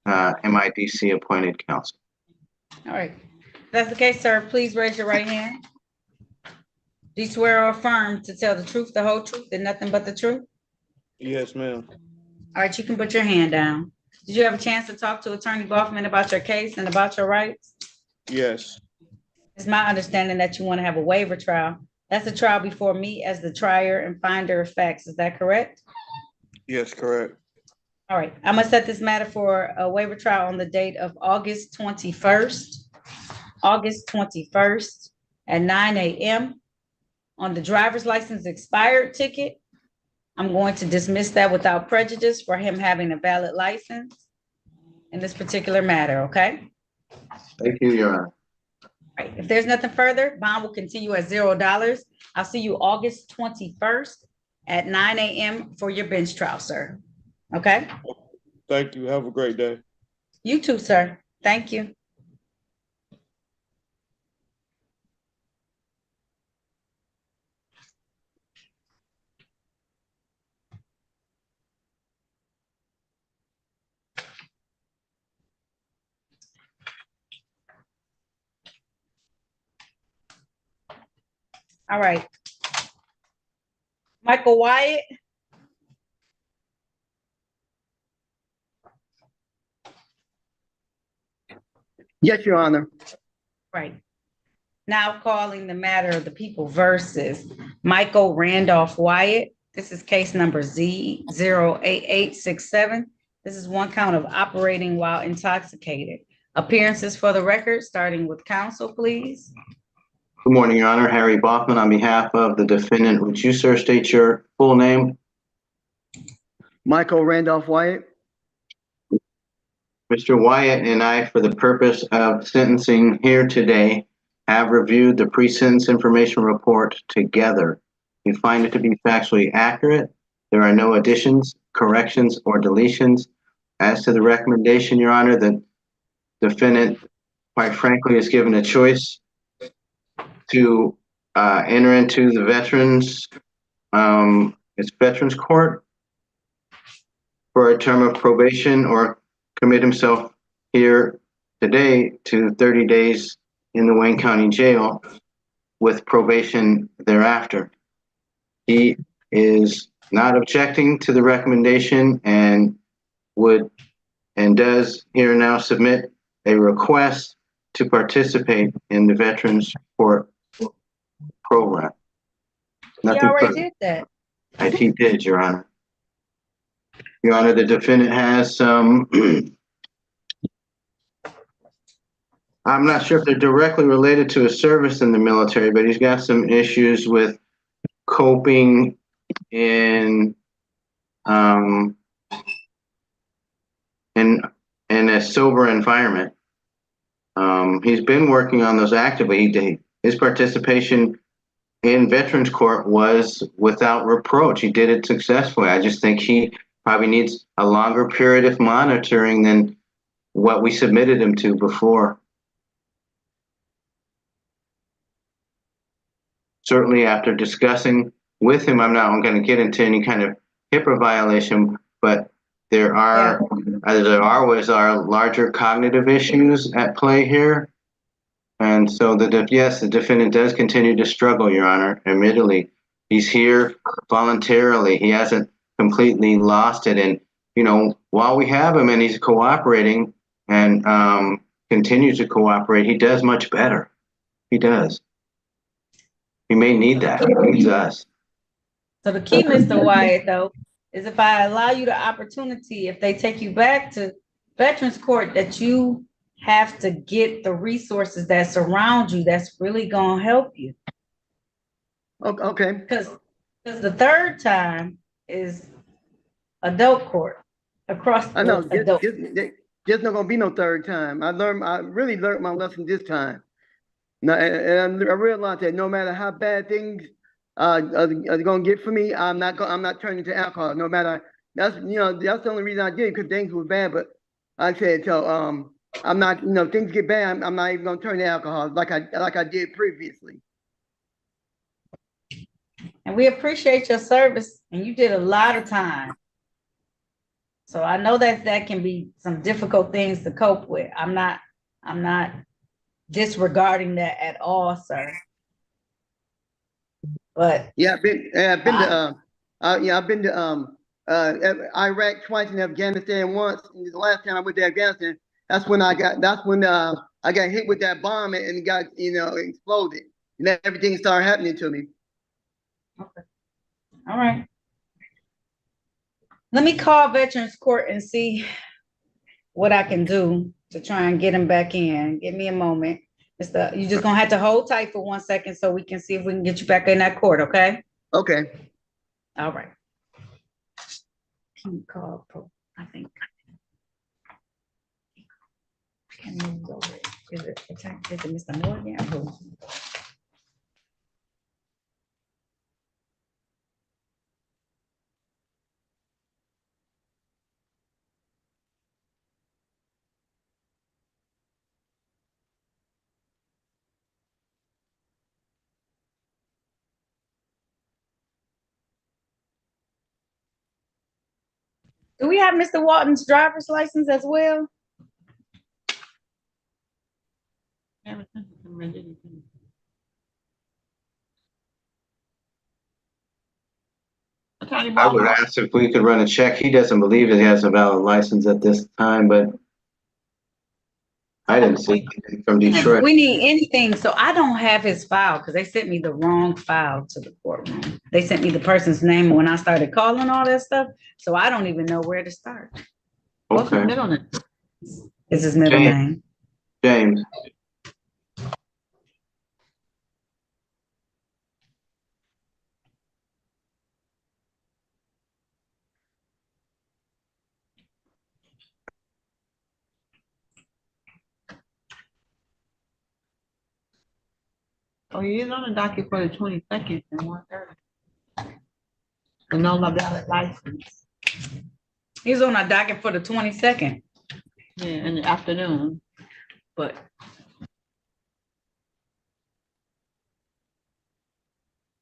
MIDC appointed counsel. All right. If that's the case, sir, please raise your right hand. Do you swear or affirm to tell the truth, the whole truth, and nothing but the truth? Yes, ma'am. All right, you can put your hand down. Did you have a chance to talk to Attorney Baughman about your case and about your rights? Yes. It's my understanding that you want to have a waiver trial. That's a trial before me as the trier and finder of facts. Is that correct? Yes, correct. All right, I'm gonna set this matter for a waiver trial on the date of August 21st. August 21st at 9 a.m. On the driver's license expired ticket, I'm going to dismiss that without prejudice for him having a valid license in this particular matter, okay? Thank you, Your Honor. All right, if there's nothing further, bond will continue at $0. I'll see you August 21st at 9 a.m. for your bench trial, sir. Okay? Thank you. Have a great day. You too, sir. Thank you. All right. Michael Wyatt. Yes, Your Honor. Right. Now calling the matter of the people versus Michael Randolph Wyatt. This is case number Z08867. This is one count of operating while intoxicated. Appearances for the record, starting with counsel, please. Good morning, Your Honor. Harry Baughman on behalf of the defendant. Would you, sir, state your full name? Michael Randolph Wyatt. Mr. Wyatt and I, for the purpose of sentencing here today, have reviewed the pre-sentence information report together. We find it to be factually accurate. There are no additions, corrections, or deletions. As to the recommendation, Your Honor, the defendant, quite frankly, is given a choice to enter into the veterans court for a term of probation or commit himself here today to 30 days in the Wayne County Jail with probation thereafter. He is not objecting to the recommendation and does here now submit a request to participate in the Veterans Court program. He already did that. He did, Your Honor. Your Honor, the defendant has some, I'm not sure if they're directly related to his service in the military, but he's got some issues with coping in a sober environment. He's been working on those actively. His participation in Veterans Court was without reproach. He did it successfully. I just think he probably needs a longer period of monitoring than what we submitted him to before. Certainly after discussing with him, I'm not going to get into any kind of HIPAA violation, but there are larger cognitive issues at play here. And so yes, the defendant does continue to struggle, Your Honor, admittedly. He's here voluntarily. He hasn't completely lost it. And, you know, while we have him and he's cooperating and continues to cooperate, he does much better. He does. He may need that. He does. So the key, Mr. Wyatt, though, is if I allow you the opportunity, if they take you back to Veterans Court, that you have to get the resources that surround you that's really going to help you. Okay. Because the third time is adult court across the I know. adult. There's not gonna be no third time. I really learned my lesson this time. Now, and I realized that no matter how bad things are gonna get for me, I'm not turning to alcohol. No matter that's the only reason I did it, because things were bad. But I said so. I'm not, things get bad. I'm not even gonna turn to alcohol like I did previously. And we appreciate your service, and you did a lot of time. So I know that can be some difficult things to cope with. I'm not disregarding that at all, sir. But yeah, I've been to Iraq twice and Afghanistan once. And the last time I went to Afghanistan, that's when I got hit with that bomb and it got exploded, and everything started happening to me. Okay. All right. Let me call Veterans Court and see what I can do to try and get him back in. Give me a moment. You're just gonna have to hold tight for 1 second so we can see if we can get you back in that court, okay? Okay. All right. Can you call I think. Can you go with, is it Mr. Morgan or who? Do we have Mr. Walton's driver's license as well? I would ask if we could run a check. He doesn't believe he has a valid license at this time, but I didn't see anything from Detroit. We need anything, so I don't have his file because they sent me the wrong file to the courtroom. They sent me the person's name when I started calling all that stuff, so I don't even know where to start. What's his Okay. middle name? Is his middle James. name? James. Oh, he is on the docket for the 22nd and 1:30. And no valid license. He's on a docket for the 22nd. Yeah, in the afternoon. But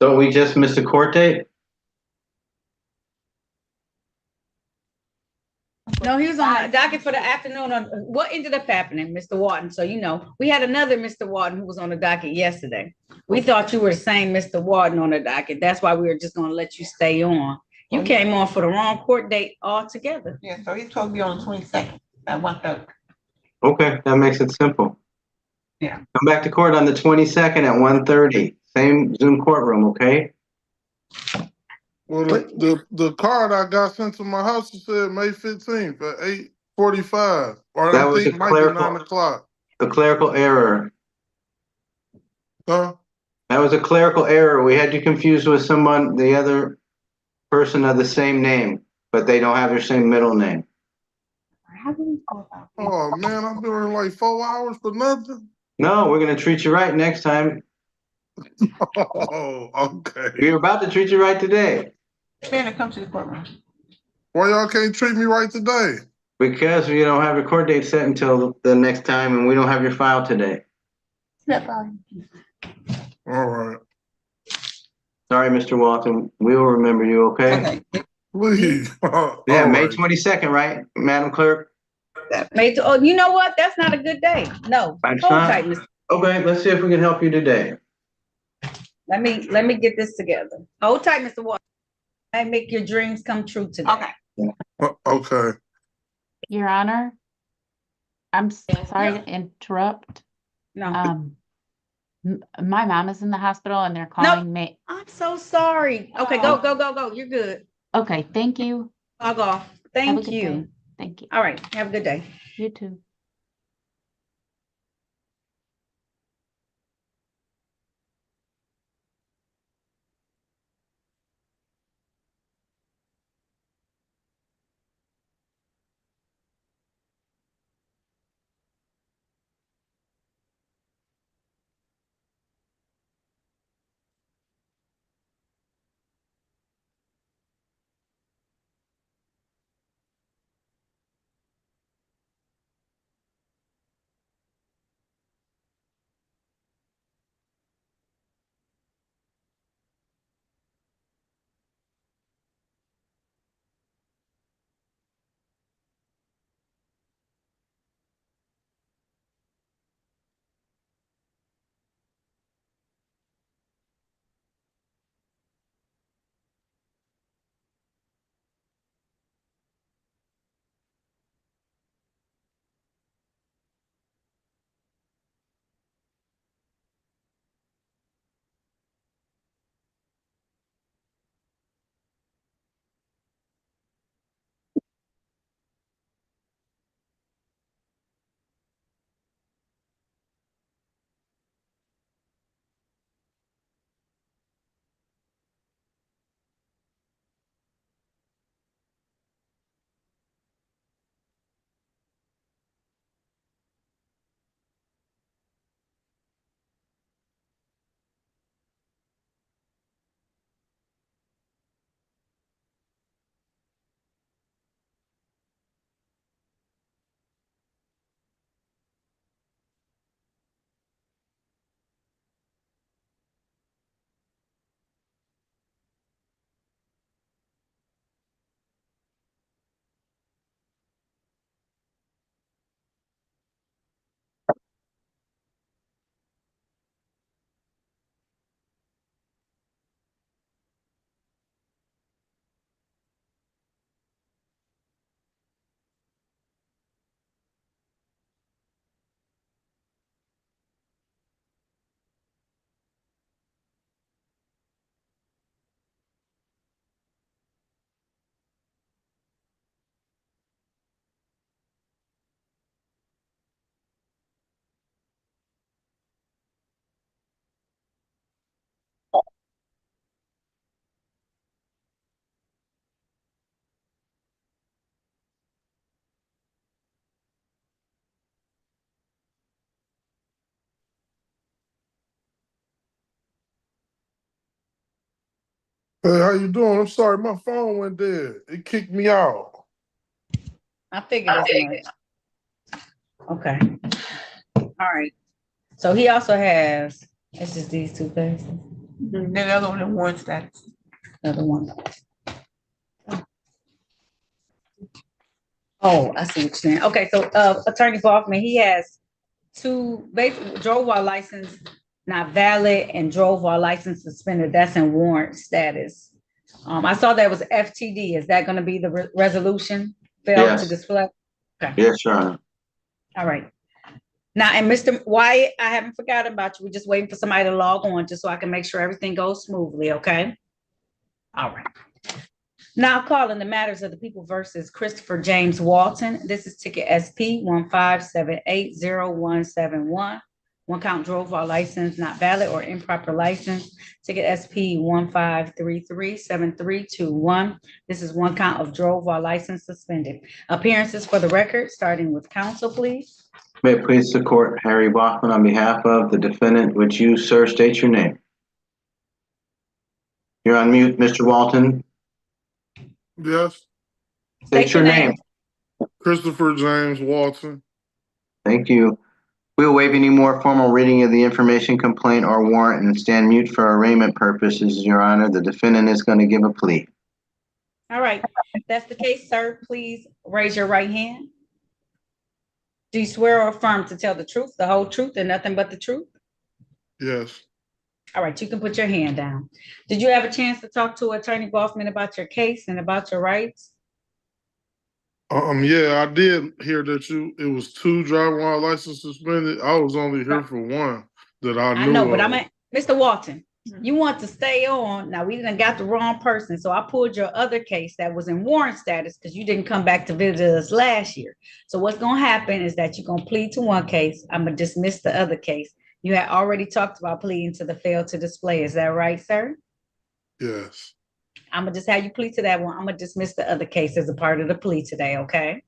So we just missed a court date? no, he was on a docket for the afternoon. What ended up happening, Mr. Walton? So you know, we had another Mr. Walton who was on the docket yesterday. We thought you were the same Mr. Walton on the docket. That's why we were just gonna let you stay on. You came on for the wrong court date altogether. Yeah, so he's supposed to be on the 22nd at 1:30. Okay, that makes it simple. Yeah. Come back to court on the 22nd at 1:30. Same Zoom courtroom, okay? Well, the card I got sent to my house, it said May 15th at 8:45. Or That I was think a it might be 9 clerical, o'clock. a clerical error. Huh? That was a clerical error. We had you confused with someone, the other person of the same name, but they don't have their same middle name. Oh man, I'm doing like 4 hours for nothing. No, we're gonna treat you right next time. Oh, okay. We were about to treat you right today. Man, come to the courtroom. Why y'all can't treat me right today? Because we don't have a court date set until the next time, and we don't have your file today. All right. Sorry, Mr. Walton. We will remember you, okay? Please. Yeah, All May right. 22nd, right, Madam Clerk? Oh, you know what? That's not a good day. No. That's Hold not? tight, Mr. Okay, let's see if we can help you today. Let me get this together. Hold tight, Mr. Walton. I make your dreams come true today. Okay. Okay. Your Honor, I'm sorry to interrupt. No. My mom is in the hospital and they're calling me. I'm so sorry. Okay, go. You're good. Okay, thank you. Log off. Have a Thank good you. day. Thank you. All right. Have a good day. You too. Hey, how you doing? I'm sorry, my phone went dead. It kicked me out. I figured as much. Okay. All right. So he also has, it's just these two cases. The other one, the warrant status. Another one. Oh, I see what you're saying. Okay, so Attorney Hoffman, he has two drove while license not valid and drove while license suspended. That's in warrant status. I saw that was FTD. Is that going to be the resolution? Failed to Yes. display? Okay. Yes, Your Honor. All right. Now, and Mr. Wyatt, I haven't forgotten about you. We're just waiting for somebody to log on just so I can make sure everything goes smoothly, okay? All right. Now calling the matters of the people versus Christopher James Walton. This is ticket SP 157807171. One count drove while license not valid or improper license. Ticket SP 15337321. This is one count of drove while license suspended. Appearances for the record, starting with counsel, please. May it please the court, Harry Bachman on behalf of the defendant. Would you, sir, state your name? You're on mute, Mr. Walton. Yes. State your name. Christopher James Walton. Thank you. We'll waive any more formal reading of the information, complaint, or warrant and stand mute for arraignment purposes, Your Honor. The defendant is going to give a plea. All right. If that's the case, sir, please raise your right hand. Do you swear or affirm to tell the truth, the whole truth, and nothing but the truth? Yes. All right, you can put your hand down. Did you have a chance to talk to Attorney Goffman about your case and about your rights? Yeah, I did hear that it was 2 driving while license suspended. I was only here for one that I knew. I know, but I'm at Mr. Walton. You want to stay on. Now we done got the wrong person. So I pulled your other case that was in warrant status because you didn't come back to visit us last year. So what's going to happen is that you're going to plead to one case. I'm going to dismiss the other case. You had already talked about pleading to the fail to display. Is that right, sir? Yes. I'm going to just have you plead to that one. I'm going to dismiss the other case as a part of the plea today, okay?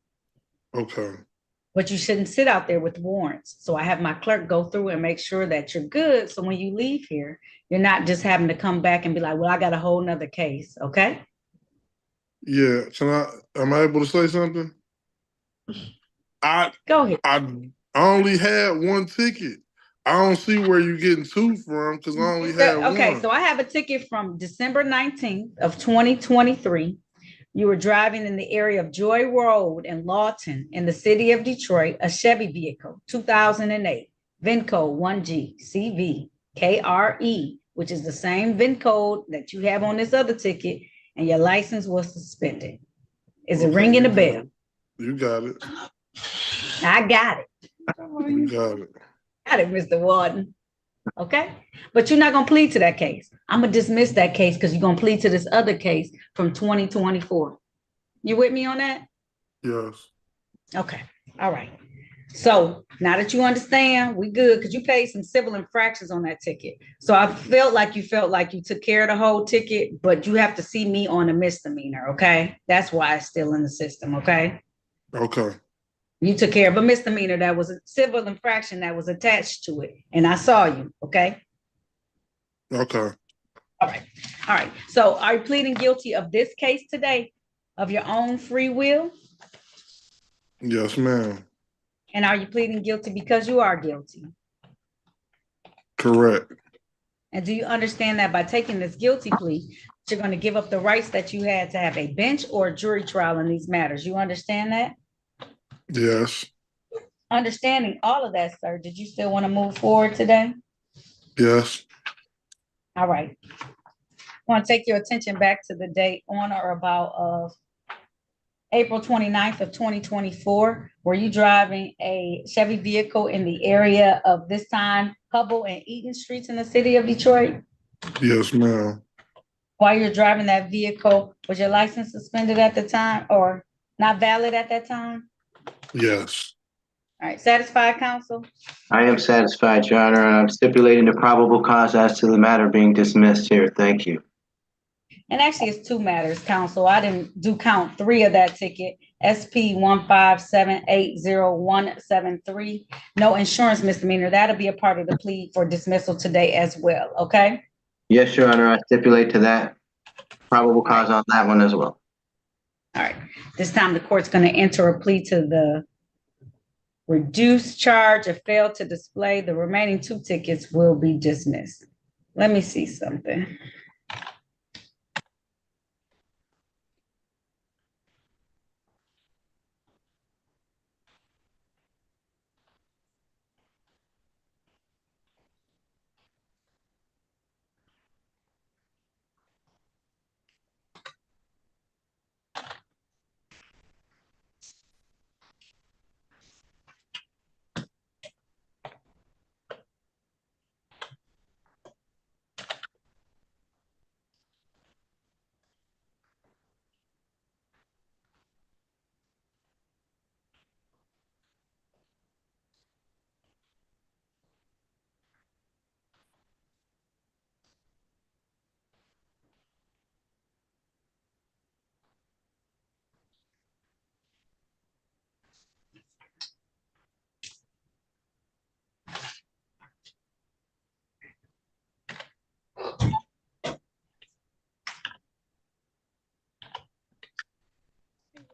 Okay. But you shouldn't sit out there with warrants. So I have my clerk go through and make sure that you're good. So when you leave here, you're not just having to come back and be like, well, I got a whole nother case. Okay. Yeah. Am I able to say something? Go ahead. I only had one ticket. I don't see where you're getting 2 from because I only had one. Okay. So I have a ticket from December 19th of 2023. You were driving in the area of Joy Road in Lawton in the city of Detroit, a Chevy vehicle, 2008, VIN code 1G CV KRE, which is the same VIN code that you have on this other ticket, and your license was suspended. Is it ringing a bell? You got it. I got it. You got it. Got it, Mr. Warden. Okay, but you're not gonna plead to that case. I'm gonna dismiss that case because you're gonna plead to this other case from 2024. You with me on that? Yes. Okay, all right. So now that you understand, we good because you paid some civil infractions on that ticket. So I felt like you took care of the whole ticket, but you have to see me on a misdemeanor. Okay, that's why it's still in the system. Okay. Okay. You took care of a misdemeanor that was a civil infraction that was attached to it. And I saw you, okay? Okay. All right. All right. So are you pleading guilty of this case today of your own free will? Yes, ma'am. And are you pleading guilty because you are guilty? Correct. And do you understand that by taking this guilty plea, you're going to give up the rights that you had to have a bench or a jury trial in these matters? You understand that? Yes. Understanding all of that, sir, did you still want to move forward today? Yes. All right. I want to take your attention back to the date on or about of April 29th of 2024. Were you driving a Chevy vehicle in the area of this time, Hubble and Eaton Streets in the city of Detroit? Yes, ma'am. While you're driving that vehicle, was your license suspended at the time or not valid at that time? Yes. All right, satisfied, counsel? I am satisfied, Your Honor, and I'm stipulating the probable cause as to the matter being dismissed here. Thank you. And actually, it's 2 matters, counsel. I didn't do count 3 of that ticket. SP 157800173. No insurance misdemeanor. That'll be a part of the plea for dismissal today as well. Okay. Yes, Your Honor, I stipulate to that. Probable cause on that one as well. All right, this time the court's gonna enter a plea to the reduced charge or fail to display. The remaining 2 tickets will be dismissed. Let me see something.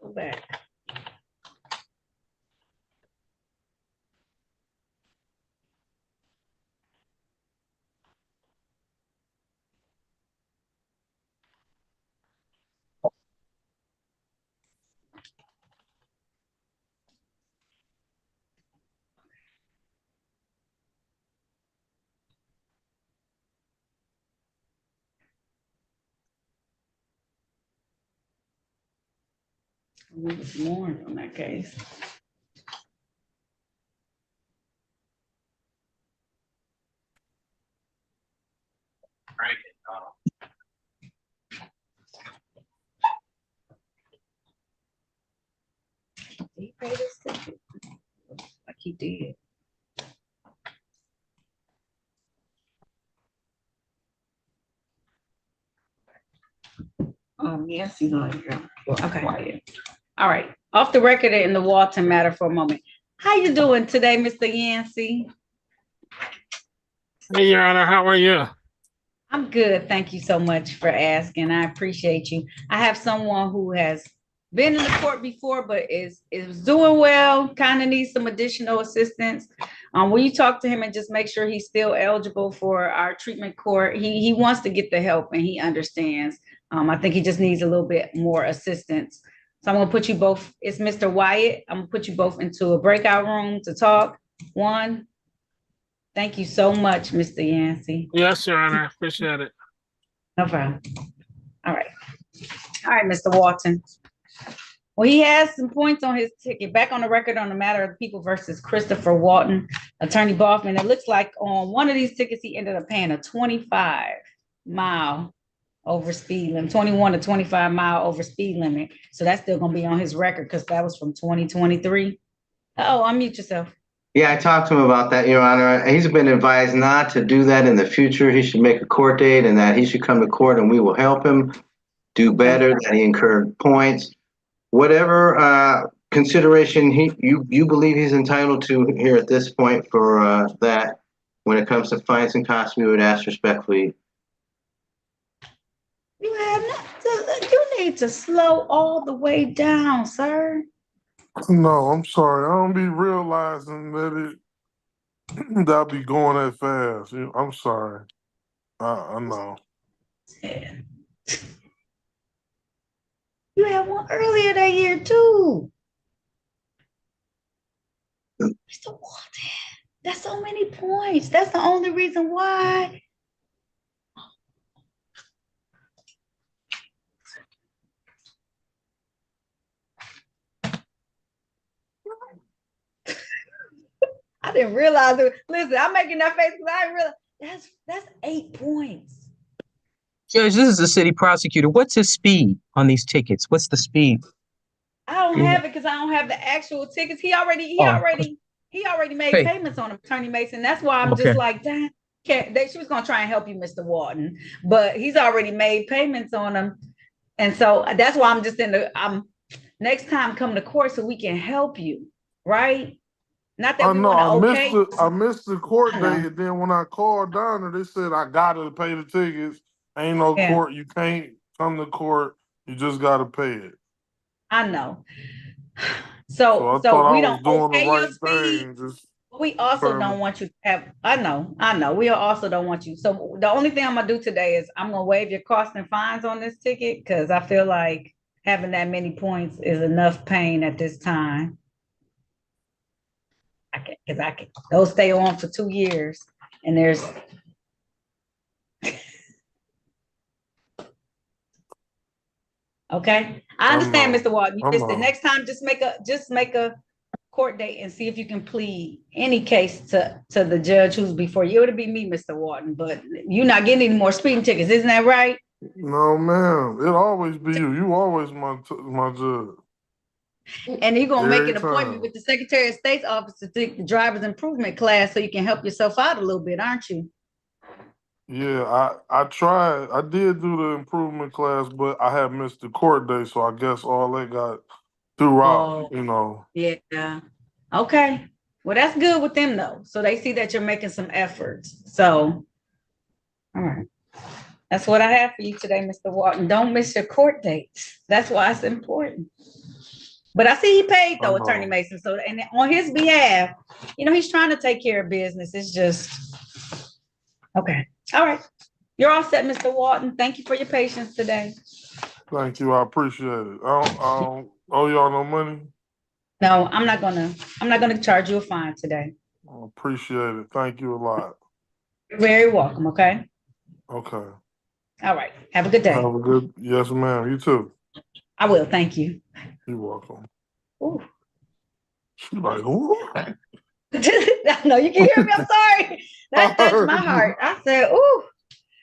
Go back. We was warned on that case. He paid his ticket. Like he did. Yes, he's on here. Okay. All right. Off the record in the Walton matter for a moment. How you doing today, Mr. Yancey? Hey, Your Honor, how are you? I'm good. Thank you so much for asking. I appreciate you. I have someone who has been in the court before, but is doing well, kind of needs some additional assistance. Will you talk to him and just make sure he's still eligible for our treatment court? He wants to get the help and he understands. I think he just needs a little bit more assistance. So I'm gonna put you both, it's Mr. Wyatt. I'm gonna put you both into a breakout room to talk. One. Thank you so much, Mr. Yancey. Yes, Your Honor, appreciate it. No problem. All right. All right, Mr. Walton. Well, he has some points on his ticket. Back on the record on the matter of people versus Christopher Walton, Attorney Boffman. It looks like on one of these tickets, he ended up paying a 25-mile over speed limit, 21 to 25-mile over speed limit. So that's still gonna be on his record because that was from 2023. Oh, unmute yourself. Yeah, I talked to him about that, Your Honor. He's been advised not to do that in the future. He should make a court date and that he should come to court and we will help him do better, that he incurred points. Whatever consideration you believe he's entitled to here at this point for that, when it comes to fines and costs, we would ask respectfully. You need to slow all the way down, sir. No, I'm sorry. I don't be realizing that I'll be going that fast. I'm sorry. I know. Yeah. You had one earlier that year too. Mr. Walton, that's so many points. That's the only reason why. I didn't realize it. Listen, I'm making that face because I didn't realize that's 8 points. Judge, this is the city prosecutor. What's his speed on these tickets? What's the speed? I don't have it because I don't have the actual tickets. He already made payments on them, Attorney Mason. That's why I'm just like, damn. She was gonna try and help you, Mr. Walton, but he's already made payments on them, and so that's why I'm just next time come to court so we can help you, right? Not that I missed the court date, and then when I called down there, they said I gotta pay the tickets. Ain't no court, you can't come to court. You just gotta pay it. I know. So I So thought I we was don't doing the okay your right speed. thing. Just We also trying don't to- want you to have, I know. We also don't want you. So the only thing I'm gonna do today is I'm gonna waive your costs and fines on this ticket because I feel like having that many points is enough pain at this time. I can, those stay on for 2 years and there's. Okay, I understand, Mr. Walton. You missed it. Next time, just make a court date and see if you can plead any case to the judge who's before you. It'll be me, Mr. Walton, but you're not getting any more speeding tickets, isn't that right? No, ma'am. It always be you. You always my judge. And you're gonna make Every an appointment time. with the Secretary of State's office to take the driver's improvement class so you can help yourself out a little bit, aren't you? Yeah, I tried. I did do the improvement class, but I had missed the court date, so I guess all that got throughout, you know. Yeah. Okay. Well, that's good with them though. So they see that you're making some efforts. So, all right. That's what I have for you today, Mr. Walton. Don't miss your court dates. That's why it's important. But I see he paid though, Attorney Mason. So, and on his behalf, he's trying to take care of business. It's just, okay. All right. You're all set, Mr. Walton. Thank you for your patience today. Thank you. I appreciate it. I don't owe y'all no money. No, I'm not gonna charge you a fine today. I appreciate it. Thank you a lot. You're very welcome, okay? Okay. All right. Have a good day. Have a good, yes, ma'am. You too. I will. Thank you. You're welcome. Ooh. She's like, ooh. No, you can hear me. I'm sorry. That touched my heart. I said, ooh.